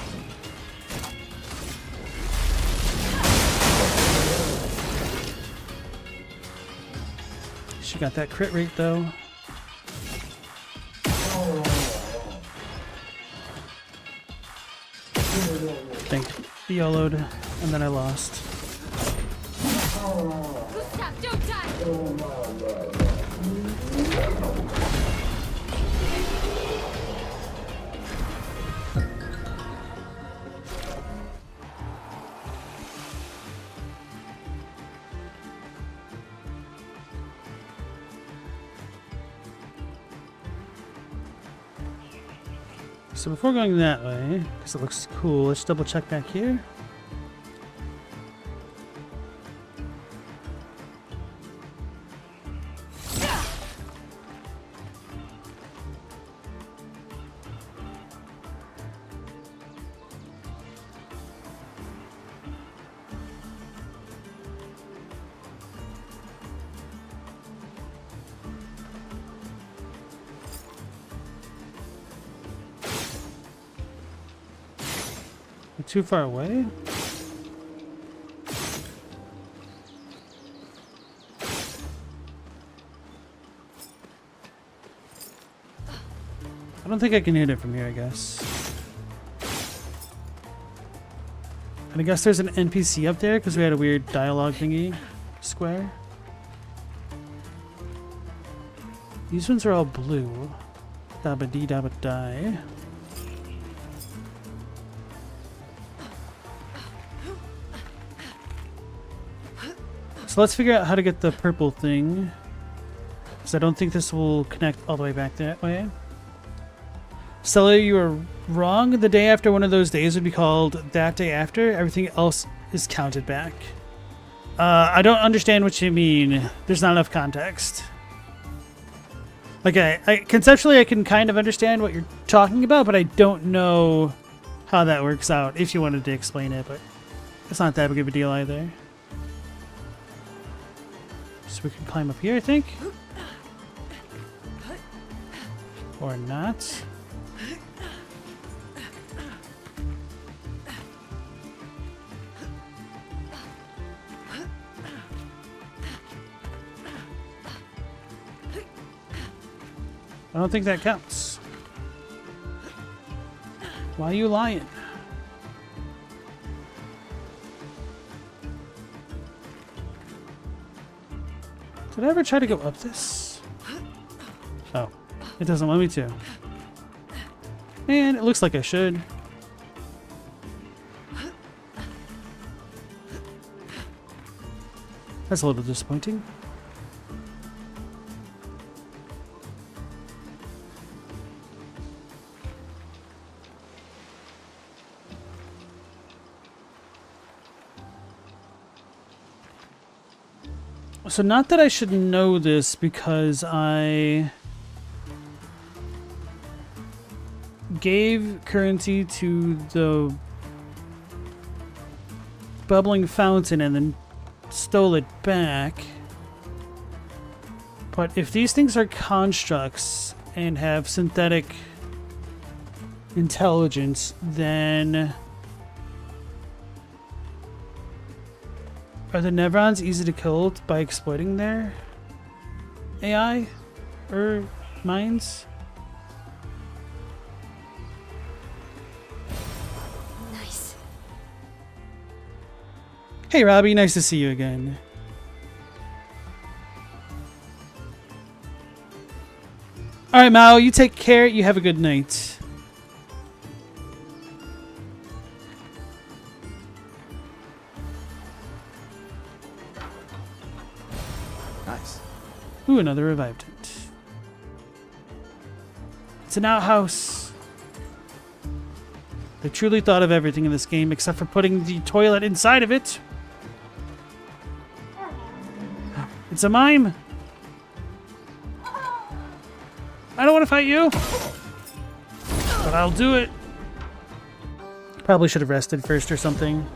She got that crit rate though. Thank you. YOLO'd, and then I lost. Gustav, don't die! So before going that way, because it looks cool, let's double check back here. Too far away? I don't think I can hit it from here, I guess. And I guess there's an NPC up there because we had a weird dialogue thingy square. These ones are all blue. Dabba dee dabba die. So let's figure out how to get the purple thing. Because I don't think this will connect all the way back that way. Stella, you were wrong. The day after one of those days would be called that day after. Everything else is counted back. I don't understand what you mean. There's not enough context. Like, I conceptually I can kind of understand what you're talking about, but I don't know how that works out if you wanted to explain it, but it's not that big of a deal either. So we can climb up here, I think. Or not. I don't think that counts. Why are you lying? Did I ever try to go up this? Oh, it doesn't want me to. Man, it looks like I should. That's a little disappointing. So not that I should know this because I gave currency to the bubbling fountain and then stole it back. But if these things are constructs and have synthetic intelligence, then are the Nevrons easy to kill by exploiting their AI or minds? Nice. Hey Robbie, nice to see you again. Alright Mao, you take care, you have a good night. Nice. Ooh, another revived it. It's an outhouse. They truly thought of everything in this game except for putting the toilet inside of it. It's a mime. I don't want to fight you, but I'll do it. Probably should have rested first or something.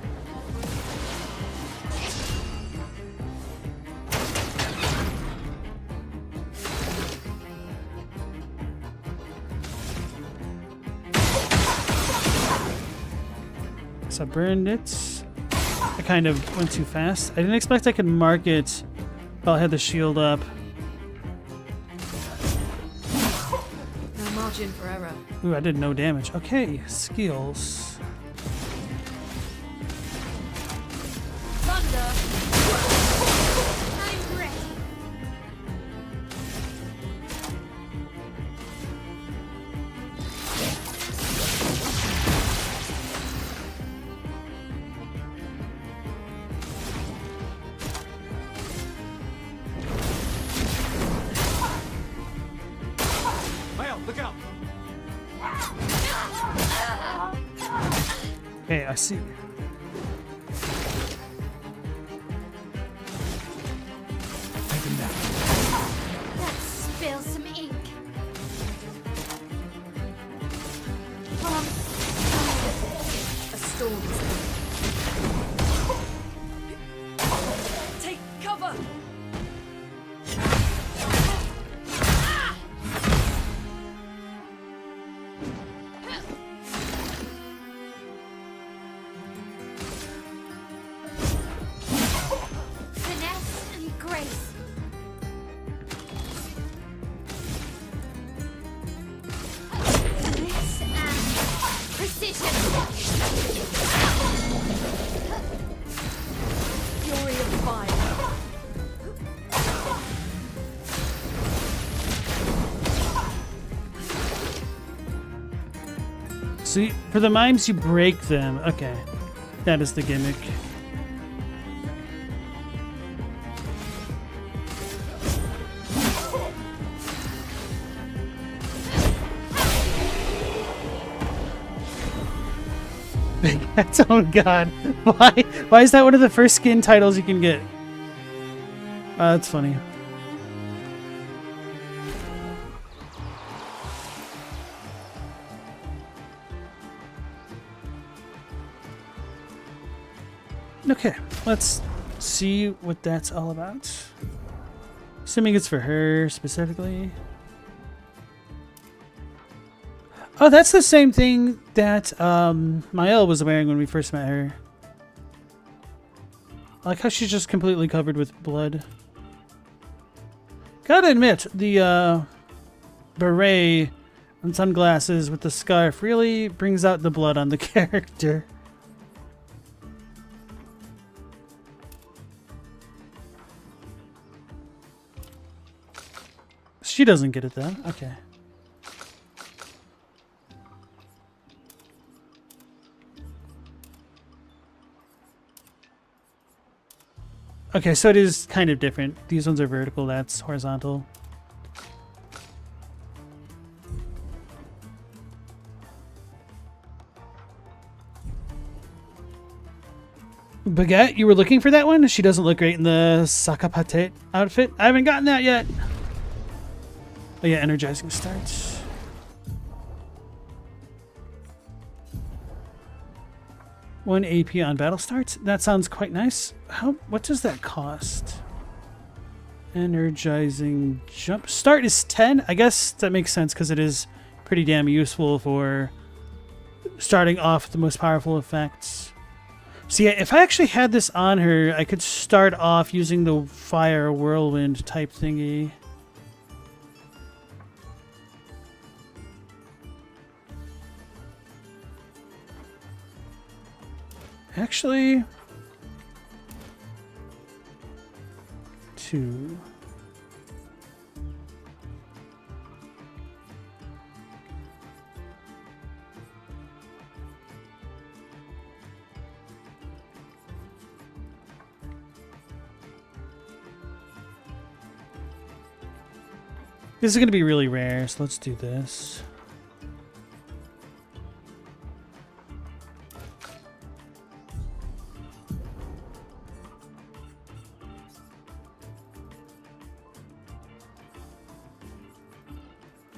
So I burned it. I kind of went too fast. I didn't expect I could mark it while I had the shield up. No margin for error. Ooh, I did no damage. Okay, skills. Thunder! I'm ready. Mael, look out! Okay, I see. Let's spill some ink. A storm is coming. Take cover! Finesse and grace. Finesse and precision. Fury of fire. See, for the mimes, you break them. Okay. That is the gimmick. Oh god. Why is that one of the first skin titles you can get? That's funny. Okay, let's see what that's all about. Assuming it's for her specifically. Oh, that's the same thing that Mael was wearing when we first met her. I like how she's just completely covered with blood. Gotta admit, the beret and sunglasses with the scarf really brings out the blood on the character. She doesn't get it though. Okay. Okay, so it is kind of different. These ones are vertical, that's horizontal. Baguette, you were looking for that one? She doesn't look great in the Sakapate outfit. I haven't gotten that yet. Oh yeah, energizing starts. One AP on battle starts. That sounds quite nice. What does that cost? Energizing jump start is 10. I guess that makes sense because it is pretty damn useful for starting off with the most powerful effects. So yeah, if I actually had this on her, I could start off using the fire whirlwind type thingy. Actually, 2. This is going to be really rare, so let's do this.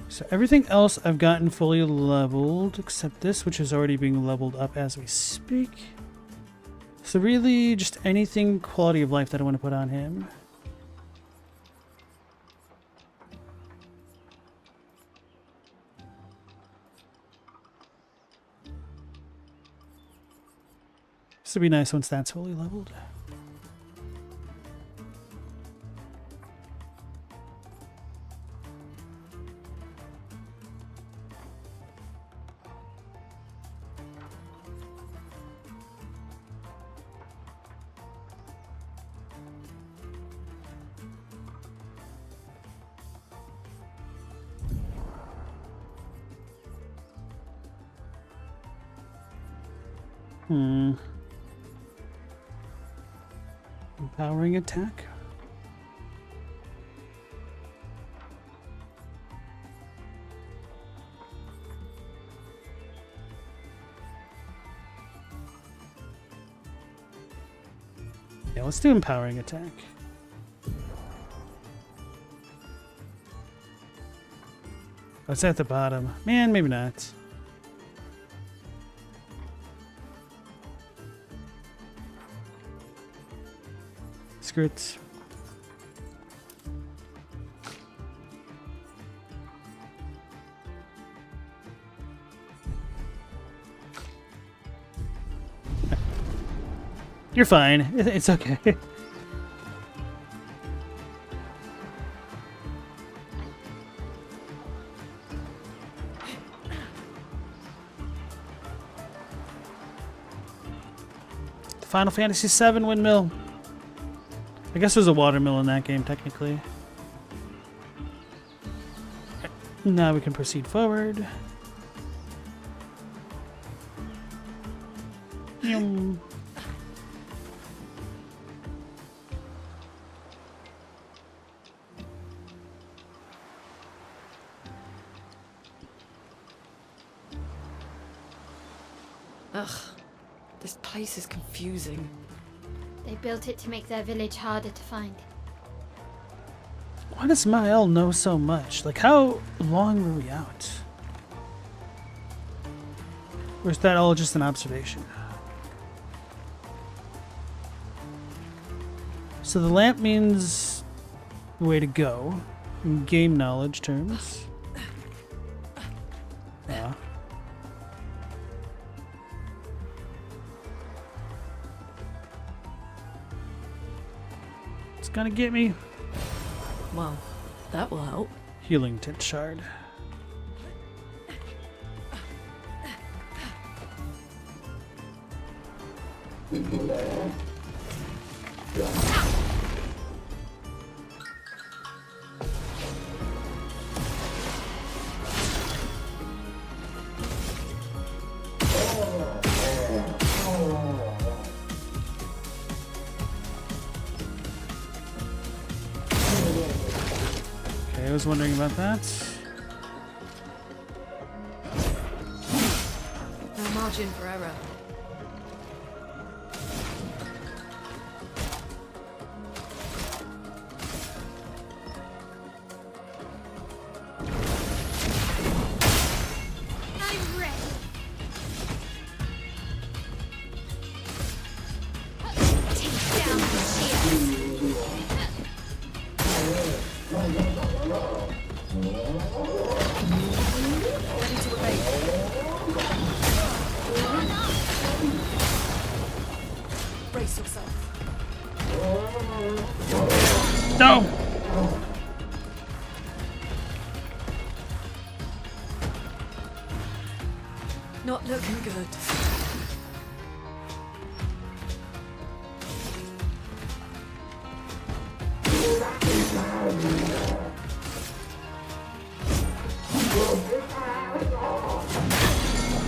So everything else I've gotten fully leveled, except this, which is already being leveled up as we speak. So really, just anything quality of life that I want to put on him. This would be nice once that's fully leveled. Empowering attack. Yeah, let's do empowering attack. Oh, it's at the bottom. Man, maybe not. Screw it. You're fine. It's okay. Final Fantasy VII windmill. I guess there's a watermill in that game, technically. Now we can proceed forward. Yum. Ugh, this place is confusing. They built it to make their village harder to find. Why does Mael know so much? Like, how long were we out? Or is that all just an observation? So the lamp means way to go in game knowledge terms. Yeah. It's gonna get me. Well, that will help. Healing tit shard. Okay, I was wondering about that. No margin for error. I'm ready. Take down the shield. Ready to evade. Brace yourself. No! Not looking good.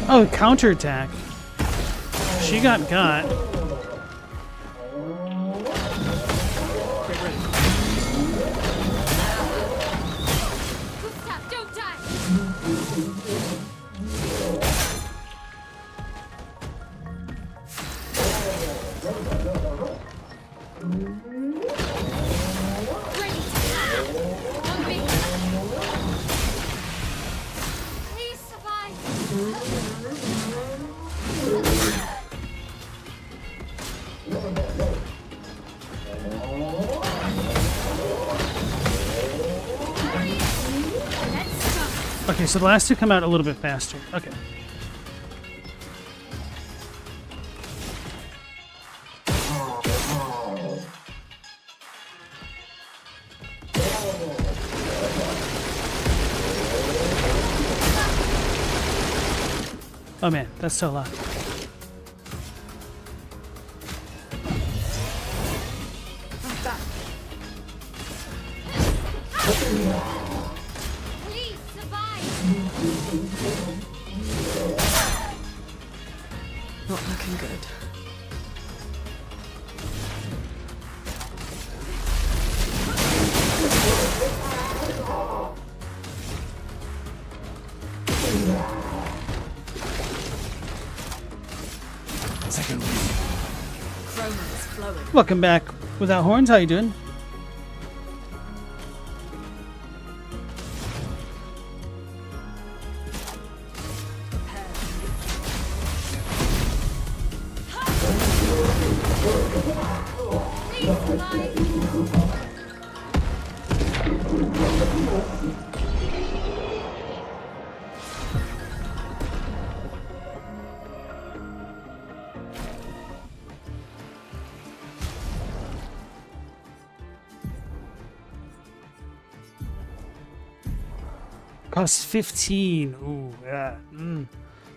Oh, counterattack. She got. Gustav, don't die. Ready to attack. On me. Please survive. Let's go. Okay, so the last two come out a little bit faster. Okay. Oh man, that's so loud. I'm back. Please survive. Not looking good. Second. Chroma's flowing. Welcome back without horns. How you doing? Costs 15. Ooh, yeah.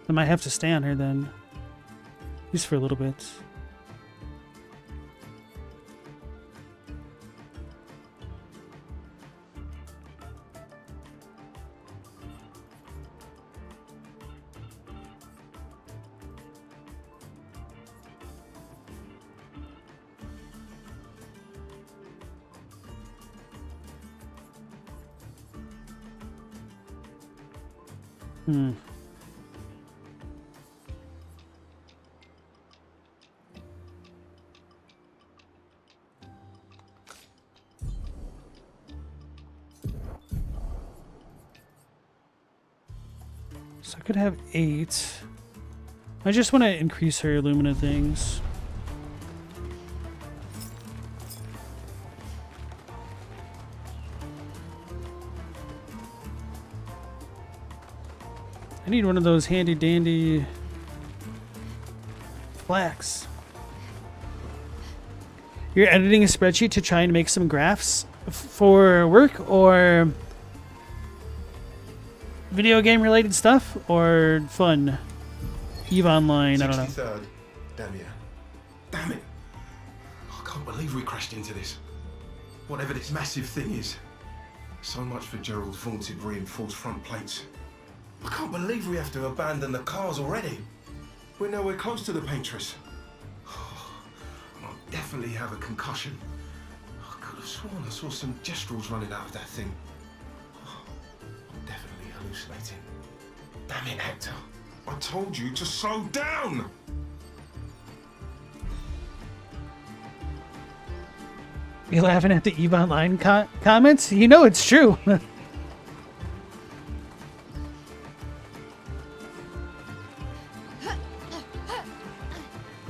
I might have to stay on her then. Just for a little bit. So I could have 8. I just want to increase her Illumina things. I need one of those handy dandy flax. You're editing a spreadsheet to try and make some graphs for work or video game related stuff or fun? EVE Online, I don't know. 63rd, damn it. Damn it! I can't believe we crashed into this. Whatever this massive thing is. So much for Gerald's vaunted reinforced front plates. I can't believe we have to abandon the cars already. We're nowhere close to the Paintress. I'll definitely have a concussion. I could have sworn I saw some gestrels running out of that thing. I'm definitely hallucinating. Damn it, Hector. I told you to slow down! You laughing at the EVE Online comments? You know it's true.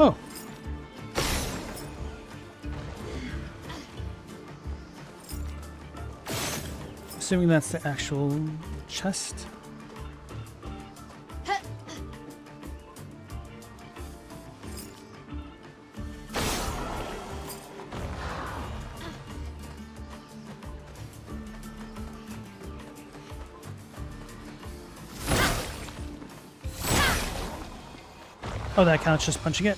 Oh. Assuming that's the actual chest. Oh, that counts just punching it?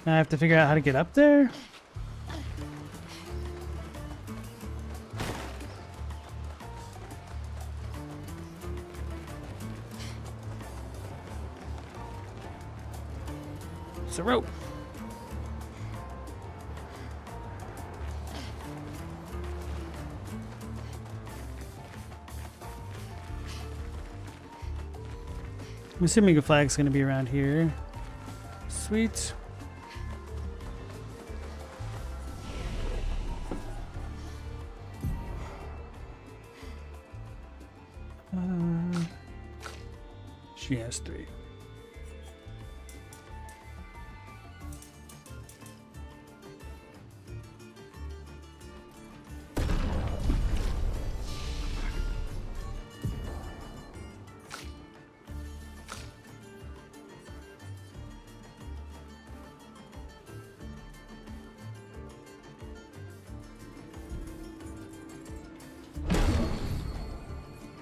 Now I have to figure out how to get up there? It's a rope. I'm assuming a flag's gonna be around here. Sweet. She has 3.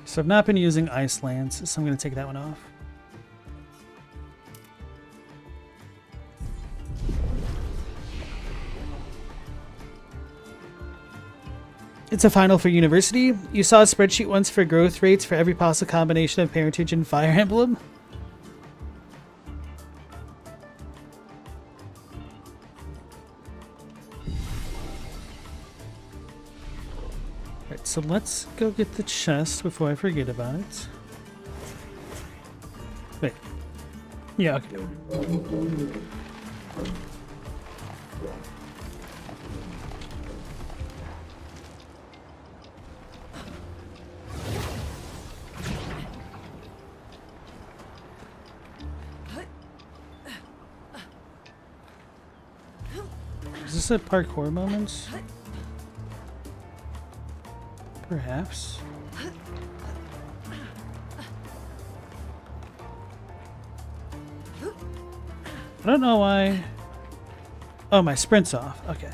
So I've not been using Ice Lance, so I'm going to take that one off. It's a final for university. You saw a spreadsheet once for growth rates for every possible combination of parentage and Fire Emblem. Right, so let's go get the chest before I forget about it. Wait. Yeah, okay. Is this a parkour moment? Perhaps. I don't know why. Oh, my sprint's off. Okay.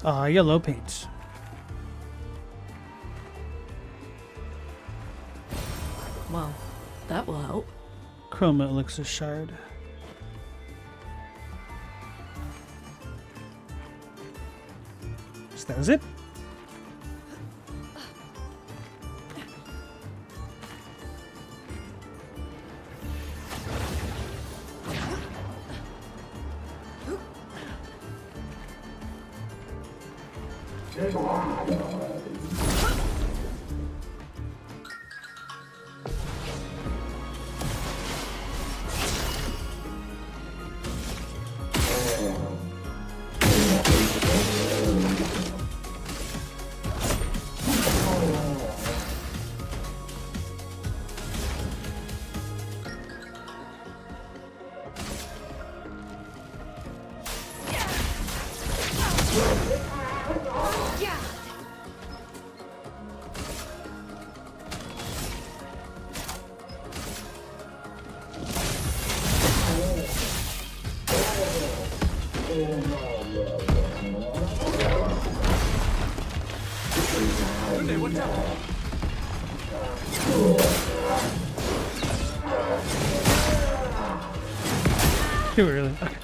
Ah, yellow paint. Well, that will help. Chroma elixir shard. So that was it. Too early. Okay.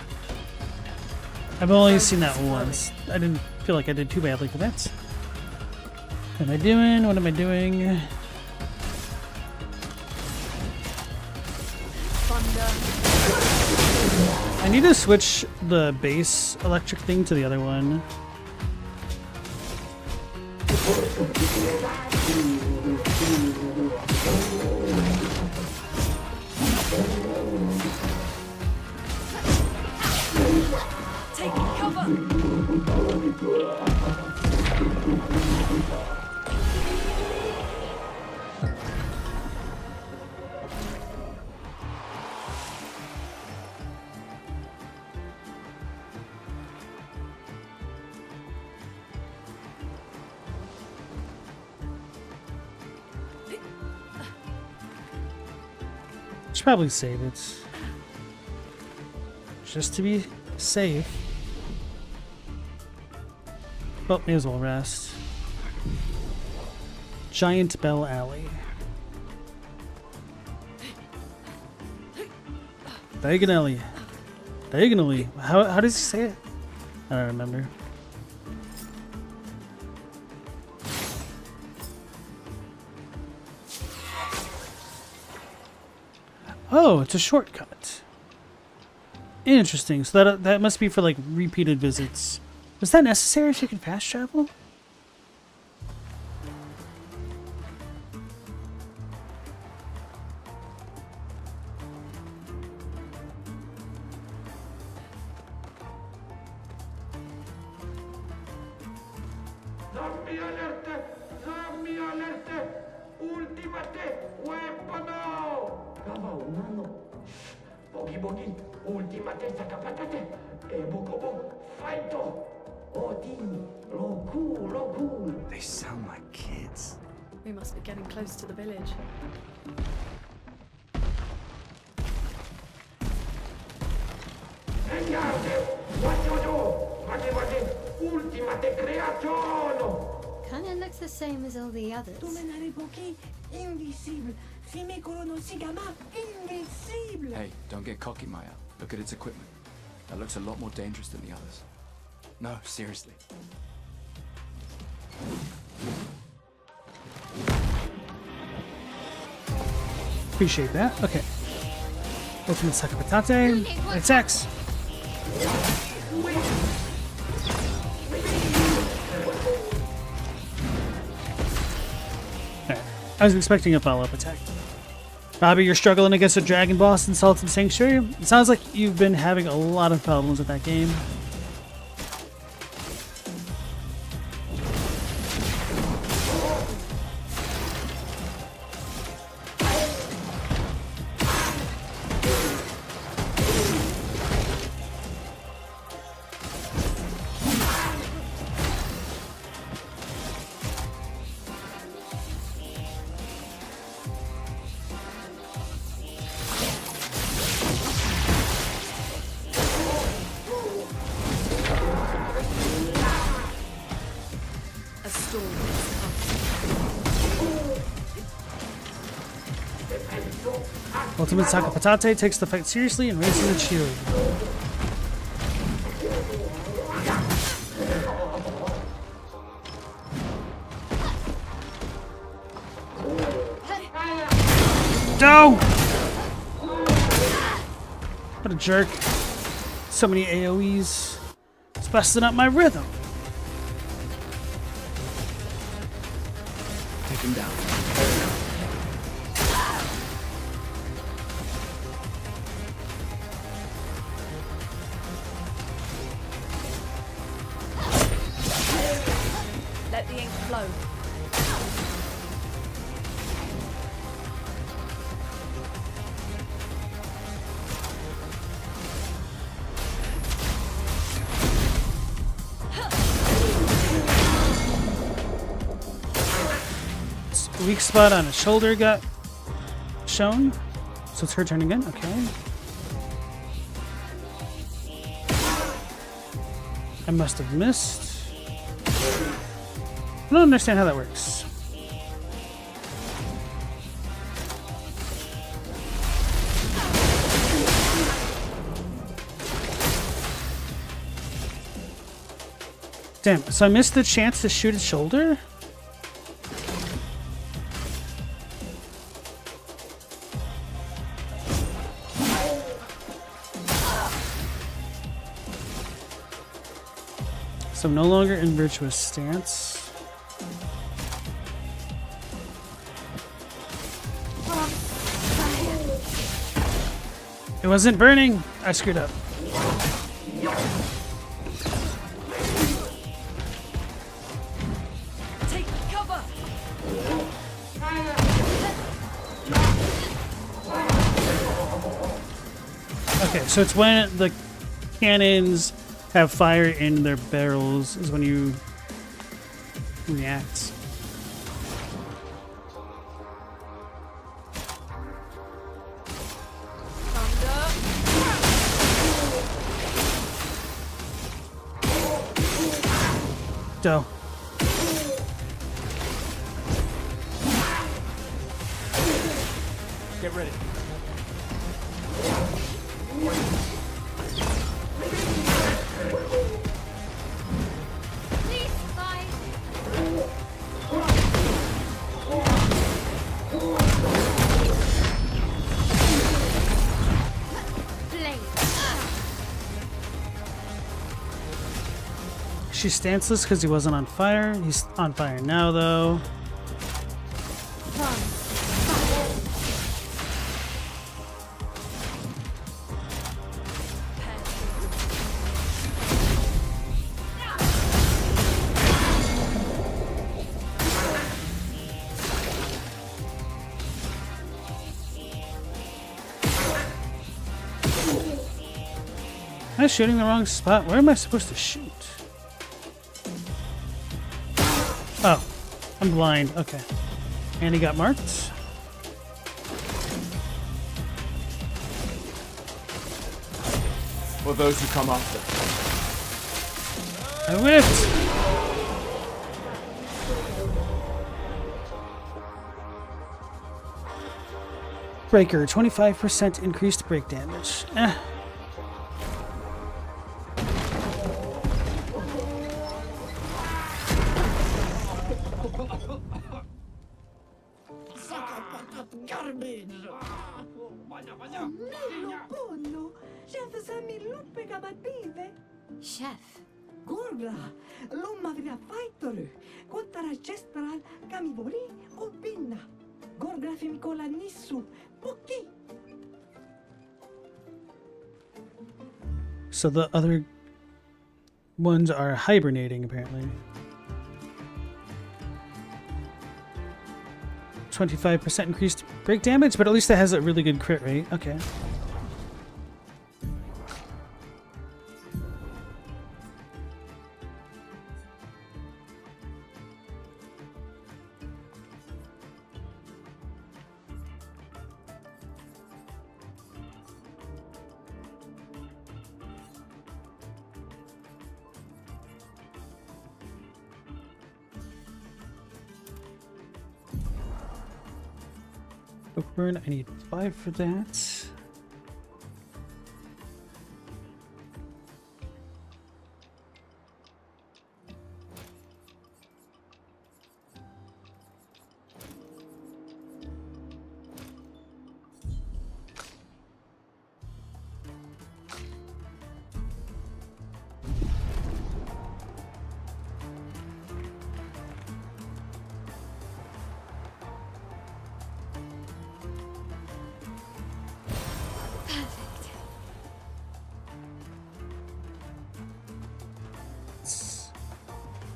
I've only seen that once. I didn't feel like I did too badly for that. What am I doing? What am I doing? I need to switch the base electric thing to the other one. Take cover! Should probably save it. Just to be safe. Well, may as well rest. Giant Bell Alley. Diagonally. Diagonally. How does he say it? I don't remember. Oh, it's a shortcut. Interesting. So that must be for like repeated visits. Was that necessary if you can fast travel? Zombie alert! Zombie alert! Ultimate weapon! Kawał, nano. Bogi, bogi, ultimate sakapatate. Bogo, fighto. Odin, loku. They sound like kids. We must be getting close to the village. Vediate! What you do? Vade, ultimate creazione! Kinda looks the same as all the others. Hey, don't get cocky, Maya. Look at its equipment. That looks a lot more dangerous than the others. No, seriously. Appreciate that. Okay. Ultimate Sakapatate. Attacks. Alright. I was expecting a follow-up attack. Robbie, you're struggling against a dragon boss in Salted Sanctuary. It sounds like you've been having a lot of problems with that game. Ultimate Sakapatate takes the fight seriously and raises its shield. No! What a jerk. So many AoEs. It's busting up my rhythm. Take him down. Let the ink flow. Weak spot on his shoulder got shown. So it's her turn again. Okay. I must have missed. I don't understand how that works. Damn, so I missed the chance to shoot his shoulder? So I'm no longer in virtuous stance. It wasn't burning. I screwed up. Take cover. Okay, so it's when the cannons have fire in their barrels is when you react. Doe. Get ready. Please fight. Blade. She's stanceless because he wasn't on fire. He's on fire now, though. Am I shooting the wrong spot? Where am I supposed to shoot? Oh, I'm blind. Okay. And he got marked. For those who come after. I whipped. Breaker, 25% increased break damage. Garbage! Mello pollo! Chef Sammy luppe kabative! Chef. Gorla! Lomma vria fajtoru! Kottara chestral kamibori o pinna! Gorla femikola nissu! Poki! So the other ones are hibernating, apparently. 25% increased break damage, but at least it has a really good crit rate. Okay. Book burn, I need 5 for that.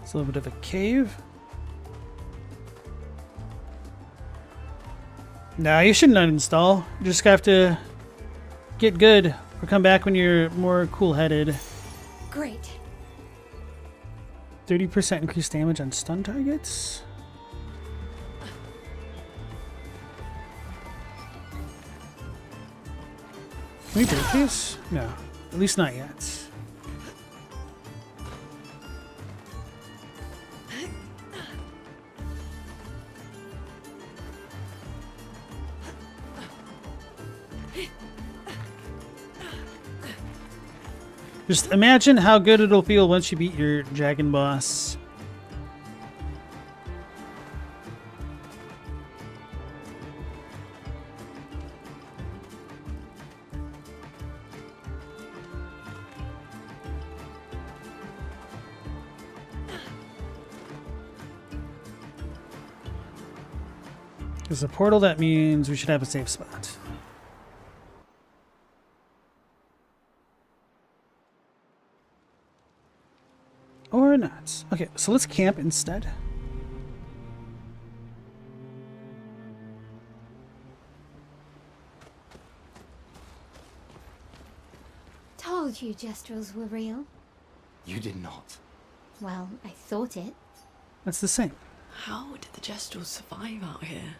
It's a little bit of a cave. Nah, you shouldn't uninstall. You just have to get good or come back when you're more cool-headed. Great. 30% increased damage on stun targets. Can we break these? No, at least not yet. Just imagine how good it'll feel once you beat your dragon boss. There's a portal, that means we should have a safe spot. Or not. Okay, so let's camp instead. Told you Gestrels were real. You did not. Well, I thought it. That's the same. How did the Gestrels survive out here?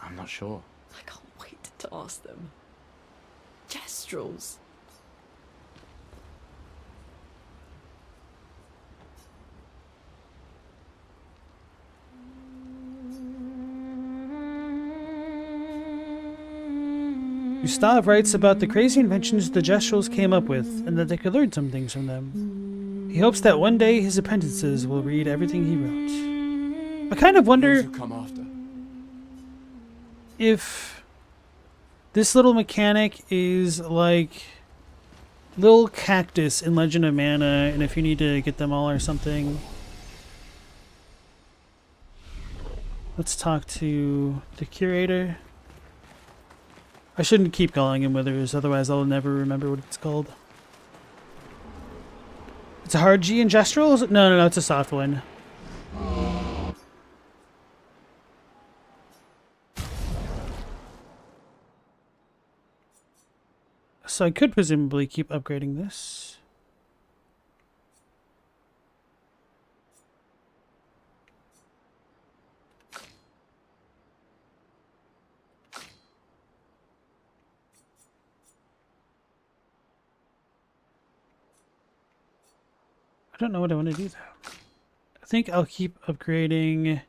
I'm not sure. I can't wait to ask them. Gestrels? Gustav writes about the crazy inventions the Gestrels came up with, and that they could learn some things from them. He hopes that one day his apprentices will read everything he wrote. I kind of wonder Those who come after. if this little mechanic is like little cactus in Legend of Mana, and if you need to get them all or something. Let's talk to the curator. I shouldn't keep calling him Withers, otherwise I'll never remember what it's called. It's a hard G in Gestrels? No, it's a soft one. So I could presumably keep upgrading this. I don't know what I want to do though. I think I'll keep upgrading.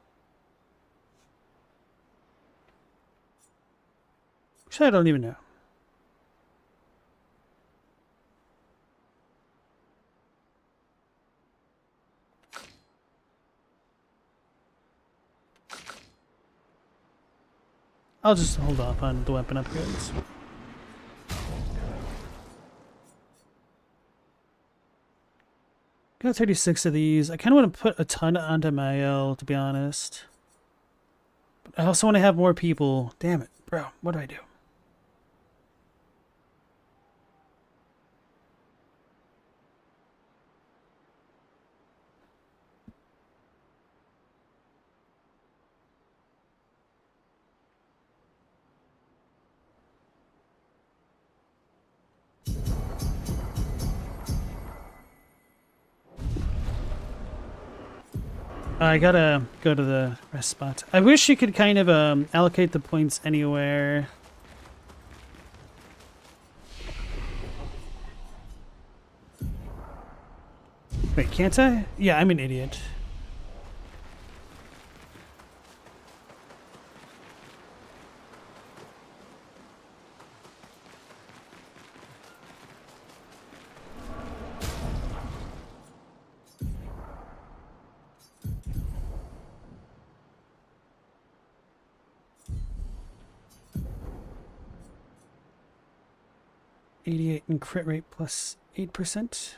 Actually, I don't even know. I'll just hold off on the weapon upgrades. Got 36 of these. I kind of want to put a ton onto Mael, to be honest. But I also want to have more people. Damn it, bro. What do I do? I gotta go to the rest spot. I wish you could kind of allocate the points anywhere. Wait, can't I? Yeah, I'm an idiot. .88 and crit rate plus 8%.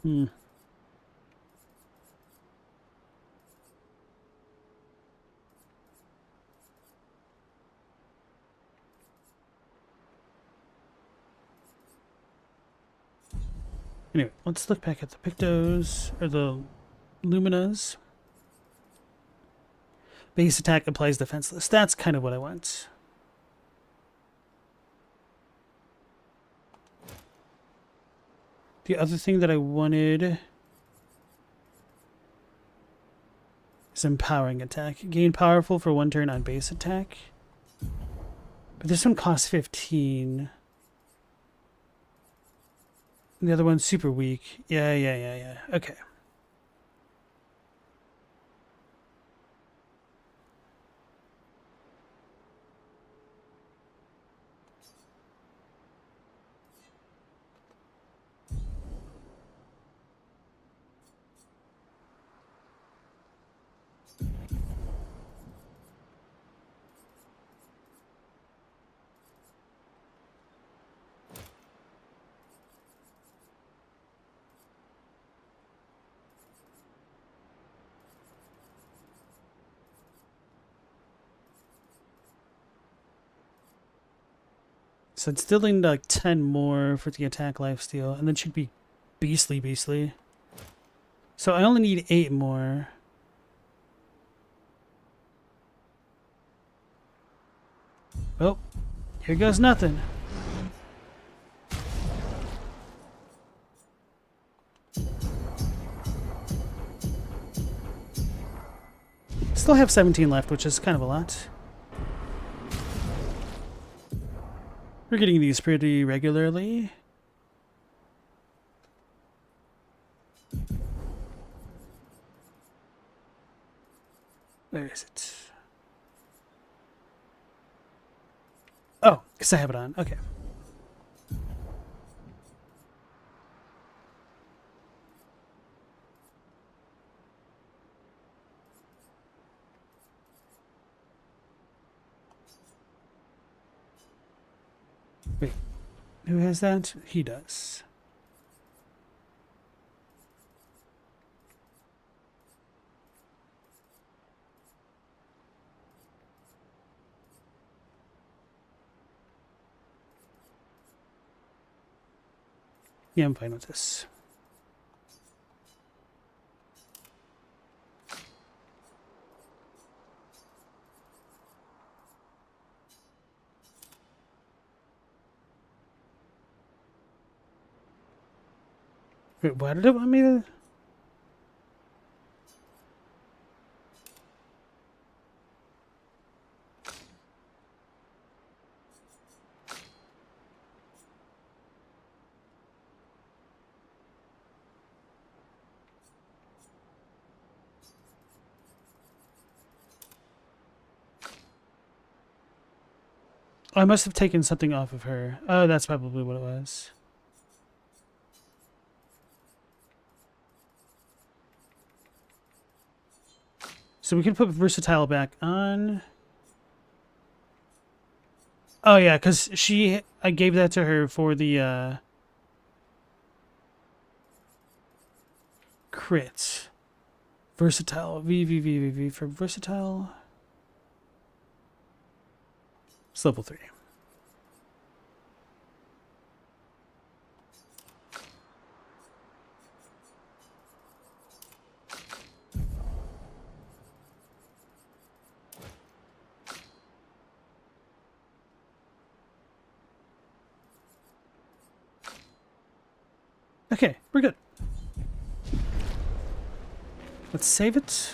Hmm. Anyway, let's look back at the Pictos, or the Luminas. Base attack applies defenseless. That's kind of what I want. The other thing that I wanted is empowering attack. Gain powerful for 1 turn on base attack. But this one costs 15. And the other one's super weak. Yeah. Okay. So it's still in like 10 more for the attack lifesteal, and then should be beastly. So I only need 8 more. Oh, here goes nothing. Still have 17 left, which is kind of a lot. We're getting these pretty regularly. Where is it? Oh, because I have it on. Okay. Wait, who has that? He does. Yeah, I'm fine with this. Wait, why did it want me to? Oh, I must have taken something off of her. Oh, that's probably what it was. So we can put versatile back on. Oh yeah, because I gave that to her for the crit. Versatile. V for versatile. It's level 3. Okay, we're good. Let's save it.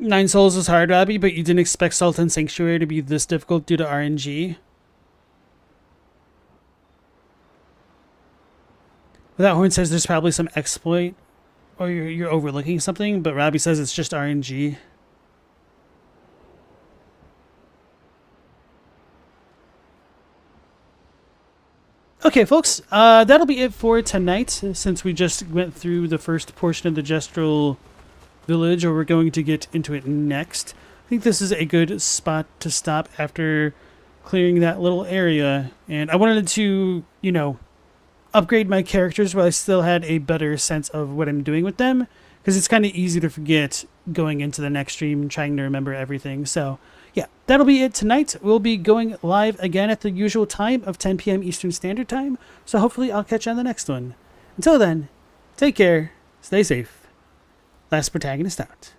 Nine Souls is hard, Robbie, but you didn't expect Sultan Sanctuary to be this difficult due to RNG. That Horn says there's probably some exploit, or you're overlooking something, but Robbie says it's just RNG. Okay, folks, that'll be it for tonight, since we just went through the first portion of the Gestural Village, or we're going to get into it next. I think this is a good spot to stop after clearing that little area, and I wanted to, you know, upgrade my characters while I still had a better sense of what I'm doing with them, because it's kind of easy to forget going into the next stream trying to remember everything. So yeah, that'll be it tonight. We'll be going live again at the usual time of 10 p.m. Eastern Standard Time, so hopefully I'll catch you on the next one. Until then, take care, stay safe. Last Protagonist out.